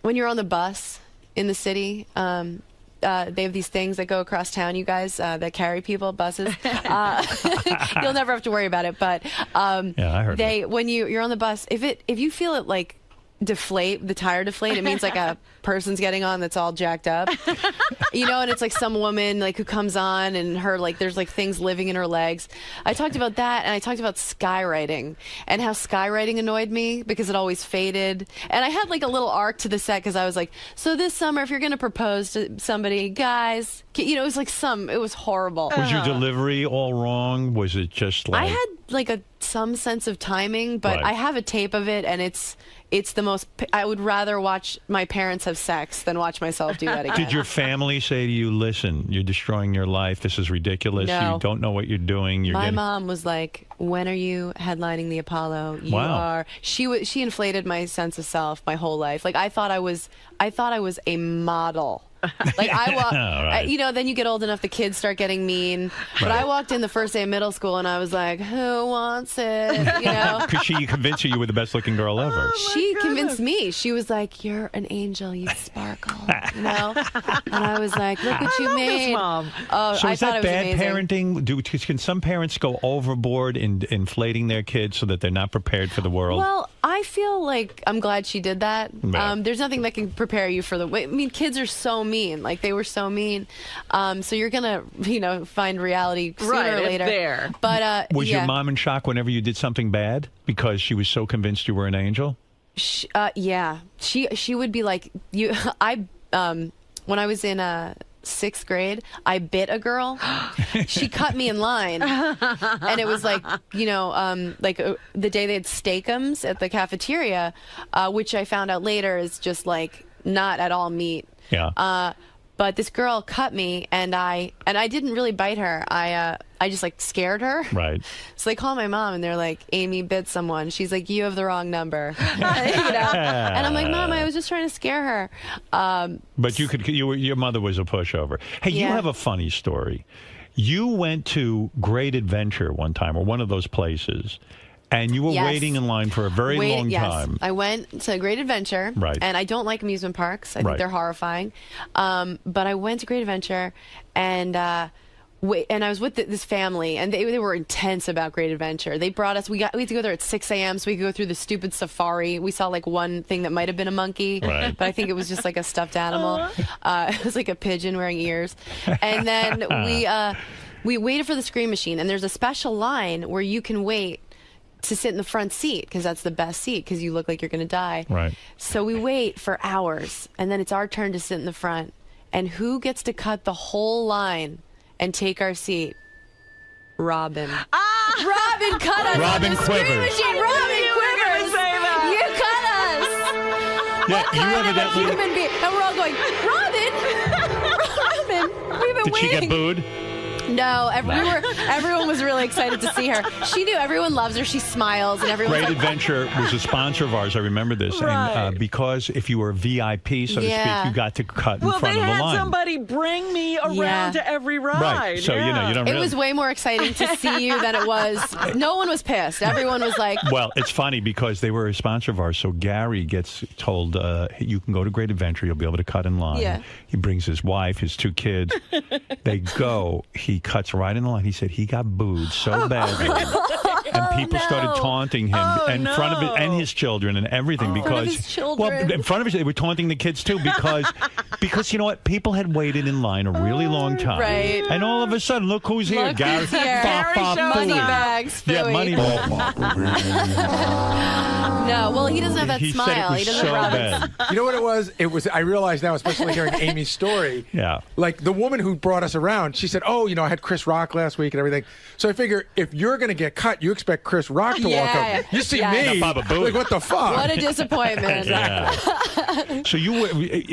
when you're on the bus in the city. They have these things that go across town, you guys, that carry people, buses. You'll never have to worry about it. But yeah, I heard when you're on the bus, if you feel it like deflate, the tire deflate, it means like a person's getting on that's all jacked up. And it's like some woman like who comes on and her like there's like things living in her legs. I talked about that, and I talked about skywriting and how skywriting annoyed me because it always faded. And I had like a little arc to the set because I was like, so this summer if you're going to propose to somebody, guys, it was like it was horrible. Was your delivery all wrong? Was it just like... I had like some sense of timing, but Right. I have a tape of it, and it's the most. I would rather watch my parents have sex than watch myself do that again. Did your family say to you, listen, you're destroying your life, this is ridiculous, No. you don't know what you're doing, My mom was like, when are you headlining the Apollo? You Wow. are. She inflated my sense of self my whole life. Like I thought I was a model. Like I walked, Right. then you get old enough, the kids start getting mean. But Right. I walked in the first day of middle school, and I was like, "Who wants it?" Because she convinced you were the best looking girl ever. She convinced me. She was like, "You're an angel. You sparkle." And I was like, "Look what you made." Mom. Oh, So I is thought that it was bad amazing. parenting? Can some parents go overboard in inflating their kids so that they're not prepared for the world? Well, I feel like I'm glad she did that. Yeah. There's nothing that can prepare you for I mean, kids are so mean. Like they were so mean. So you're gonna, find reality sooner Right, or it's later. there. But was yeah. your mom in shock whenever you did something bad because she was so convinced you were an angel? Yeah, she would be like you. When I was in 6th grade, I bit a girl. She cut me in line, and it was like the day they had steakums at the cafeteria, which I found out later is just like not at all meat. Yeah. But this girl cut me, and I didn't really bite her. I just like scared her. Right. So they call my mom, and they're like, "Amy bit someone." She's like, "You have the wrong number." And I'm like, "Mom, I was just trying to scare her." But your mother was a pushover. Hey, you Yeah. have a funny story. You went to Great Adventure one time, or one of those places, and you were Yes. waiting in line for a very long yes. time. I went to Great Adventure, Right. and I don't like amusement parks. I think Right. they're horrifying. But I went to Great Adventure, and I was with this family, and they were intense about Great Adventure. They brought us. We had to go there at 6 a.m. so we could go through the stupid safari. We saw like one thing that might have been a monkey, Right. but I think it was just like a stuffed animal. It was like a pigeon wearing ears, and then we waited for the scream machine. And there's a special line where you can wait to sit in the front seat because that's the best seat because you look like you're going to die. Right. So we wait for hours, and then it's our turn to sit in the front. And who gets to cut the whole line and take our seat? Robin. Robin cut us. Robin on the scream Quivers. machine. Robin Quivers. You cut us. Yeah, you evidently. Human being, and we're all going, Robin, we've been Did she waiting. get booed? No, everyone was really excited to see her. She knew everyone loves her. She smiles, and everyone. Great Adventure was a sponsor of ours. I remember this, and because if you were a VIP, so to speak, you got to cut in front of the line. Well, they had somebody bring me around to every ride. Right, so you don't. It was way more exciting to see you than it was. No one was pissed. Everyone was like. Well, it's funny because they were a sponsor of ours, so Gary gets told, you can go to Great Adventure, you'll be able to cut in line. Yeah. He brings his wife, his 2 kids. They go, he cuts right in the line. He said he got booed so badly. And people started taunting him in front of it and his children and everything because well, in front of his, they were taunting the kids too because you know what, people had waited in line a really long time, right? And all of a sudden, look who's here, Gary. Money bags, money bags. No, well, he doesn't have that He smile. said it was He doesn't so have bad. You know what it was? It was. I realize now, especially hearing Amy's story. Yeah. Like the woman who brought us around, she said, "Oh, I had Chris Rock last week and everything." So I figure if you're going to get cut, you expect Chris Rock to walk up. You see me, Baba Booey. like what the fuck? What a disappointment. So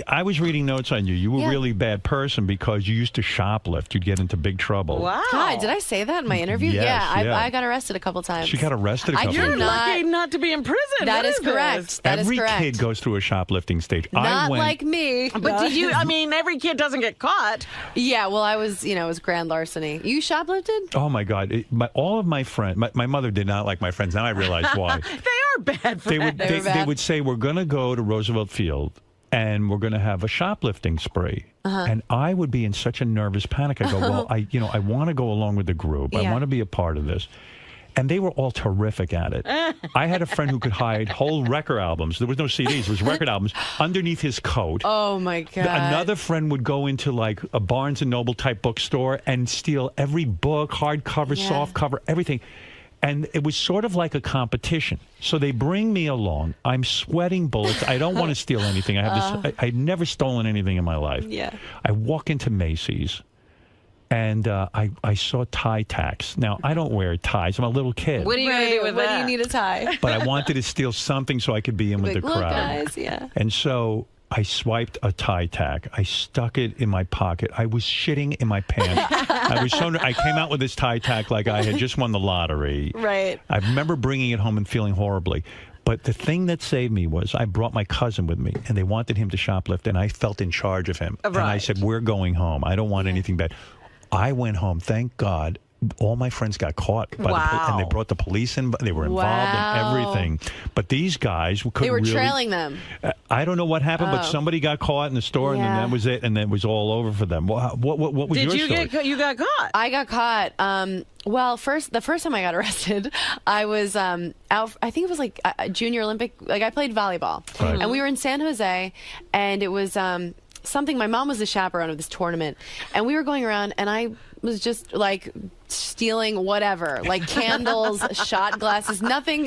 I was reading notes on you. You were a really bad person because you used to shoplift. You'd get into big trouble. Wow. God, did I say that in my interview? Yes, yeah. I got arrested a couple times. She got arrested a couple times. You're lucky not to be in prison. That What is correct. this? That is Every correct. kid goes through a shoplifting stage. Not like me. But did you? I mean, every kid doesn't get caught. Yeah, well, I was, it was grand larceny. You shoplifted? Oh my God! All of my friends. My mother did not like my friends. Now I realize why. They are bad friends. They would say, we're going to go to Roosevelt Field and we're going to have a shoplifting spree. And I would be in such a nervous panic. I go, well, I want to go along with the group. I want to be a part of this. And they were all terrific at it. I had a friend who could hide whole record albums. There was no CDs. It was record albums underneath his coat. Oh, my God. Another friend would go into like a Barnes & Noble type bookstore and steal every book, hardcover, softcover, everything. And it was sort of like a competition. So they bring me along. I'm sweating bullets. I don't want to steal anything. I have this. I'd never stolen anything in my life. Yeah. I walk into Macy's. And I saw tie tacks. Now, I don't wear ties. I'm a little kid. What are you going to do with that? What do you need a tie? But I wanted to steal something so I could be in with the crowd. Look, guys, yeah. And so I swiped a tie tack. I stuck it in my pocket. I was shitting in my pants. I came out with this tie tack like I had just won the lottery. Right. I remember bringing it home and feeling horribly. But the thing that saved me was I brought my cousin with me, and they wanted him to shoplift, and I felt in charge of him. And I said, we're going home. I don't want anything bad. I went home, thank God. All my friends got caught, and they brought the police in. They were involved in everything. But these guys couldn't They were really, trailing them. I don't know what happened, but somebody got caught in the store, and then that was it, and then it was all over for them. What was your story? You got caught? I got caught. Well, the first time I got arrested, I was out. I think it was like a junior Olympic. Like I played volleyball, and we were in San Jose, and it was something. My mom was the chaperone of this tournament, and we were going around, and I was just like stealing whatever, like candles, shot glasses, nothing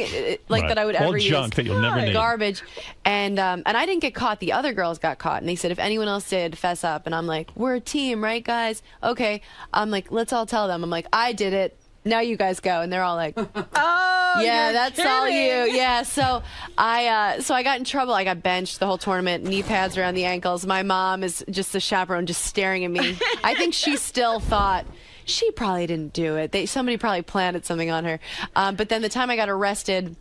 like that I would ever use. All junk that you'll never need. Garbage. And I didn't get caught. The other girls got caught, and they said if anyone else did, fess up. And I'm like, we're a team, right, guys? Okay. I'm like, let's all tell them. I'm like, I did it. Now you guys go. And they're all like, oh, yeah, that's all you. Yeah. So I got in trouble. I got benched the whole tournament, knee pads around the ankles. My mom is just the chaperone, just staring at me. I think she still thought she probably didn't do it. Somebody probably planted something on her. But then the time I got arrested,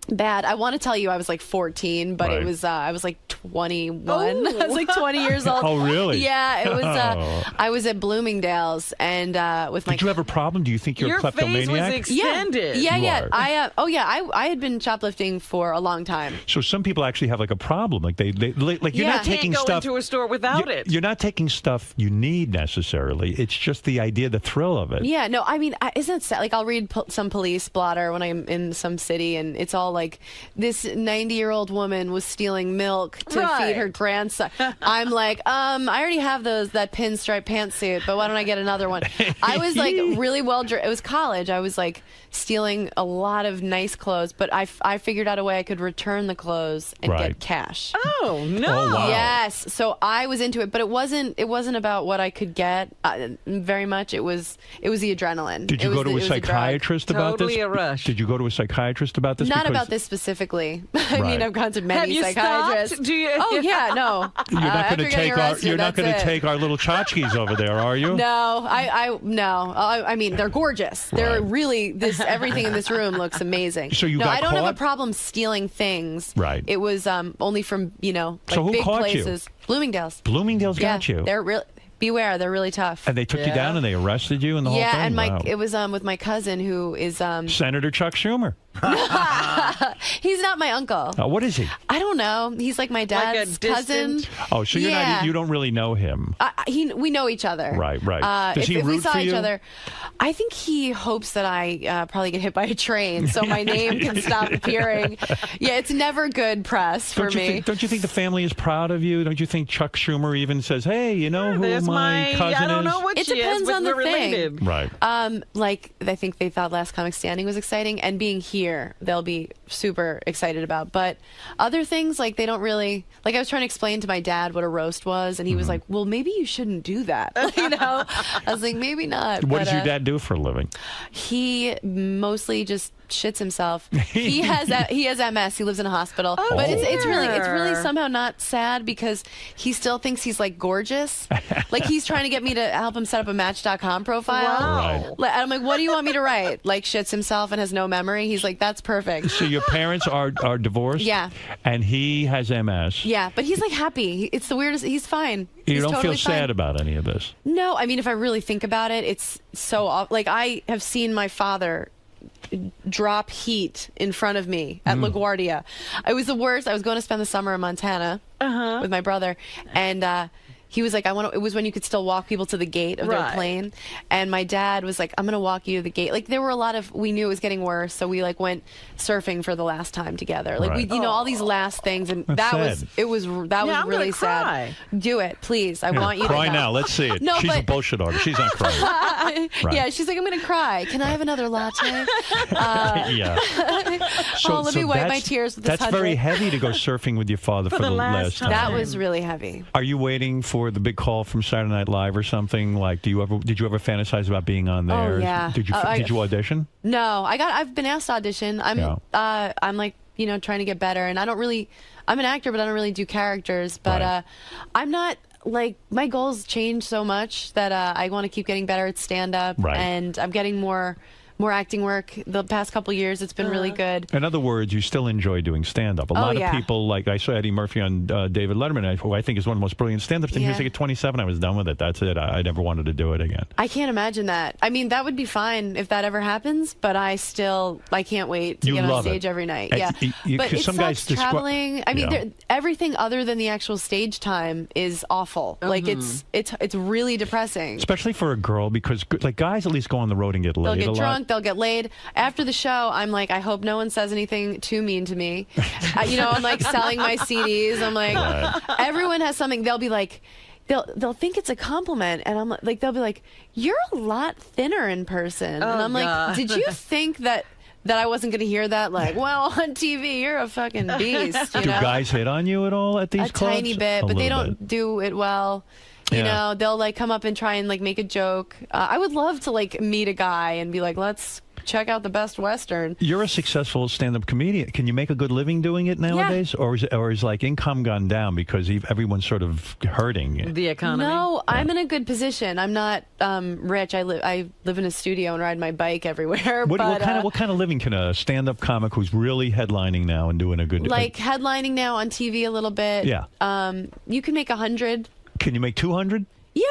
bad. I want to tell you I was like 14, but it was I was like 21. I was like 20 years old. Oh, really? Yeah, it was. I was at Bloomingdale's and with my. Did you have a problem? Do you think you're a kleptomaniac? Your face was extended. Yeah. I had been shoplifting for a long time. So some people actually have like a problem. Like you're not taking can't go stuff into a store without it. You're not taking stuff you need necessarily. It's just the idea, the thrill of it. Yeah. No, I mean, isn't it sad? Like I'll read some police blotter when I'm in some city, and it's all like this 90-year-old woman was stealing milk to feed her grandson. I'm like, I already have that pinstripe pantsuit, but why don't I get another one? I was like really well dressed. It was college. I was like stealing a lot of nice clothes, but I figured out a way I could return the clothes and get cash. Oh no! Oh, wow. Yes. So I was into it, but it wasn't about what I could get very much. It was the adrenaline. Did you go to a psychiatrist about this? Totally a rush. Did you go to a psychiatrist about this? Not about about this specifically. I Right. mean, I've gone to many Have you psychiatrists. stopped? Do you- Oh yeah, no. You're not going to take our. You're not going to take our little tchotchkes over there, are you? No, I mean, they're gorgeous. They're really everything in this room looks amazing. So you no, got I don't have caught? a problem stealing things. Right. It was only from like So who big caught you? places. Bloomingdale's. Bloomingdale's Yeah, got you. they're real. Beware, they're really tough. And they took you down and they arrested you and the whole thing? Yeah, and Wow. it was with my cousin who is Senator Chuck Schumer. he's not my uncle. What is he? I don't know. He's like my dad's cousin. Oh, so you don't really know him. We know each other. Right. Does he if we root saw for each you? other, I think he hopes that I probably get hit by a train, so my name can stop appearing. Yeah, it's never good press for me. Don't you think the family is proud of you? Don't you think Chuck Schumer even says, "Hey, you know who my cousin is"? I don't know what It she depends is, but on the we're thing. related. Right. Like I think they thought Last Comic Standing was exciting, and being here, they'll be super excited about. But other things, like they don't really like. I was trying to explain to my dad what a roast was, and he was like, "Well, maybe you shouldn't do that." You know, I was like, "Maybe not." What does your dad do for a living? He mostly just shits himself. He has MS. He lives in a hospital, but it's really somehow not sad because he still thinks he's like gorgeous. Like he's trying to get me to help him set up a Match.com profile. Wow. Like, I'm like, what do you want me to write? Like shits himself and has no memory. He's like, that's perfect. So your parents are divorced? Yeah. And he has MS. Yeah, but he's like happy. It's the weirdest. He's fine. You He's don't totally feel sad fine. about any of this? No, I mean, if I really think about it, it's so like I have seen my father drop heat in front of me at LaGuardia. It was the worst. I was going to spend the summer in Montana with my brother, and he was like, it was when you could still walk people to the gate of their plane. And my dad was like, I'm going to walk you to the gate. Like there were we knew it was getting worse. So we like went surfing for the last time together. Like we, all these last things. And that was I'm really gonna cry. sad. Do it, please. I want you to cry know. now. Let's see it. No, She's a but- bullshit artist. She's not crying. Right. Yeah, she's like, I'm going to cry. Can I have another latte? Yeah. Let me wipe my tears with this That's very heavy to go surfing with your father for the last time. That was really heavy. Are you waiting for the big call from Saturday Night Live or something? Like, did you ever fantasize about being on there? Oh, yeah. Did you audition? No, I've been asked to audition. I'm like, trying to get better, and I'm an actor, but I don't really do characters. But I'm not like, my goals change so much that I want to keep getting better at stand up, and I'm getting more acting work the past couple years. It's been really good. In other words, you still enjoy doing stand-up. A lot of people, like I saw Eddie Murphy on David Letterman, who I think is one of the most brilliant stand-ups. And he was like, at 27, I was done with it. That's it. I never wanted to do it again. I can't imagine that. I mean, that would be fine if that ever happens, but I can't wait to get on stage every night. Yeah. But it some sucks guys traveling. I mean, everything other than the actual stage time is awful. Like, it's really depressing. Especially for a girl, because like guys at least go on the road and get laid. They'll get drunk. They'll get laid. After the show, I'm like, I hope no one says anything too mean to me. I'm like selling my CDs. I'm like, everyone has something. They'll be like, they'll think it's a compliment, and I'm like, they'll be like, you're a lot thinner in person, and I'm like, did you think that I wasn't going to hear that? Like, well, on TV, you're a fucking beast. Do guys hit on you at all at these clubs? A tiny bit, but they don't do it well. You know, they'll like come up and try and like make a joke. I would love to like meet a guy and be like, let's check out the Best Western. You're a successful stand-up comedian. Can you make a good living doing it nowadays, or is like income gone down because everyone's sort of hurting? The economy. No, I'm in a good position. I'm not rich. I live in a studio and ride my bike everywhere. What kind of living can a stand-up comic who's really headlining now and doing a good headlining now on TV a little bit? Yeah. You can make 100. Can you make 200? Yeah.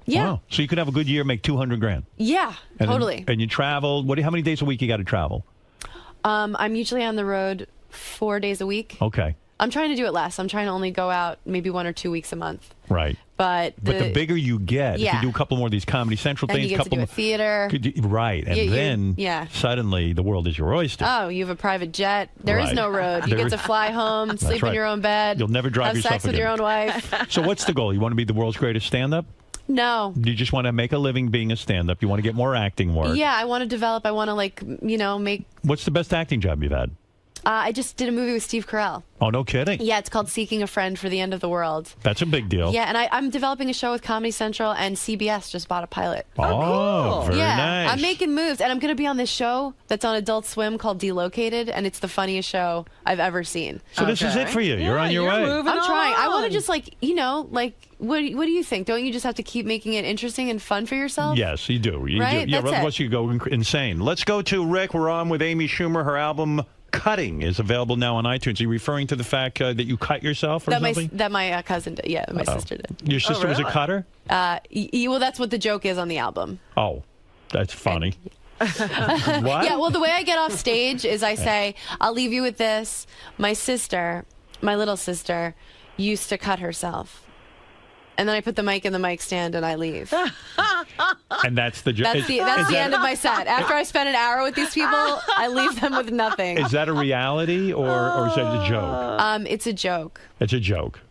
Yeah. Wow. So you could have a good year, make 200 grand. Yeah, totally. And you travel. How many days a week you got to travel? I'm usually on the road 4 days a week. Okay. I'm trying to do it less. I'm trying to only go out maybe 1 or 2 weeks a month. Right. But the bigger you get, if you do a couple more of these Comedy Central then things, you get to do a theater. Right. And then suddenly the world is your oyster. Oh, you have a private jet. There is no road. You get to fly home, sleep in your own bed. You'll never drive have yourself sex with again. your own wife. So what's the goal? You want to be the world's greatest stand-up? No. You just want to make a living being a stand-up. You want to get more acting work. Yeah, I want to develop. I want to make... What's the best acting job you've had? I just did a movie with Steve Carell. Oh, no kidding. Yeah, it's called Seeking a Friend for the End of the World. That's a big deal. Yeah, and I'm developing a show with Comedy Central, and CBS just bought a pilot. Oh, very nice. I'm making moves, and I'm going to be on this show that's on Adult Swim called Delocated, and it's the funniest show I've ever seen. So this is it for you. You're on your way. I'm trying. I want to just, like, you know, like, what do you think? Don't you just have to keep making it interesting and fun for yourself? Yes, you do. You Right? do. Yeah, That's otherwise you go insane. Let's go to Rick. We're on with Amy Schumer. Her album Cutting is available now on iTunes. Are you referring to the fact that you cut yourself or something? That my cousin did. Yeah, my sister did. Your sister was a cutter? Well, that's what the joke is on the album. Oh, that's funny. What? Yeah, well, the way I get off stage is I say, I'll leave you with this. My little sister, used to cut herself. And then I put the mic in the mic stand and I leave. And that's the joke. That's the end of my set. After I spend an hour with these people, I leave them with nothing. Is that a reality or is that a joke? It's a joke. It's a joke.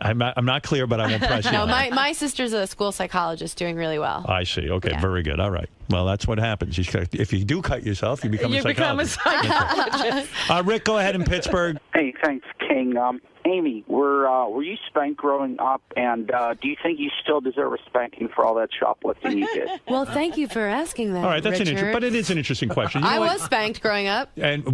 I'm not clear, but I won't press you. No, on that. my sister's a school psychologist doing really well. I see. Okay, very good. All right. Well, that's what happens. If you do cut yourself, you become a psychologist. Rick, go ahead in Pittsburgh. Hey, thanks, King. Amy, were you spanked growing up, and do you think you still deserve a spanking for all that shoplifting you did? Well, thank you for asking that. All right, that's Richard. but it is an interesting question. You know I what? was spanked growing up. And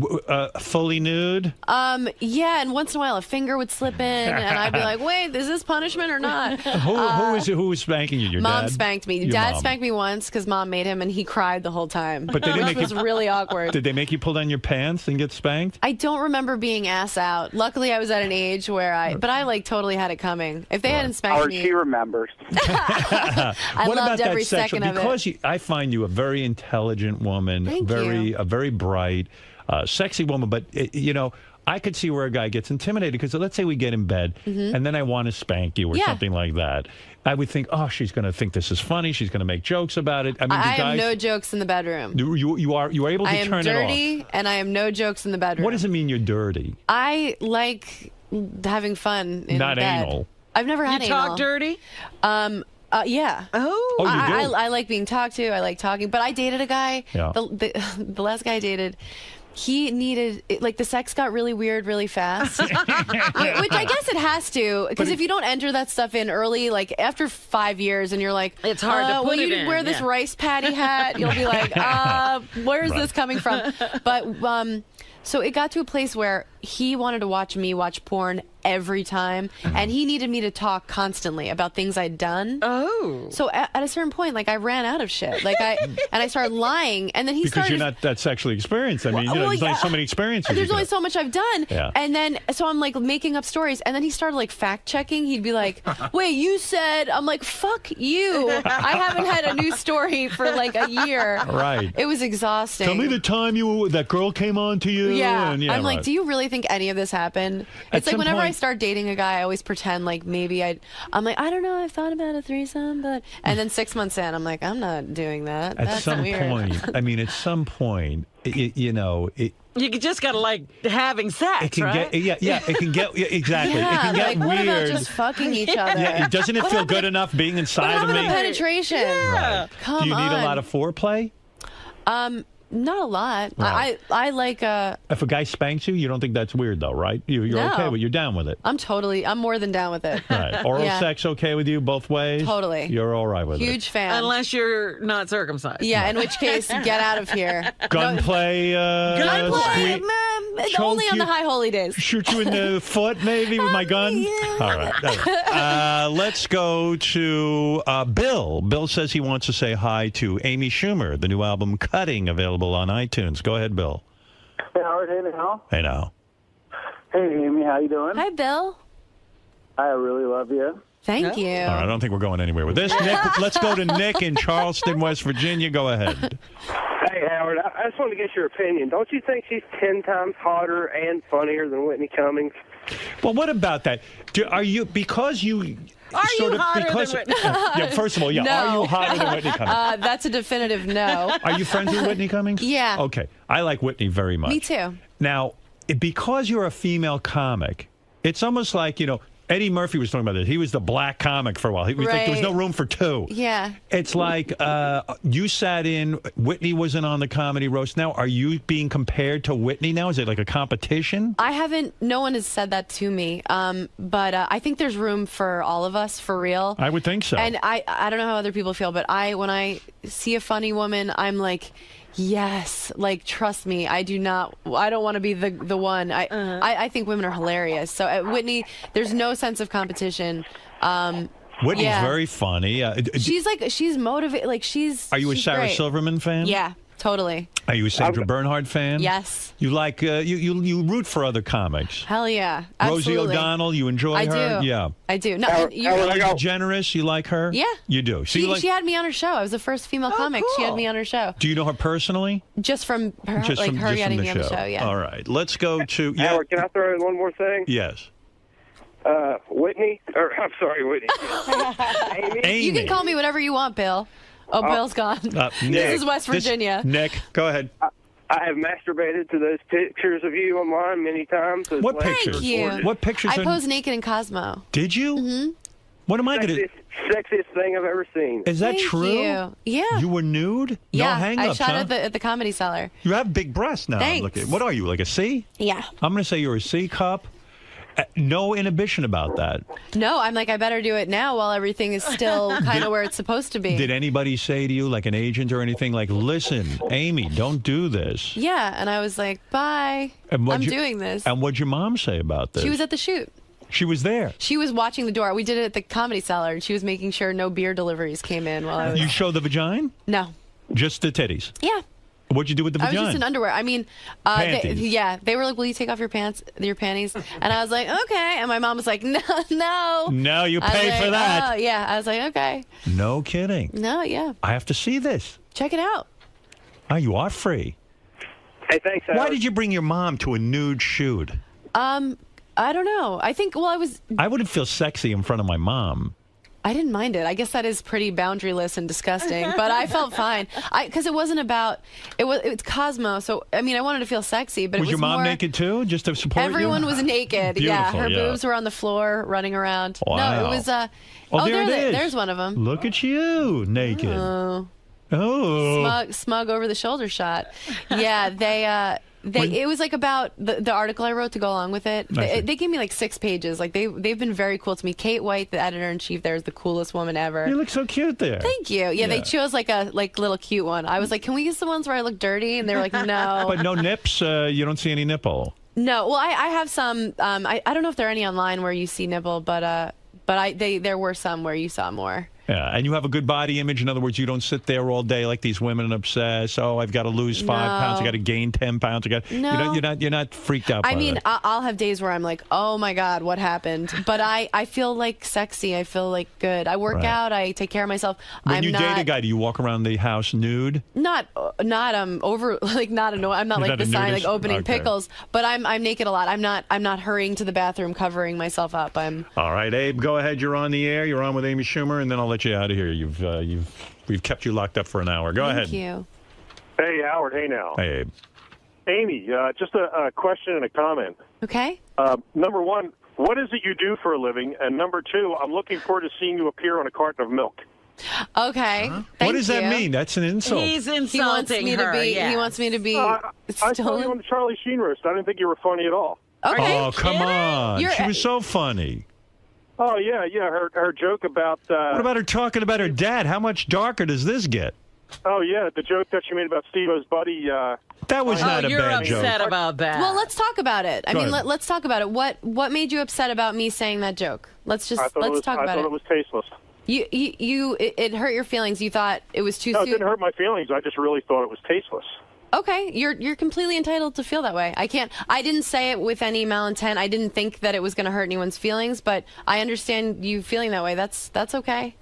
fully nude? Yeah, and once in a while a finger would slip in, and I'd be like, wait, is this punishment or not? Who was spanking you? Your Mom dad? spanked me. Your Dad mom. spanked me once because Mom made him, and he cried the whole time. But they didn't which make was you, really awkward. Did they make you pull down your pants and get spanked? I don't remember being ass out. Luckily, I was at an age where but I like totally had it coming. If they hadn't spanked me, she remembers. I what about loved that every sexual? second of Because it. I find you a very intelligent woman, Thank you. very bright, sexy woman. But you know, I could see where a guy gets intimidated because let's say we get in bed and then I want to spank you or something like that. I would think, oh, she's going to think this is funny. She's going to make jokes about it. I mean, I guys, have no jokes in the bedroom. You are able to I am turn dirty, it off. and I have no jokes in the bedroom. What does it mean you're dirty? I like having fun in Not bed. anal. I've never had You anal. talk dirty? Yeah. Oh, you do? I like being talked to. I like talking. But I dated a guy. Yeah. The last guy I dated, he needed, like, the sex got really weird really fast. Which I guess it has to. Because if you don't enter that stuff in early, like, after 5 years and you're like, it's hard to put well, it you in. wear this rice patty hat, you'll be like, where's this coming from? But, so it got to a place where he wanted to watch me watch porn every time, and he needed me to talk constantly about things I'd done. Oh. So at a certain point, like, I ran out of shit. Like, I started lying, and then he because started... you're not that sexually experienced. I mean, Well, there's only so many experiences. There's you only got. so much I've done. Yeah. And then, so I'm like making up stories. And then he started like fact checking. He'd be like, wait, you said, I'm like, fuck you. I haven't had a new story for like a year. Right. It was exhausting. Tell me the time that girl came on to you. Yeah. And, I'm like, right. do you really think any of this happened? At It's like some whenever I point- start dating a guy, I always pretend like maybe I'm like, I don't know, I've thought about a threesome, but. And then 6 months in, I'm like, I'm not doing that. At That's some weird. point, I mean, at some point, you know, it You just gotta like having sex, can right? get it can get exactly. Yeah, it can get like, what weird. about just fucking each other? Yeah, doesn't it What feel happened good enough being What inside of happened me? to penetration? Yeah. Come Do you need on. a lot of foreplay? Not a lot. Right. I like If a guy spanks you, you don't think that's weird, though, right? You're No. okay with. You're down with it. I'm more than down with it. Right. Oral Yeah. sex okay with you both ways? Totally. You're all right with it. Huge fan. Unless you're not circumcised. Yeah, in which case, get out of here. Gunplay. Gunplay, squeak- only on you- the high holy days. Shoot you in the foot, maybe, with my gun? All right. Let's go to Bill. Bill says he wants to say hi to Amy Schumer, the new album Cutting, available on iTunes. Go ahead, Bill. Hey, Howard. Hey, now. Hey, now. Hey, Amy. How you doing? Hi, Bill. I really love you. Thank you. All right, I don't think we're going anywhere with this. Nick, let's go to Nick in Charleston, West Virginia. Go ahead. Hey, Howard, I just want to get your opinion. Don't you think she's 10 times hotter and funnier than Whitney Cummings? Well, what about that? Are you, because you... Are sort you of, hotter because, than Whitney? yeah, first of all, yeah, No. are you hotter than Whitney Cummings? That's a definitive no. Are you friends with Whitney Cummings? Yeah. Okay. I like Whitney very much. Me too. Now, because you're a female comic, it's almost like, you know, Eddie Murphy was talking about this. He was the black comic for a while. He was like, there was no room for two. Yeah. It's like you sat in, Whitney wasn't on the comedy roast. Now, are you being compared to Whitney now? Is it like a competition? I haven't, no one has said that to me. But I think there's room for all of us, for real. I would think so. And I don't know how other people feel, but when I see a funny woman, I'm like, yes, like, trust me, I don't want to be the one. I think women are hilarious. So at Whitney, there's no sense of competition. Whitney's very funny. She's motivated. Like, Are you a Sarah great. Silverman fan? Yeah, totally. Are you a Sandra Bernhard fan? Yes. You like you root for other comics. Hell yeah, Rosie absolutely. O'Donnell, you enjoy I her? do. Yeah. I do. No, Ellen DeGeneres, you like her? Yeah. You do. So She had me on her show. I was the first female comic. She had me on her show. Do you know her personally? Just from her, Just like from, her just getting from me on the show. Yeah. All right. Let's go to Howard, can I throw in one more thing? Yes. Whitney, or I'm sorry, Whitney. Amy. You can call me whatever you want, Bill. Oh, Bill's gone. This is West Virginia. Nick, go ahead. I have masturbated to those pictures of you online many times. What pictures? Thank you. What pictures? I posed naked in Cosmo. Did you? Mm-hmm. What am I going to... Sexiest thing I've ever seen. Is that Thank true? you. Yeah. You were nude? Yeah, No hang-ups, I shot huh? at the Comedy Cellar. You have big breasts now. Thanks. Look at, what are you, like a C? Yeah. I'm going to say you're a C cup. No inhibition about that. No, I'm like, I better do it now while everything is still kind of where it's supposed to be. Did anybody say to you, like an agent or anything, like, listen, Amy, don't do this? Yeah, and I was like, bye. I'm doing this. And what'd your mom say about this? She was at the shoot. She was there. She was watching the door. We did it at the Comedy Cellar, and she was making sure no beer deliveries came in while I was... You showed the vagina? No. Just the titties? Yeah. What'd you do with the I vagina? was just in underwear. I mean, they were like, "Will you take off your panties?" And I was like, "Okay." And my mom was like, "No, no." No, you I was pay for like, that. Oh, yeah. I was like, "Okay." No kidding. No, yeah. I have to see this. Check it out. Oh, you are free. Hey, thanks, Howard. Why did you bring your mom to a nude shoot? I don't know. I think. Well, I wouldn't feel sexy in front of my mom. I didn't mind it. I guess that is pretty boundaryless and disgusting, but I felt fine. Because it wasn't about it's Cosmo. So I mean, I wanted to feel sexy, but Was it was your mom more, naked too, just to support everyone you? was naked. Yeah, Beautiful, her yeah. boobs were on the floor, running around. Wow. No, it was. There's one of them. Look at you, naked. Oh. Smug over the shoulder shot. Yeah, it was like about the article I wrote to go along with it. They gave me like 6 pages. Like they've been very cool to me. Kate White, the editor in chief, there is the coolest woman ever. You look so cute there. Thank you. Yeah, they chose like a little cute one. I was like, can we use the ones where I look dirty? And they were like, no. But no nips. You don't see any nipple. No. Well, I have some. I don't know if there are any online where you see nipple, but there were some where you saw more. Yeah, and you have a good body image. In other words, you don't sit there all day like these women and obsess. Oh, I've got to lose 5 pounds. I got to gain 10 pounds. No. You're not freaked out. I by mean, that. I'll have days where I'm like, oh my God, what happened? But I feel like sexy. I feel like good. I work out. I take care of myself. When you date a guy, do you walk around the house nude? Not over like not annoying. I'm not You're like not the a sign nudist? like opening Okay. pickles. But I'm naked a lot. I'm not hurrying to the bathroom covering myself up. All right, Abe, go ahead. You're on the air. You're on with Amy Schumer, and then I'll let you out of here. We've kept you locked up for an hour. Go ahead. Thank you. Hey, Howard. Hey, now. Hey, Abe. Amy, just a question and a comment. Okay. Number one, what is it you do for a living? And number two, I'm looking forward to seeing you appear on a carton of milk. Okay. What does that mean? That's an insult. He's He wants insulting me her. to be. Yeah. He wants me to be. I saw stolen. you on the Charlie Sheen roast. I didn't think you were funny at all. Okay. Oh, come on. She was so funny. Oh, yeah. Her joke about... What about her talking about her dad? How much darker does this get? Oh, yeah, the joke that she made about Steve-O's buddy... That was not a you're bad joke. upset about that. Well, let's talk about it. I Go mean, ahead. let's talk about it. What made you upset about me saying that joke? Let's talk about I thought it. it was tasteless. It hurt your feelings. You thought it was too No, it soon. didn't hurt my feelings. I just really thought it was tasteless. Okay, you're completely entitled to feel that way. I didn't say it with any malintent. I didn't think that it was going to hurt anyone's feelings, but I understand you feeling that way. That's okay.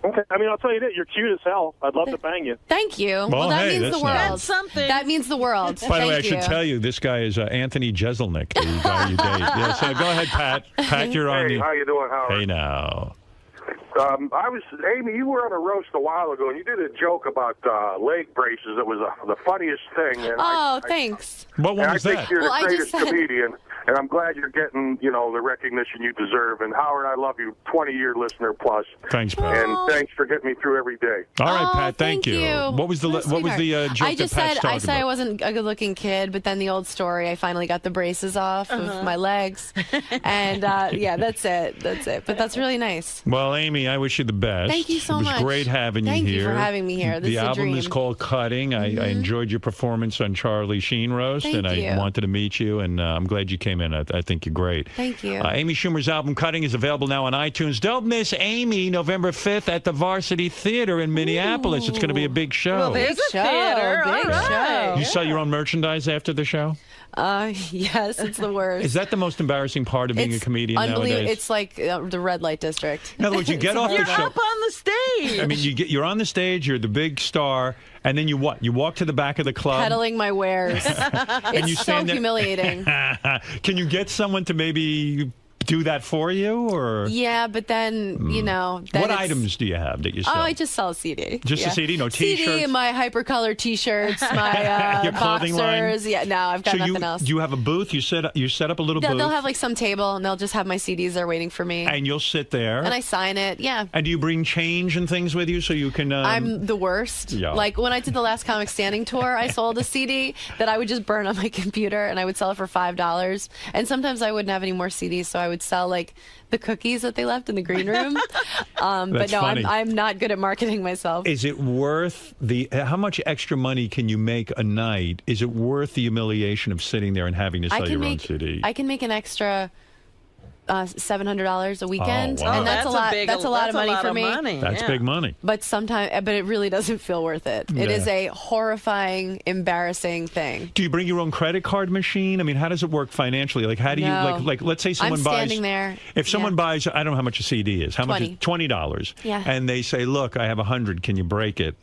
Okay. I mean, I'll tell you that. You're cute as hell. I'd love to bang you. Thank you. Well, that hey, means the that's world. nice. That's something. That means the world. By the way, I Thank should you. tell you, this guy is Anthony Jeselnik, the guy you date. Yeah, so go ahead, Pat. Pat, you're on Hey, how you doing, Howard? Hey, now. Amy, you were on a roast a while ago, and you did a joke about leg braces. It was the funniest thing. And Oh, thanks. What one and was I that? think you're Well, I the just greatest said- comedian. and I'm glad you're getting, the recognition you deserve. And Howard, I love you, 20-year listener plus. Thanks, Pat. And thanks for getting me through every day. All right, Pat. Thank you. What was the joke I just that Pat's said talking I about? wasn't a good-looking kid, but then the old story, I finally got the braces off of my legs, and that's it. But that's really nice. Well, Amy, I wish you the best. Thank you so much. It was great having you here. Thank you for having me here. This the is a album dream. is called Cutting. I enjoyed your performance on Charlie Sheen Roast, Thank and you. I wanted to meet you, and I'm glad you came in. I think you're great. Thank you. Amy Schumer's album Cutting is available now on iTunes. Don't miss Amy November 5th at the Varsity Theater in Minneapolis. It's going to be a big show. Well, there's a theater. Big All right. show. You sell your own merchandise after the show? Yes, it's the worst. Is that the most embarrassing part of being a comedian nowadays? It's like the red light district. In other words, you get off the You're show. up on the stage. I mean, you're on the stage, you're the big star, and then you what? You walk to the back of the club. Peddling my wares. And you It's so stand there- humiliating. Can you get someone to maybe do that for you, or Yeah, but then, then what it's- items do you have that you sell? Oh, I just sell a CD. Just a CD, no CD T-shirts? and my hypercolor T-shirts, my Your clothing line? boxers. Yeah, no, I've got so nothing else. Do you have a booth? You set up a little booth, They'll have like some table, and they'll just have my CDs there waiting for me. and you'll sit there. And I sign it. Yeah. And do you bring change and things with you so you can? I'm the worst. Yeah. Like when I did the last Comic Standing tour, I sold a CD that I would just burn on my computer, and I would sell it for $5. And sometimes I wouldn't have any more CDs, so I would sell like the cookies that they left in the green room. But That's no, funny. I'm not good at marketing myself. Is it worth how much extra money can you make a night? Is it worth the humiliation of sitting there and having to sell your own CD? I can make an extra $700 a weekend, Oh, wow. and that's a lot. That's a lot of money for me. That's big money. But it really doesn't feel worth it. It is a horrifying, embarrassing thing. Do you bring your own credit card machine? I mean, how does it work financially? Like, how do you No. like? Let's say someone I'm buys. standing there. If someone buys, I don't know how much a CD is. How much is $20? Yeah. And they say, "Look, I have 100. Can you break it?"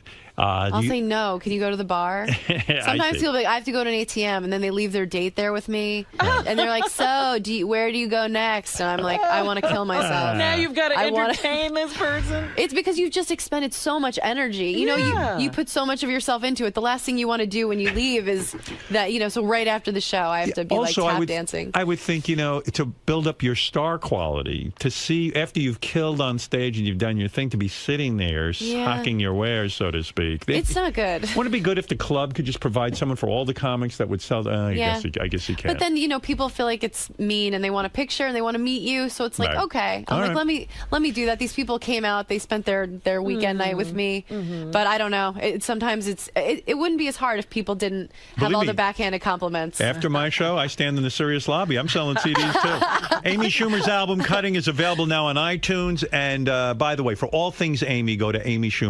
I'll say no. Can you go to the bar? Sometimes see. people be like, I have to go to an ATM, and then they leave their date there with me, and they're like, "So, where do you go next?" And I'm like, "I want to kill myself." Now you've got to I wanna- entertain this person. It's because you've just expended so much energy. You know, you put so much of yourself into it. The last thing you want to do when you leave is that, so right after the show, I have to be Also, like tap dancing. I would think, to build up your star quality, to see after you've killed on stage and you've done your thing, to be sitting there hawking your wares, so to speak. It's not good. Wouldn't it be good if the club could just provide someone for all the comics that would sell? I guess you can. But then people feel like it's mean, and they want a picture, and they want to meet you. So it's like, Right. okay, All I'm like, right. let me do that. These people came out, they spent their weekend night with me. But I don't know. Sometimes it wouldn't be as hard if people didn't have Believe all me, the backhanded compliments. After my show, I stand in the serious lobby. I'm selling CDs too. Amy Schumer's album Cutting is available now on iTunes. And by the way, for all things Amy, go to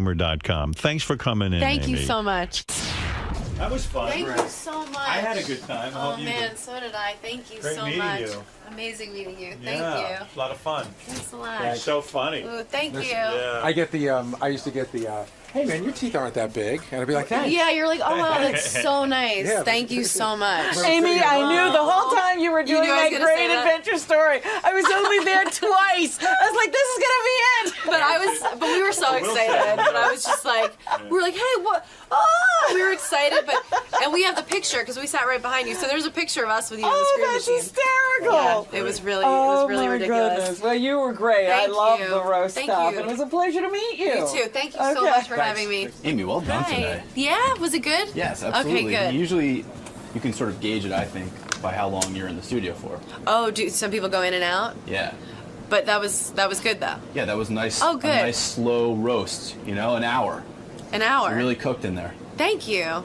amyschumer.com. Thanks for coming in. Thank you Amy. so much. That was fun. Thank you so much. I had a good time. I Oh hope you man, did. so did I. Thank you Great so meeting much. you. Amazing meeting you. Yeah, Thank you. it's a lot of fun. Thanks a lot. You're so funny. Ooh, thank you. Yeah. I get the. I used to get the. Hey man, your teeth aren't that big, and I'd be like, thanks. Yeah, you're like, oh wow, that's so nice. Yeah, Thank you so much. Amy, I knew the whole time you were doing knew I was that gonna great say that? adventure story. I was only there twice. I was like, this is gonna be it. But we were so excited. But I was just like, we were like, hey, what? Oh, we were excited, and we have the picture because we sat right behind you. So there's a picture of us with you on the screen that's machine. hysterical. Yeah, it was really My ridiculous. goodness. Well, you were great. Thank I love you. the roast Thank stuff. you. And it was a pleasure to meet you. You too. Thank you so Okay. much for having me. Amy, well done Right. today. Yeah, was it good? Yes, absolutely. Okay, good. Usually, you can sort of gauge it, I think, by how long you're in the studio for. Oh, do some people go in and out? Yeah. But that was good though. Yeah, that was nice. Oh, good. A nice slow roast, an hour. An hour. So really cooked in there. Thank you.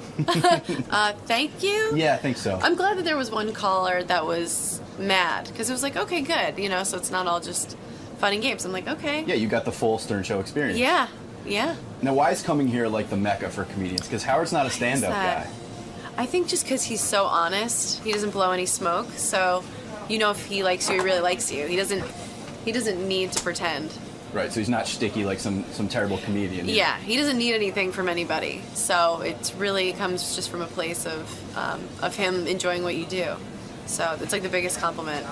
Thank you. Yeah, I think so. I'm glad that there was one caller that was mad because it was like, okay, good, so it's not all just fun and games. I'm like, okay. Yeah, you got the full Stern Show experience. Yeah. Now, why is coming here like the mecca for comedians? Because Howard's not a stand-up that? guy. I think just because he's so honest, he doesn't blow any smoke. So, if he likes you, he really likes you. He doesn't need to pretend. Right, so he's not shticky like some terrible comedian. Yeah, he doesn't need anything from anybody. So it really comes just from a place of him enjoying what you do. So it's like the biggest compliment.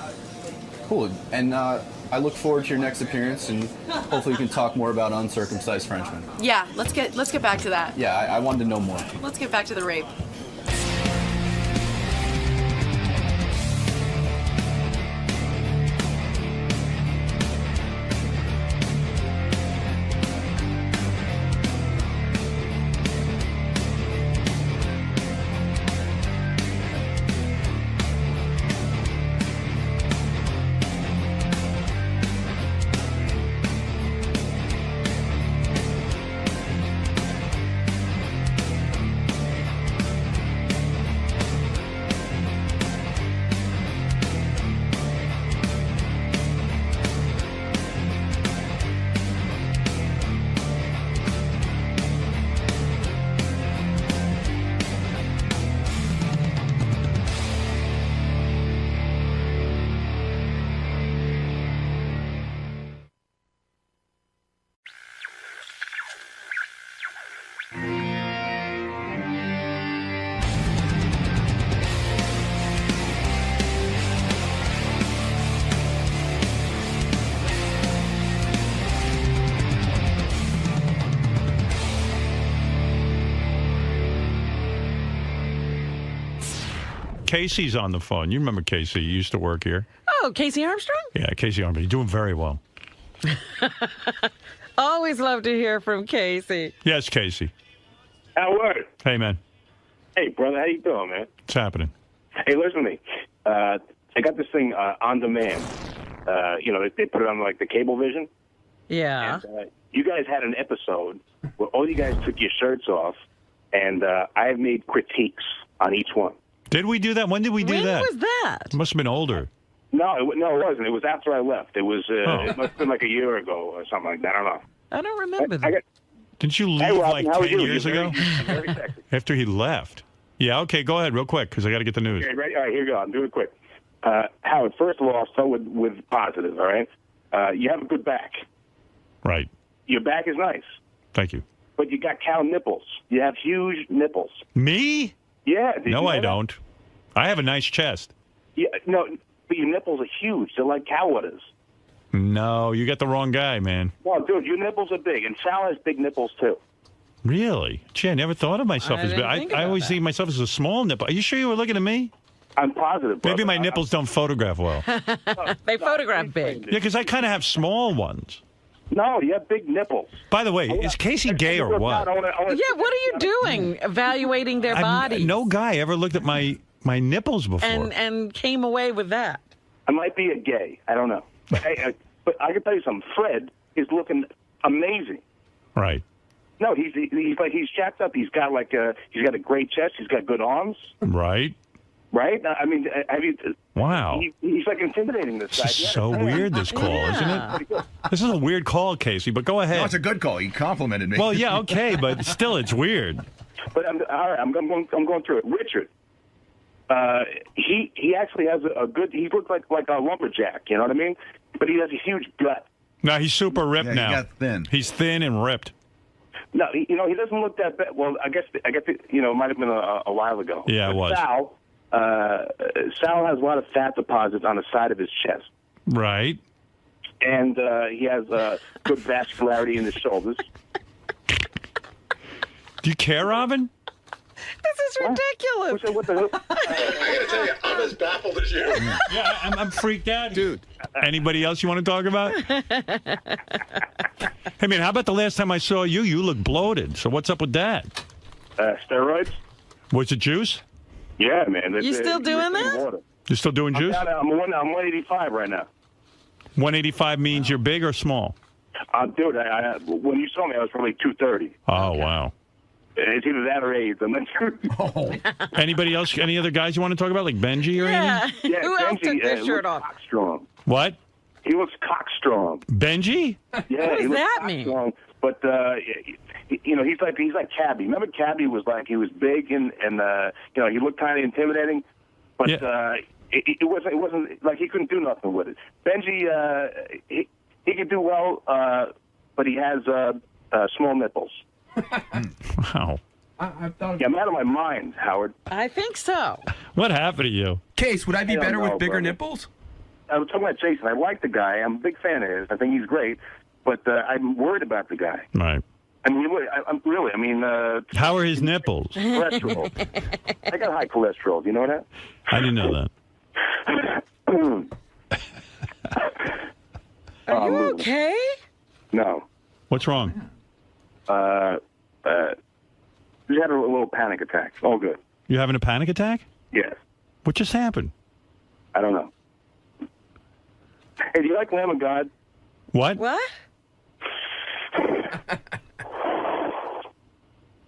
Cool. And I look forward to your next appearance, and hopefully we can talk more about Uncircumcised Frenchmen. Yeah, let's get back to that. Yeah, I wanted to know more. Let's get back to the rape. Casey's on the phone. You remember Casey? You used to work here. Oh, Casey Armstrong? Yeah, Casey Armstrong. You're doing very well. Always love to hear from Casey. Yes, Casey. Howard. Hey, man. Hey, brother. How you doing, man? What's happening? Hey, listen to me. I got this thing on demand. They put it on, like, the Cablevision. Yeah. And, you guys had an episode where all you guys took your shirts off, and I have made critiques on each one. Did we do that? When did we do that? When was that? It must have been older. No, it wasn't. It was after I left. It was. It must have been like a year ago or something like that. I don't know. I don't remember that. Didn't you leave Robin, like how are 10 you? years You're ago? very sexy. After he left. Yeah, okay, go ahead real quick, because I got to get the news. Okay, ready? All right, here we go. I'm doing it quick. Howard, first of all, I'll start with positive, all right? You have a good back. Right. Your back is nice. Thank you. But you got cow nipples. You have huge nipples. Me? Yeah. Did you No, know I that? don't. I have a nice chest. Yeah, no, but your nipples are huge. They're like cow udders. No, you got the wrong guy, man. No, dude, your nipples are big, and Sal has big nipples, too. Really? Gee, I never thought of myself I as big. didn't think I about always that. see myself as a small nipple. Are you sure you were looking at me? I'm positive. Maybe my nipples don't photograph well. Yeah, They photograph big. because I kind of have small ones. No, you have big nipples. By the way, is Casey gay or what? Yeah, what are you doing evaluating their bodies? No guy ever looked at my nipples before. And came away with that. I might be a gay. I don't know. But, but I can tell you something. Fred is looking amazing. Right. No, he's jacked up. He's got he's got a great chest. He's got good arms. Right. Right? I mean, Wow. he's like intimidating this guy. This is so weird, this call, isn't it? This is a weird call, Casey, but go ahead. No, it's a good call. He complimented me. Well, yeah, okay, but still, it's weird. But all right, I'm going through it. Richard, he actually has a good. He looks like a lumberjack. You know what I mean? But he has a huge gut. No, he's super ripped Yeah, now. he got thin. He's thin and ripped. No, he doesn't look that bad. Well, I guess it might have been a while ago. Yeah, it was. Sal has a lot of fat deposits on the side of his chest. Right. And he has good vascularity in his shoulders. Do you care, Robin? This is ridiculous. What the hell? I gotta tell you, I'm as baffled as you. Yeah, I'm freaked out, dude. Anybody else you want to talk about? Hey, man, how about the last time I saw you? You look bloated. So what's up with that? Steroids? Was it juice? Yeah, man. You still doing that? Water. You're still doing juice? I'm 185 right now. 185 means you're big or small? Dude, when you saw me, I was probably 230. Oh, wow. It's either that or AIDS. I'm not sure. Anybody else? Any other guys you want to talk about, like Benji or anything? Yeah, Who else Benji, took their shirt off? Cockstrong. What? He looks cockstrong. Benji? Yeah, What he does looks that mean? cockstrong. But he's like Cabby. Remember, Cabby was big and he looked kind of intimidating, but it wasn't like he couldn't do nothing with it. Benji, he could do well, but he has small nipples. Wow. I'm out of my mind, Howard. I think so. What happened to you? Case, would I be I don't better know, with bigger brother. nipples? I was talking about Jason. I like the guy. I'm a big fan of his. I think he's great, but I'm worried about the guy. Right. I mean, I mean, How are his nipples? cholesterol. I got high cholesterol. Do you know that? I didn't know that. Are you okay? No. What's wrong? Just had a little panic attack. All good. You having a panic attack? Yes. What just happened? I don't know. Hey, do you like Lamb of God? What? What?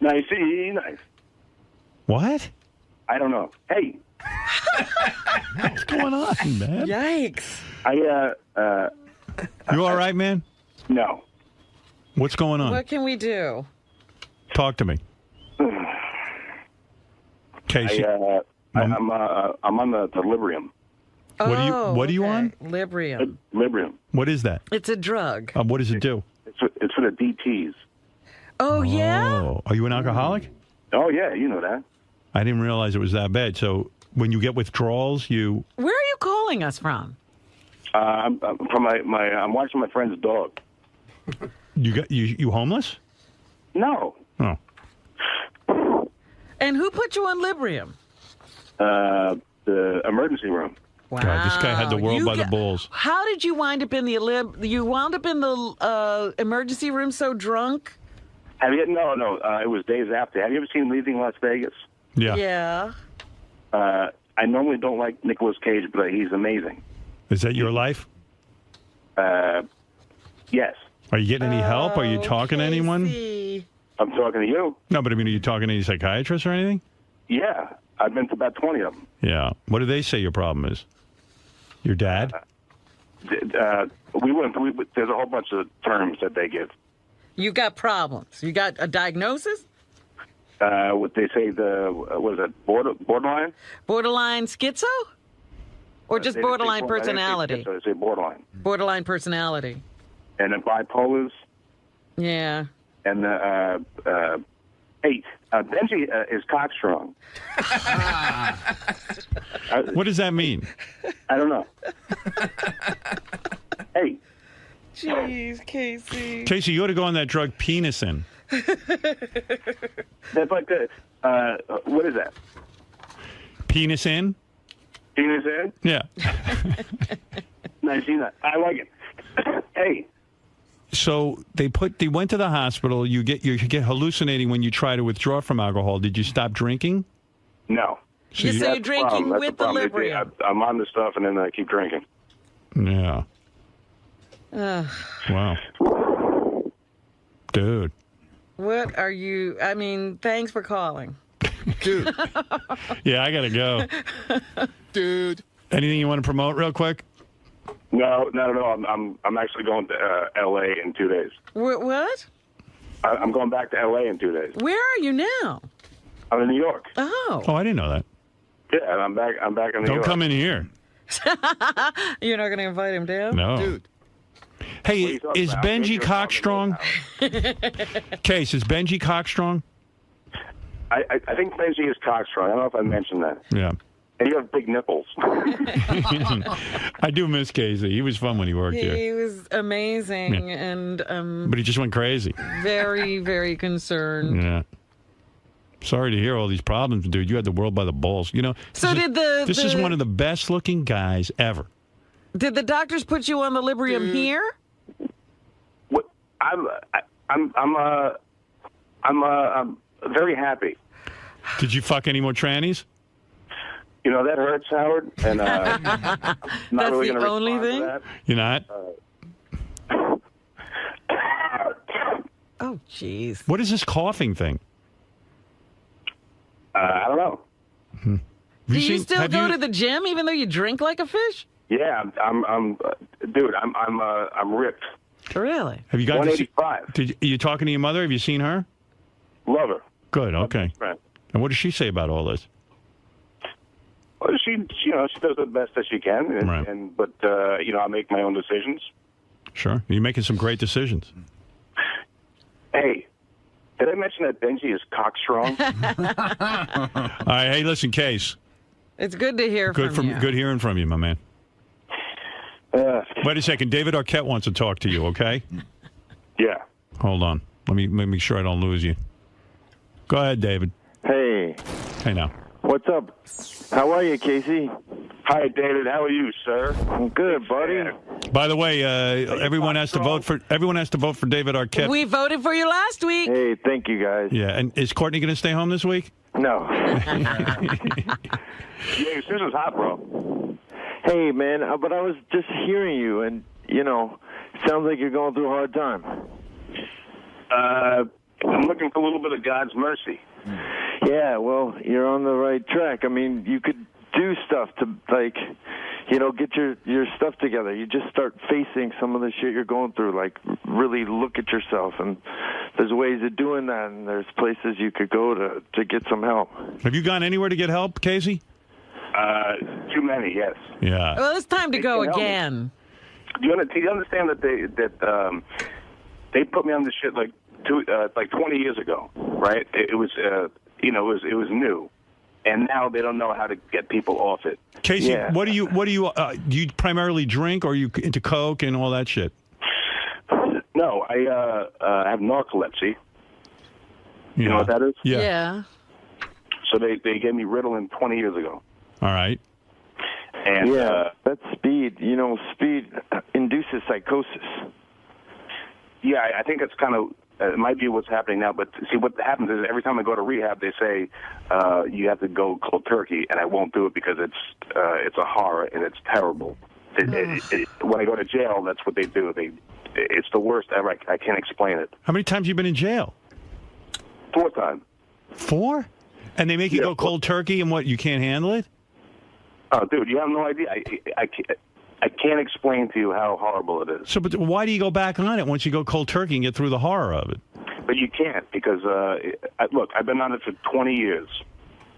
Nice. Nice. What? I don't know. Hey. What's going on, man? Yikes. You all right, man? No. What's going on? What can we do? Talk to me. Casey. I'm on the Librium. What are you on? Librium. Librium. What is that? It's a drug. What does it do? It's for the DTs. Oh, yeah? Oh, are you an alcoholic? Oh, yeah, you know that. I didn't realize it was that bad. So when you get withdrawals, you... Where are you calling us from? I'm from I'm watching my friend's dog. You homeless? No. Oh. And who put you on Librium? the emergency room. Wow. God, this guy had the world by the balls. How did you wind up in the you wound up in the emergency room so drunk? Have you? No. It was days after. Have you ever seen Leaving Las Vegas? Yeah. Yeah. I normally don't like Nicolas Cage, but he's amazing. Is that your life? Yes. Are you getting any help? Are you talking to anyone? I'm talking to you. No, but I mean, are you talking to any psychiatrists or anything? Yeah. I've been to about 20 of them. Yeah. What do they say your problem is? Your dad? There's a whole bunch of terms that they give. You got problems. You got a diagnosis? What they say, what is it, borderline? Borderline schizo? Or just borderline personality? They say borderline. Borderline personality. And then bipolars. Yeah. And Benji is cockstrong. What does that mean? I don't know. Hey. Jeez, Casey. Casey, you ought to go on that drug Penisin. That's like what is that? Penisin? Penisin? Yeah. Nice, I like it. Hey. So they went to the hospital. You get hallucinating when you try to withdraw from alcohol. Did you stop drinking? No. So you're drinking with the Librium. I'm on the stuff and then I keep drinking. Yeah. Wow. Dude. What are you? I mean, thanks for calling. Dude. Yeah, I gotta go. Dude. Anything you want to promote real quick? No, not at all. I'm actually going to L.A. in 2 days. What? I'm going back to L.A. in 2 days. Where are you now? I'm in New York. Oh. Oh, I didn't know that. Yeah, I'm back in New York. Don't come in here. You're not going to invite him down? No. Dude. Hey, is Benji cockstrong? Case, is Benji cockstrong? I think Benji is cockstrong. I don't know if I mentioned that. Yeah. And you have big nipples. I do miss Casey. He was fun when he worked here. He was amazing and but he just went crazy. Very, very concerned. Yeah. Sorry to hear all these problems, dude. You had the world by the balls. You know. This is one of the best looking guys ever. Did the doctors put you on the Librium here? What? I'm very happy. Did you fuck any more trannies? You know, that hurts, Howard. And not That's really the gonna only respond to thing? that. You're not? Oh, jeez. What is this coughing thing? I don't know. Do you still go to the gym even though you drink like a fish? Yeah, I'm dude, I'm ripped. Really? Have you got 185. Are you talking to your mother? Have you seen her? Love her. Good, okay. Right. And what does she say about all this? Well, she does the best that she can, and, but I make my own decisions. Sure. You're making some great decisions. Hey, did I mention that Benji is cockstrong? All right, hey, listen, Case. It's good to hear from you. Good hearing from you, my man. Wait a second. David Arquette wants to talk to you, okay? Yeah. Hold on. Let me make sure I don't lose you. Go ahead, David. Hey. Hey, now. What's up? How are you, Casey? Hi, David. How are you, sir? I'm good, buddy. By the way, everyone has to vote for David Arquette. We voted for you last week. Hey, thank you, guys. Yeah, and is Courtney going to stay home this week? No. Yeah, Susan's hot, bro. Hey, man, but I was just hearing you, and, it sounds like you're going through a hard time. I'm looking for a little bit of God's mercy. Yeah, well, you're on the right track. I mean, you could do stuff to, get your stuff together. You just start facing some of the shit you're going through, really look at yourself. And there's ways of doing that, and there's places you could go to get some help. Have you gone anywhere to get help, Casey? Too many, yes. Yeah. Well, it's time to go again. Do you understand that they put me on this shit like 20 years ago, right? It was it was new, and now they don't know how to get people off it. Casey, yeah. what do you do you primarily drink, or are you into coke and all that shit? No, I have narcolepsy. Yeah. You know what that is? Yeah. So they gave me Ritalin 20 years ago. All right. And, that's speed. You know, speed induces psychosis. Yeah, I think it's kind of, it might be what's happening now, but see, what happens is every time I go to rehab, they say you have to go cold turkey, and I won't do it because it's a horror and it's terrible. When I go to jail, that's what they do. It's the worst ever. I can't explain it. How many times have you been in jail? 4 times. 4? And they make you go cold turkey, and what, you can't handle it? Oh, dude, you have no idea. I can't explain to you how horrible it is. So, but why do you go back on it once you go cold turkey and get through the horror of it? But you can't because, look, I've been on it for 20 years,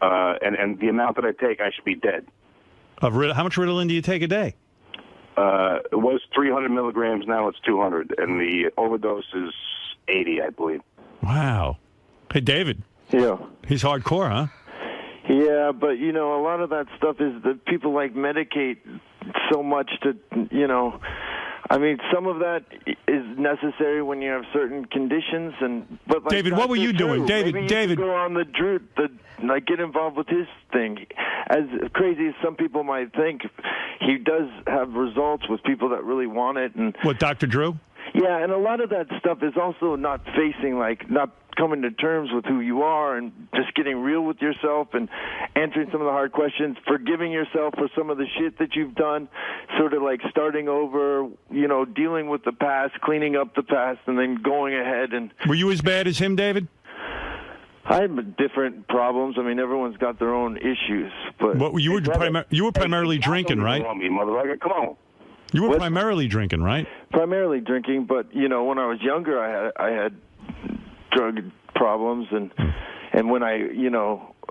and the amount that I take, I should be dead. How much Ritalin do you take a day? It was 300 milligrams, now it's 200, and the overdose is 80, I believe. Wow. Hey, David. Yeah. He's hardcore, huh? Yeah, but, you know, a lot of that stuff is that people, like, medicate so much to, you know, I mean, some of that is necessary when you have certain conditions. But like David, what were you doing? David. Go on like get involved with his thing. As crazy as some people might think, he does have results with people that really want it. And what, Dr. Drew? Yeah, and a lot of that stuff is also not coming to terms with who you are and just getting real with yourself and answering some of the hard questions, forgiving yourself for some of the shit that you've done, sort of like starting over, you know, dealing with the past, cleaning up the past, and then going ahead. And were you as bad as him, David? I have different problems. I mean, everyone's got their own issues. But you were primarily drinking, right? Come on. You were primarily drinking, right? Primarily drinking, but, you know, when I was younger, I had drug problems, and when I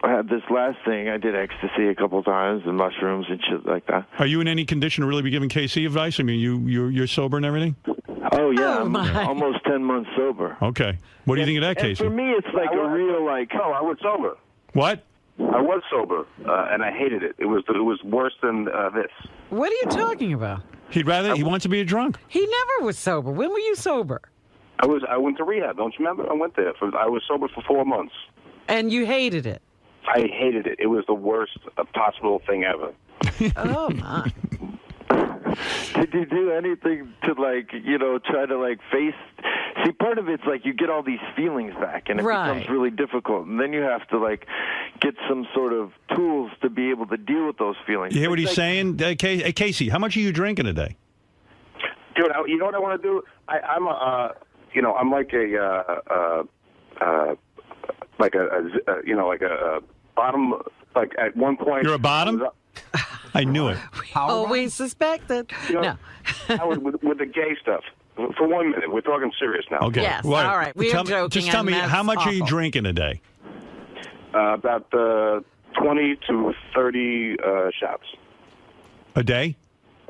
had this last thing, I did ecstasy a couple times and mushrooms and shit like that. Are you in any condition to really be giving KC advice? I mean, you're sober and everything? Oh yeah, I'm almost 10 months sober. Okay, what do you think of that, Casey? For me, it's like a real No, I was sober. What? I was sober, and I hated it. It was worse than this. What are you talking about? He wants to be a drunk. He never was sober. When were you sober? I went to rehab. Don't you remember? I went there. I was sober for 4 months. And you hated it? I hated it. It was the worst possible thing ever. Oh, my. Did you do anything to, like, you know, try to, like, face... See, part of it's, like, you get all these feelings back, and it becomes really difficult. And then you have to, like, get some sort of tools to be able to deal with those feelings. You hear what he's saying? Casey, how much are you drinking a day? Dude, you know what I want to do? I'm like a bottom. Like at one point, you're a bottom. I knew it. Always suspected. You know, with the gay stuff. For 1 minute, we're talking serious now. Okay. Yes. All right. We are joking. Just tell me, how much are you drinking a day? About 20 to 30 shots. A day?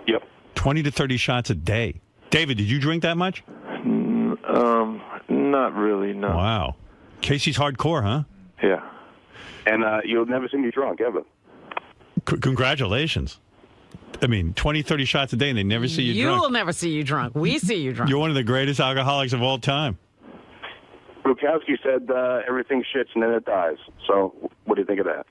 Yep. 20 to 30 shots a day. David, did you drink that much? Not really, no. Wow. Casey's hardcore, huh? Yeah. And you'll never see me drunk, ever. Congratulations. I mean, 20, 30 shots a day, and they never see you drunk. You'll never see you drunk. We see you drunk. You're one of the greatest alcoholics of all time. Bukowski said everything shits and then it dies. So what do you think of that?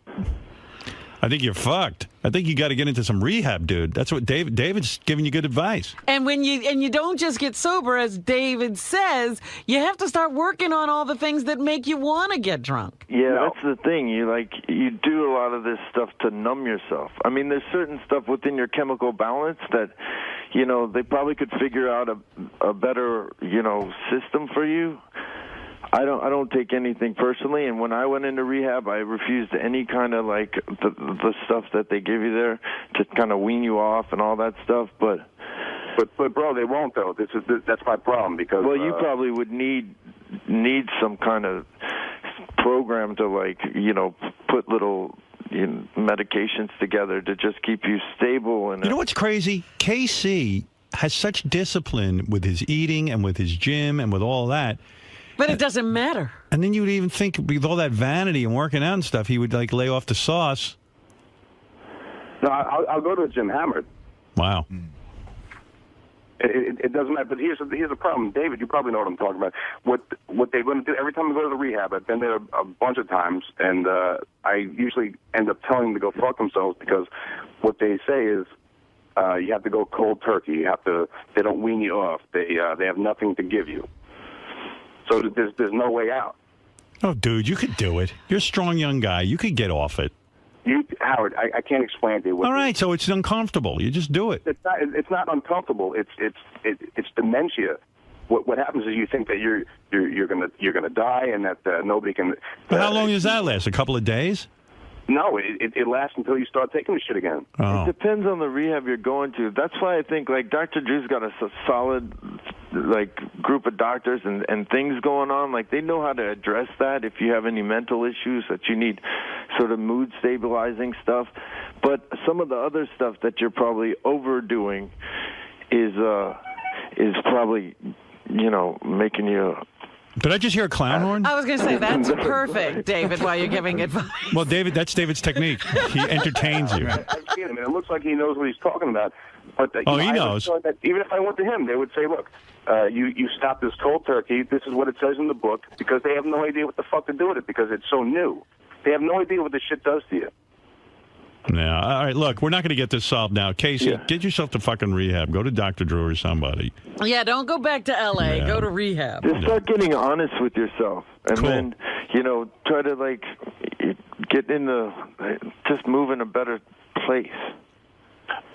I think you're fucked. I think you got to get into some rehab, dude. That's what David's giving you good advice. And you don't just get sober, as David says, you have to start working on all the things that make you want to get drunk. Yeah, that's the thing. You do a lot of this stuff to numb yourself. I mean, there's certain stuff within your chemical balance that, you know, they probably could figure out a better, you know, system for you. I don't take anything personally, and when I went into rehab, I refused any kind of like the stuff that they give you there to kind of wean you off and all that stuff. But bro, they won't though. That's my problem because you probably would need some kind of program to like, you know, put little medications together to just keep you stable. And you know what's crazy? KC has such discipline with his eating and with his gym and with all that. But it doesn't matter. And then you would even think with all that vanity and working out and stuff, he would like lay off the sauce. No, I'll go to the gym hammered. Wow. It doesn't matter. But here's the problem, David. You probably know what I'm talking about. What they're going to do every time I go to the rehab. I've been there a bunch of times, and I usually end up telling them to go fuck themselves because what they say is you have to go cold turkey. They don't wean you off. They have nothing to give you. So there's no way out. Oh, dude, you could do it. You're a strong young guy. You could get off it. Howard, I can't explain to you. All right, so it's uncomfortable. You just do it. It's not uncomfortable. It's dementia. What happens is you think that you're gonna die and that nobody can. But how long does that last? A couple of days? No, it lasts until you start taking the shit again. Oh. It depends on the rehab you're going to. That's why I think like Dr. Drew's got a solid like group of doctors and things going on. Like they know how to address that if you have any mental issues that you need sort of mood stabilizing stuff. But some of the other stuff that you're probably overdoing is probably, making you. Did I just hear a clown horn? I was going to say, that's perfect, David, while you're giving advice. Well, David, that's David's technique. He entertains you. I've seen him, and it looks like he knows what he's talking about. But he knows. Even if I went to him, they would say, look, you stop this cold turkey. This is what it says in the book, because they have no idea what the fuck to do with it, because it's so new. They have no idea what this shit does to you. Yeah. All right, look, we're not going to get this solved now. Casey, get yourself to fucking rehab. Go to Dr. Drew or somebody. Yeah, don't go back to L.A. Yeah. Go to rehab. Just start getting honest with yourself. And then, try to, like, get just move in a better place.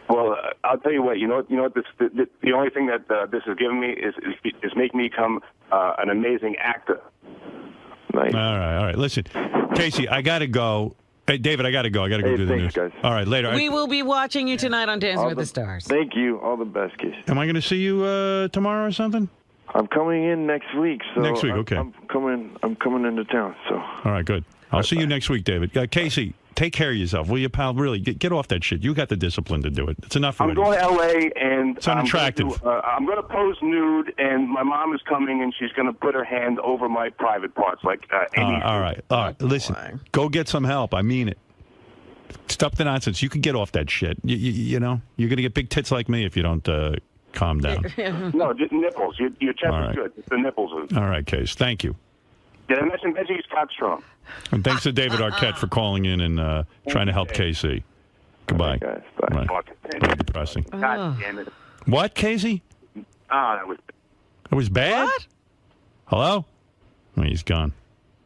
Well, I'll tell you what. You know what? The only thing that this has given me is make me become an amazing actor. Nice. All right. Listen, Casey, I got to go. Hey, David, I got to go. I got to go do the news. Guys. All right, later. We will be watching you tonight on Dancing with the Stars. Thank you. All the best, Casey. Am I going to see you tomorrow or something? I'm coming in next week. So next week, okay. I'm coming into town. So. All right, good. I'll see you next week, David. Casey, take care of yourself, will you, pal? Really, get off that shit. You got the discipline to do it. It's enough. I'm going to L.A. and it's unattractive. I'm going to pose nude, and my mom is coming, and she's going to put her hand over my private parts, like Amy. All right. Listen, go get some help. I mean it. Stop the nonsense. You can get off that shit. You're going to get big tits like me if you don't calm down. No, just nipples. Your chest is good. It's the nipples. All right, Case. Thank you. Did I mention Veggie's Cockstrong? And thanks to David Arquette for calling in and trying to help Casey. Goodbye. Guys, bye. Very depressing. God damn it. What, Casey? That was... It was bad? What? Hello? Oh, he's gone.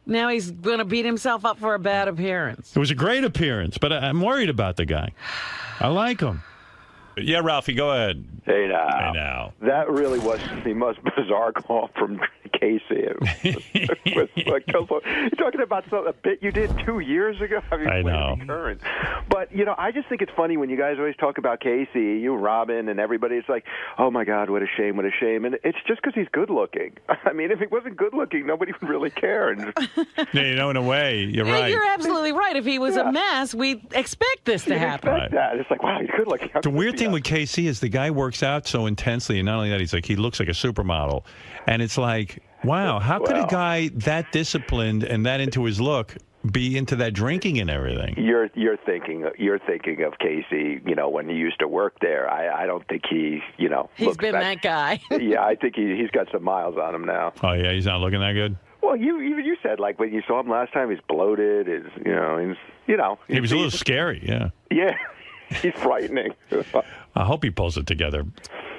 Now he's going to beat himself up for a bad appearance. It was a great appearance, but I'm worried about the guy. I like him. Yeah, Ralphie, go ahead. Hey now. Hey now. That really was the most bizarre call from Casey. You're talking about a bit you did 2 years ago. I know. Current. But, I just think it's funny when you guys always talk about Casey, you, Robin, and everybody. It's like, oh, my God, what a shame, what a shame. And it's just because he's good looking. I mean, if he wasn't good looking, nobody would really care. Yeah, in a way, you're right. You're absolutely right. If he was a mess, we'd expect this to happen. Expect that. It's like, wow, he's good looking. The weird thing with Casey is the guy works out so intensely, and not only that, he looks like a supermodel. And it's like, wow, how could a guy that disciplined and that into his look be into that drinking and everything? You're thinking of Casey, when he used to work there. I don't think he, he's been that guy. Yeah, I think he's got some miles on him now. Oh yeah, he's not looking that good. Well, you said like when you saw him last time, he's bloated. He was a little scary. Yeah. Yeah, he's frightening. I hope he pulls it together.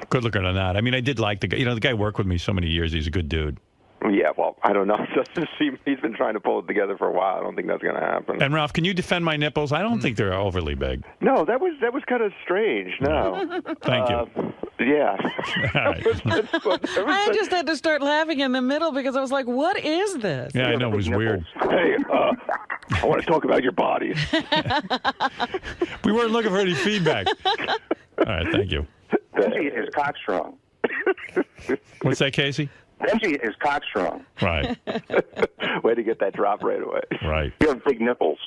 Good looking or not. I mean, I did like the guy. The guy worked with me so many years. He's a good dude. Yeah, well, I don't know. It doesn't seem he's been trying to pull it together for a while. I don't think that's going to happen. And Ralph, can you defend my nipples? I don't think they're overly big. No, that was kind of strange. No. Thank you. Yeah. All right. I just had to start laughing in the middle because I was like, what is this? Yeah, I know. It was weird. Hey, I want to talk about your bodies. We weren't looking for any feedback. All right, thank you. Benji is cockstrong. What's that, Casey? Benji is cockstrong. Right. Way to get that drop right away. Right. You have big nipples.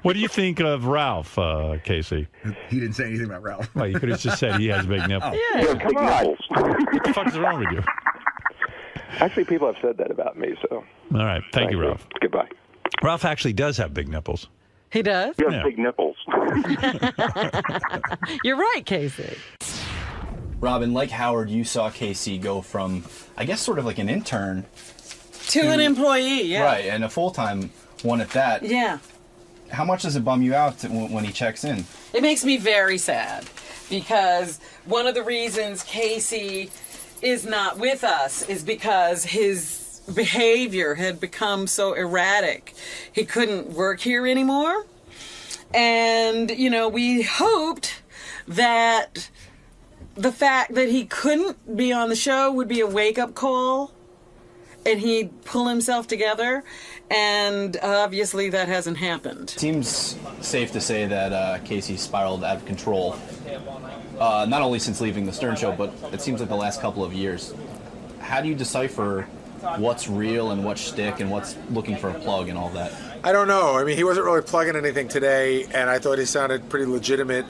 What do you think of Ralph, Casey? He didn't say anything about Ralph. Well, you could have just said he has big nipples. Yeah, you have big nipples. What the fuck is wrong with you? Actually, people have said that about me, so. All right. Thank you, Ralph. Goodbye. Ralph actually does have big nipples. He does? You have big nipples. You're right, Casey. Robin, like Howard, you saw Casey go from, I guess, sort of like an intern to an employee, yeah. Right, and a full-time one at that. Yeah. How much does it bum you out when he checks in? It makes me very sad because one of the reasons Casey is not with us is because his behavior had become so erratic. He couldn't work here anymore. And, you know, we hoped that the fact that he couldn't be on the show would be a wake-up call and he'd pull himself together. And obviously that hasn't happened. Seems safe to say that Casey spiraled out of control. Not only since leaving the Stern Show, but it seems like the last couple of years. How do you decipher what's real and what's shtick and what's looking for a plug and all that? I don't know. I mean, he wasn't really plugging anything today, and I thought he sounded pretty legitimate.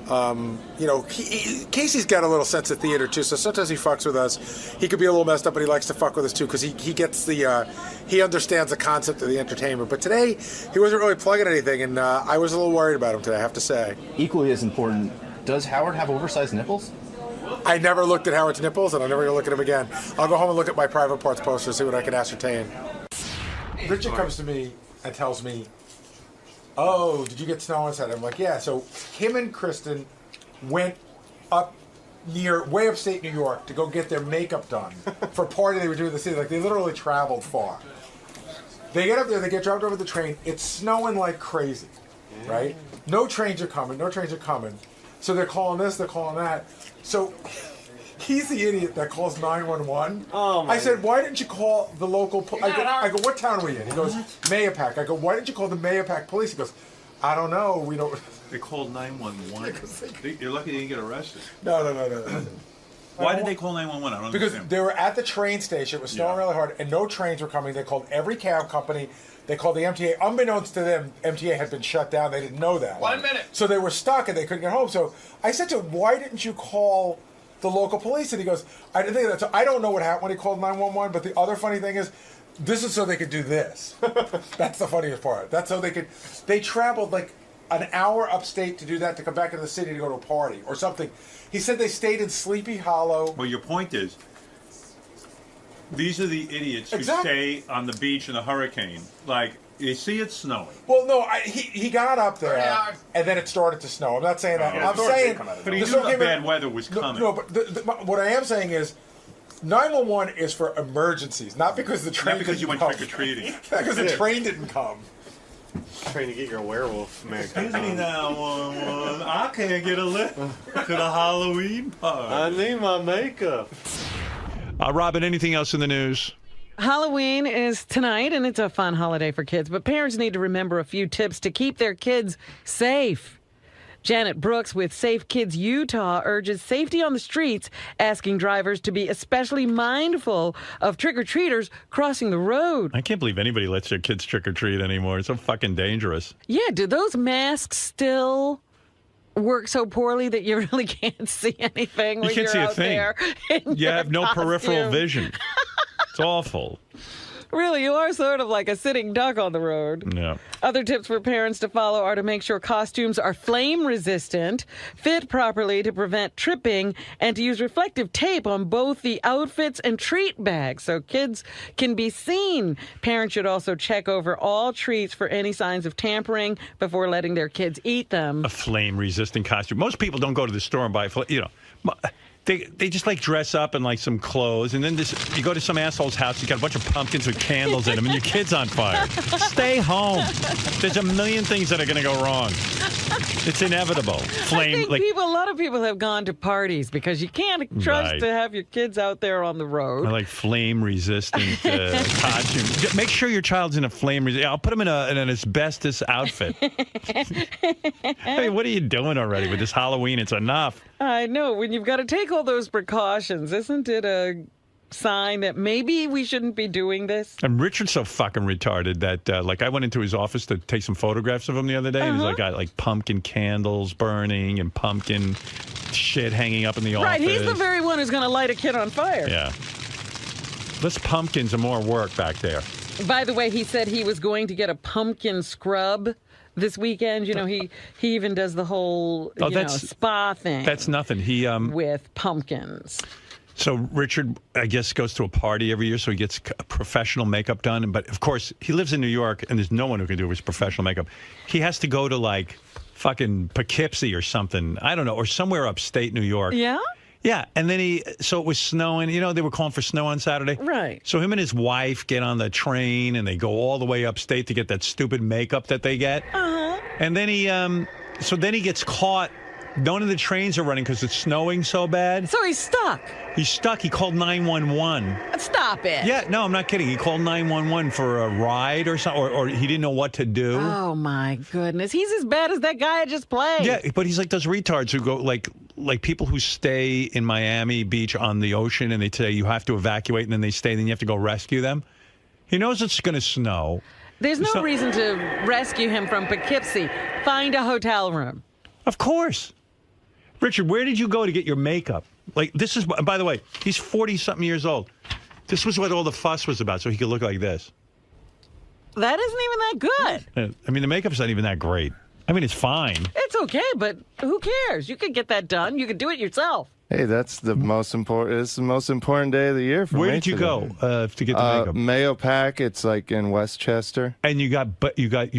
You know, Casey's got a little sense of theater too, so sometimes he fucks with us. He could be a little messed up, but he likes to fuck with us too because he gets the he understands the concept of the entertainment. But today he wasn't really plugging anything, and I was a little worried about him today, I have to say. Equally as important, does Howard have oversized nipples? I never looked at Howard's nipples, and I'm never gonna look at him again. I'll go home and look at my private parts poster and see what I can ascertain. Richard comes to me and tells me, "Oh, did you get snow on Saturday?" I'm like, "Yeah." So him and Kristen went up way upstate New York to go get their makeup done for a party they were doing in the city. Like, they literally traveled far. They get up there, they get dropped over the train. It's snowing like crazy, right? No trains are coming. So they're calling this, they're calling that. So he's the idiot that calls 911. Oh, I said, "Why didn't you call the local I go, "What town are we in?" He goes, "Mayapack." I go, "Why didn't you call the Mayapack police?" He goes, "I don't know. We don't." They called 911. You're lucky they didn't get arrested. No. Why did they call 911? I don't because understand. They were at the train station. It was snowing really hard, and no trains were coming. They called every cab company. They called the MTA. Unbeknownst to them, MTA had been shut down. They didn't know that. 1 minute. So they were stuck, and they couldn't get home. So I said to him, "Why didn't you call the local police?" And he goes, "I didn't think of that." So I don't know what happened when he called 911, but the other funny thing is, this is so they could do this. That's the funniest part. That's so they traveled like an hour upstate to do that, to come back into the city to go to a party or something. He said they stayed in Sleepy Hollow. Well, your point is, these are the idiots who stay on the beach in a hurricane. Like, you see it snowing. Well, no, he got up there, and then it started to snow. I'm not saying that. I'm saying... But he knew the bad weather was coming. No, but what I am saying is, 911 is for emergencies, not because the train Not because you went trick-or-treating. Not because the train didn't come. Trying to get your werewolf, man. Excuse me now, I can't get a lift to the Halloween party. I need my makeup. Robin, anything else in the news? Halloween is tonight, and it's a fun holiday for kids, but parents need to remember a few tips to keep their kids safe. Janet Brooks with Safe Kids Utah urges safety on the streets, asking drivers to be especially mindful of trick-or-treaters crossing the road. I can't believe anybody lets their kids trick-or-treat anymore. It's so fucking dangerous. Yeah, do those masks still work so poorly that you really can't see anything when you're out there? You have no peripheral vision. It's awful. Really, you are sort of like a sitting duck on the road. Yeah. Other tips for parents to follow are to make sure costumes are flame resistant, fit properly to prevent tripping, and to use reflective tape on both the outfits and treat bags so kids can be seen. Parents should also check over all treats for any signs of tampering before letting their kids eat them. A flame resistant costume. Most people don't go to the store and buy, They just like dress up in like some clothes, and then you go to some asshole's house, you got a bunch of pumpkins with candles in them, and your kid's on fire. Stay home. There's a million things that are going to go wrong. It's inevitable. A lot of people have gone to parties because you can't trust to have your kids out there on the road. I like flame-resistant costume. Make sure your child's in a flame-resistant. I'll put him in an asbestos outfit. I mean, what are you doing already with this Halloween? It's enough. I know. When you've got to take all those precautions, isn't it a sign that maybe we shouldn't be doing this? And Richard's so fucking retarded that, I went into his office to take some photographs of him the other day, and he's got pumpkin candles burning and pumpkin shit hanging up in the office. Right, he's the very one who's going to light a kid on fire. Yeah. Less pumpkins and more work back there. By the way, he said he was going to get a pumpkin scrub this weekend. You know, he even does the whole spa thing. That's nothing. He with pumpkins. So Richard, I guess, goes to a party every year, so he gets professional makeup done. But, of course, he lives in New York, and there's no one who can do his professional makeup. He has to go to, like, fucking Poughkeepsie or something. I don't know, or somewhere upstate New York. Yeah? Yeah, and then so it was snowing. You know, they were calling for snow on Saturday. Right. So him and his wife get on the train, and they go all the way upstate to get that stupid makeup that they get. Uh-huh. And then he gets caught. None of the trains are running because it's snowing so bad. So he's stuck. He's stuck. He called 911. Stop it. Yeah, no, I'm not kidding. He called 911 for a ride or something, or he didn't know what to do. Oh, my goodness. He's as bad as that guy I just played. Yeah, but he's like those retards who go, like people who stay in Miami Beach on the ocean, and they say you have to evacuate, and then they stay, and then you have to go rescue them. He knows it's going to snow. There's no reason to rescue him from Poughkeepsie. Find a hotel room. Of course. Richard, where did you go to get your makeup? Like, this is, by the way, he's 40-something years old. This was what all the fuss was about, so he could look like this. That isn't even that good. I mean, the makeup's not even that great. I mean, it's fine. It's okay, but who cares? You could get that done. You could do it yourself. Hey, that's the most important. It's the most important day of the year for me. Where did you go to get the makeup? Mayo Pack. It's like in Westchester. And you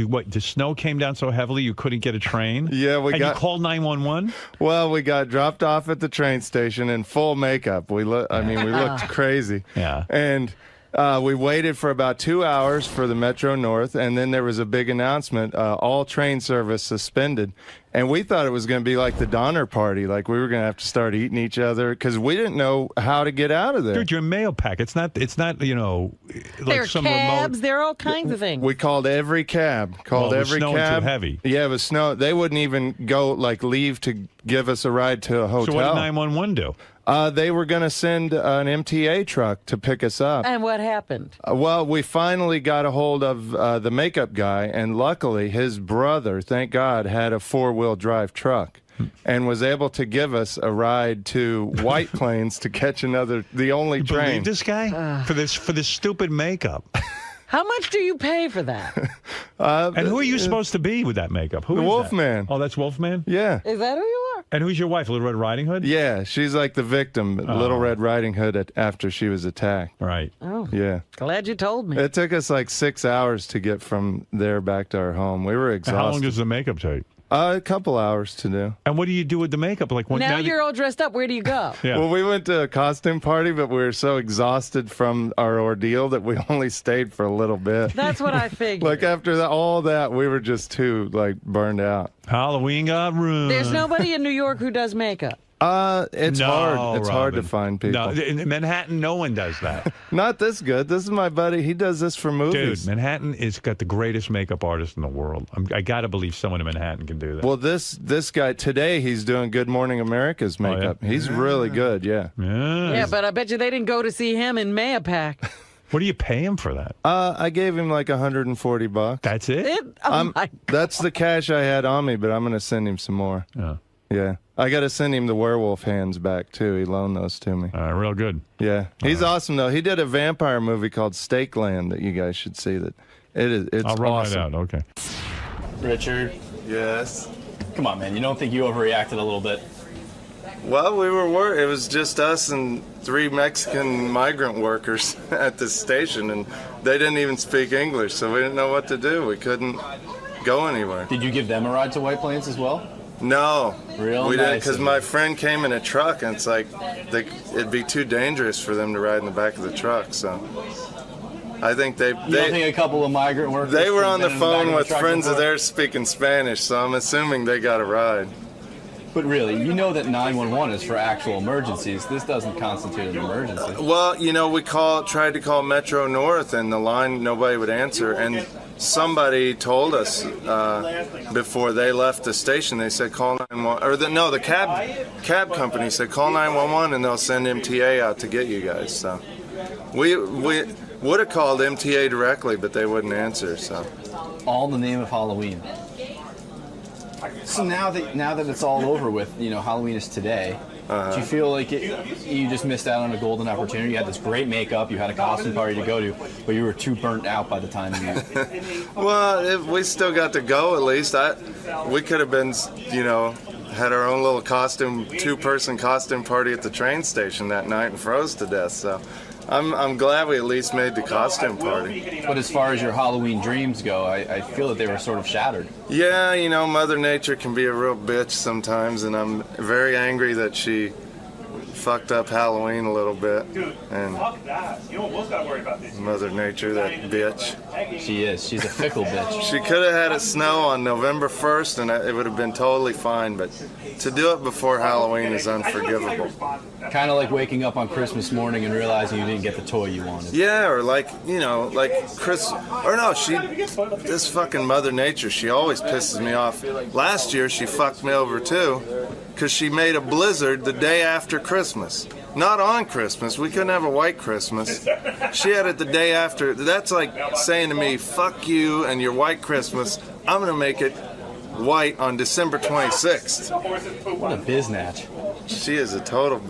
what? The snow came down so heavily you couldn't get a train. Yeah, you called 911. Well, we got dropped off at the train station in full makeup. We looked crazy. Yeah, and. We waited for about 2 hours for the Metro North, and then there was a big announcement, all train service suspended. And we thought it was going to be like the Donner Party, like we were going to have to start eating each other, because we didn't know how to get out of there. Dude, you're in Mayo Pack. It's not you know, like there are some cabs, remote... there are all kinds of things. We called every cab. It was snowing too heavy. Yeah, it was snow. They wouldn't even leave to give us a ride to a hotel. So what did 911 do? They were going to send an MTA truck to pick us up. And what happened? Well, we finally got a hold of the makeup guy, and luckily his brother, thank God, had a four-wheel drive truck and was able to give us a ride to White Plains to catch the only train. Believe this guy? For this stupid makeup. How much do you pay for that? And who are you supposed to be with that makeup? Who the is Wolfman. That? Oh, that's Wolfman? Yeah. Is that who you are? And who's your wife, Little Red Riding Hood? Yeah, she's like the victim, Little Red Riding Hood, after she was attacked. Right. Oh. Yeah. Glad you told me. It took us like 6 hours to get from there back to our home. We were exhausted. How long does the makeup take? A couple hours to do. And what do you do with the makeup? Now you're all dressed up. Where do you go? Yeah. Well, we went to a costume party, but we were so exhausted from our ordeal that we only stayed for a little bit. That's what I figured. Like after all that, we were just too burned out. Halloween got ruined. There's nobody in New York who does makeup. It's hard. It's hard to find people. No, in Manhattan, no one does that. Not this good. This is my buddy. He does this for movies. Dude, Manhattan has got the greatest makeup artist in the world. I got to believe someone in Manhattan can do that. Well, this guy today, he's doing Good Morning America's makeup. Oh, yeah? He's really good. Yeah. Yeah, but I bet you they didn't go to see him in Mayo Pack. What do you pay him for that? I gave him like $140. That's it? That's the cash I had on me, but I'm going to send him some more. Yeah. Yeah. I got to send him the werewolf hands back, too. He loaned those to me. Real good. Yeah. He's awesome, though. He did a vampire movie called Stakeland that you guys should see. It's I'll run awesome. that out. Okay. Richard. Yes? Come on, man. You don't think you overreacted a little bit? Well, we were worried. It was just us and 3 Mexican migrant workers at the station, and they didn't even speak English, so we didn't know what to do. We couldn't go anywhere. Did you give them a ride to White Plains as well? No. Real we nice didn't, because my friend came in a truck, and it's like it'd be too dangerous for them to ride in the back of the truck, so I think You don't think a couple of migrant workers... They were on the phone with friends before? of theirs speaking Spanish, so I'm assuming they got a ride. But really, you know that 911 is for actual emergencies. This doesn't constitute an emergency. Well, we tried to call Metro North, and the line, nobody would answer. And somebody told us before they left the station, they said call 911. Or the cab company said call 911, and they'll send MTA out to get you guys. So we would have called MTA directly, but they wouldn't answer. So all in the name of Halloween. So now that it's all over with, Halloween is today. Do you feel like you just missed out on a golden opportunity? You had this great makeup, you had a costume party to go to, but you were too burnt out by the time you... Well, we still got to go at least. We could have been, had our own little two-person costume party at the train station that night and froze to death, so... I'm glad we at least made the costume party. But as far as your Halloween dreams go, I feel that they were sort of shattered. Yeah, Mother Nature can be a real bitch sometimes, and I'm very angry that she fucked up Halloween a little bit. And Mother Nature, that bitch. She is. She's a fickle bitch. She could have had it snow on November 1st, and it would have been totally fine, but to do it before Halloween is unforgivable. Kind of like waking up on Christmas morning and realizing you didn't get the toy you wanted. Yeah, or like Chris, or no, this fucking Mother Nature, she always pisses me off. Last year, she fucked me over too, because she made a blizzard the day after Christmas. Not on Christmas. We couldn't have a white Christmas. She had it the day after. That's like saying to me, fuck you and your white Christmas. I'm going to make it white on December 26th. What a biznatch. She is a total...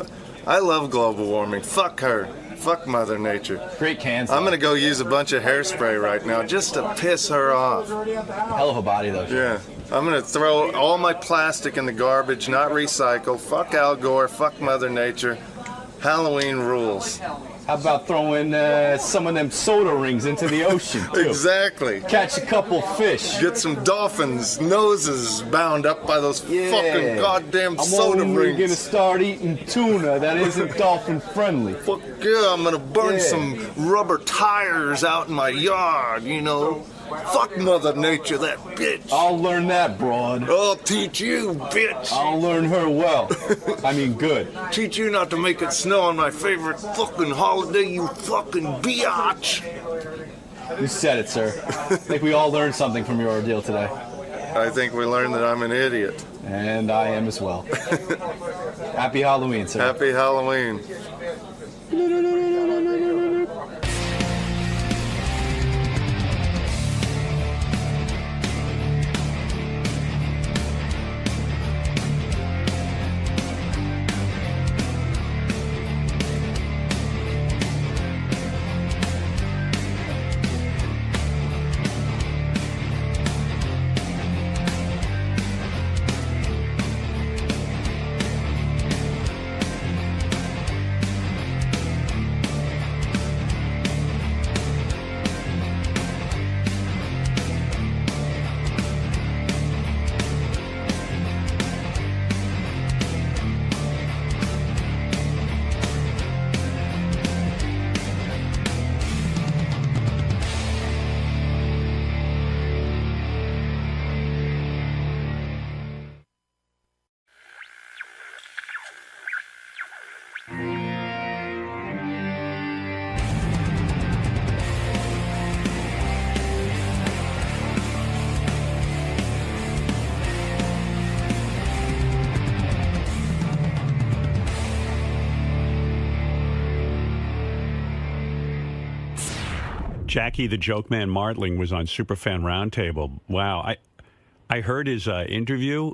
I love global warming. Fuck her. Fuck Mother Nature. Great cans. I'm going to go use a bunch of hairspray right now just to piss her off. Hell of a body, though. Yeah. I'm going to throw all my plastic in the garbage, not recycle. Fuck Al Gore. Fuck Mother Nature. Halloween rules. How about throwing some of them soda rings into the ocean, too? Exactly. Catch a couple fish. Get some dolphins' noses bound up by those fucking goddamn soda rings. We're going to start eating tuna that isn't dolphin-friendly. Fuck yeah, I'm going to burn some rubber tires out in my yard, Fuck Mother Nature, that bitch. I'll learn that, broad. I'll teach you, bitch. I'll learn her well. I mean, good. Teach you not to make it snow on my favorite fucking holiday, you fucking biatch. You said it, sir. I think we all learned something from your ordeal today. I think we learned that I'm an idiot. And I am as well. Happy Halloween, sir. Happy Halloween. Jackie the Joke Man Martling was on Superfan Roundtable. Wow. I heard his interview.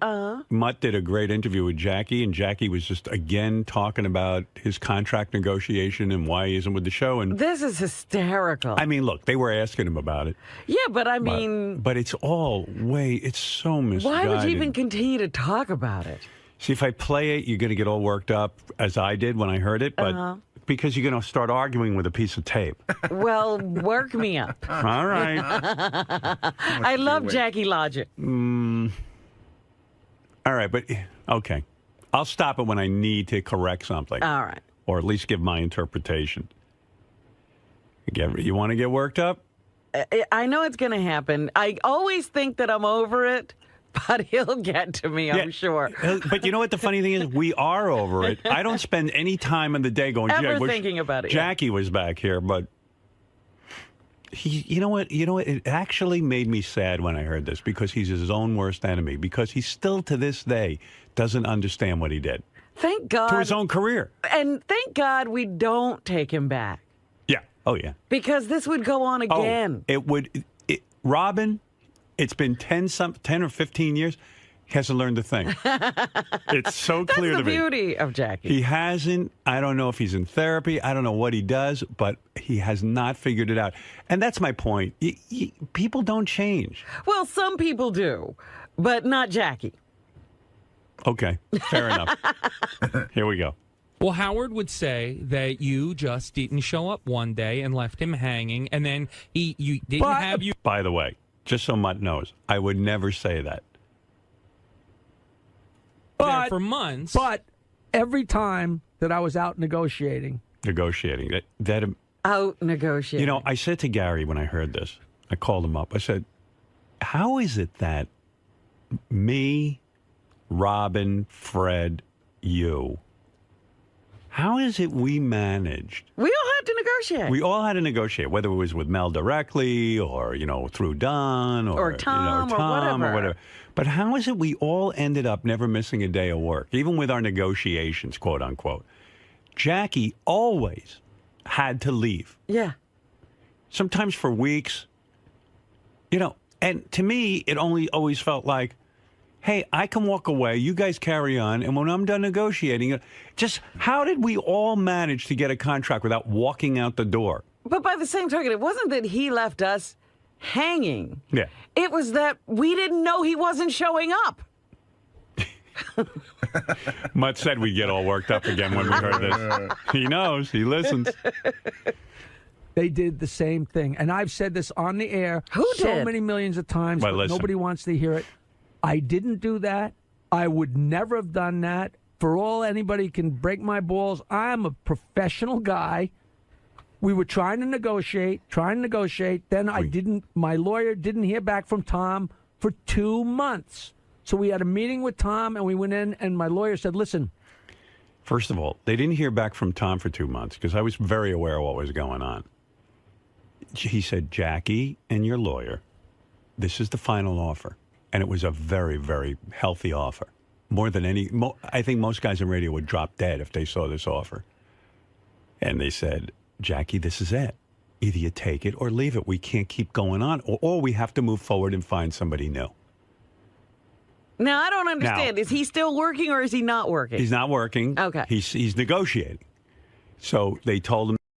Mutt did a great interview with Jackie, and Jackie was just, again, talking about his contract negotiation and why he isn't with the show. And this is hysterical. I mean, look, they were asking him about it. Yeah, but I mean... But it's all it's so misguided. Why would you even continue to talk about it? See, if I play it, you're going to get all worked up, as I did when I heard it, but... Because you're going to start arguing with a piece of tape. Well, work me up. All right. I love Jackie logic. All right, but okay. I'll stop it when I need to correct something. All right. Or at least give my interpretation. You want to get worked up? I know it's going to happen. I always think that I'm over it. But he'll get to me, I'm sure. But you know what the funny thing is? We are over it. I don't spend any time in the day going, thinking about it. Jackie was back here, but you know what? It actually made me sad when I heard this because he's his own worst enemy. Because he still, to this day, doesn't understand what he did. Thank God. To his own career. And thank God we don't take him back. Yeah. Oh, yeah. Because this would go on again. It would. Robin... It's been 10 or 15 years. He hasn't learned a thing. It's so clear to me. That's the beauty of Jackie. He hasn't. I don't know if he's in therapy. I don't know what he does, but he has not figured it out. And that's my point. People don't change. Well, some people do, but not Jackie. Okay, fair enough. Here we go. Well, Howard would say that you just didn't show up one day and left him hanging, and then you didn't have you. By the way, just so Mutt knows, I would never say that. There for months. But every time that I was out negotiating. Out negotiating. You know, I said to Gary when I heard this, I called him up. I said, how is it that me, Robin, Fred, you, how is it we managed? We all had to negotiate. We all had to negotiate, whether it was with Mel directly or, through Don or Tom, or whatever. But how is it we all ended up never missing a day of work, even with our negotiations, quote unquote? Jackie always had to leave. Yeah. Sometimes for weeks. And to me, it always felt like, hey, I can walk away, you guys carry on, and when I'm done negotiating, just how did we all manage to get a contract without walking out the door? But by the same token, it wasn't that he left us hanging. Yeah. It was that we didn't know he wasn't showing up. Mutt said we'd get all worked up again when we heard this. He knows. He listens. They did the same thing. And I've said this on the air did? many millions of times, But but listen. nobody wants to hear it. I didn't do that. I would never have done that. For all anybody can break my balls, I'm a professional guy. We were trying to negotiate. Then my lawyer didn't hear back from Tom for 2 months. So we had a meeting with Tom, and we went in, and my lawyer said, listen. First of all, they didn't hear back from Tom for 2 months because I was very aware of what was going on. He said, Jackie and your lawyer, this is the final offer. And it was a very, very healthy offer. More than I think most guys in radio would drop dead if they saw this offer. And they said, Jackie, this is it. Either you take it or leave it. We can't keep going on, or we have to move forward and find somebody new. Now, I don't understand. Now, is he still working or is he not working? He's not working. Okay. He's negotiating. So they told him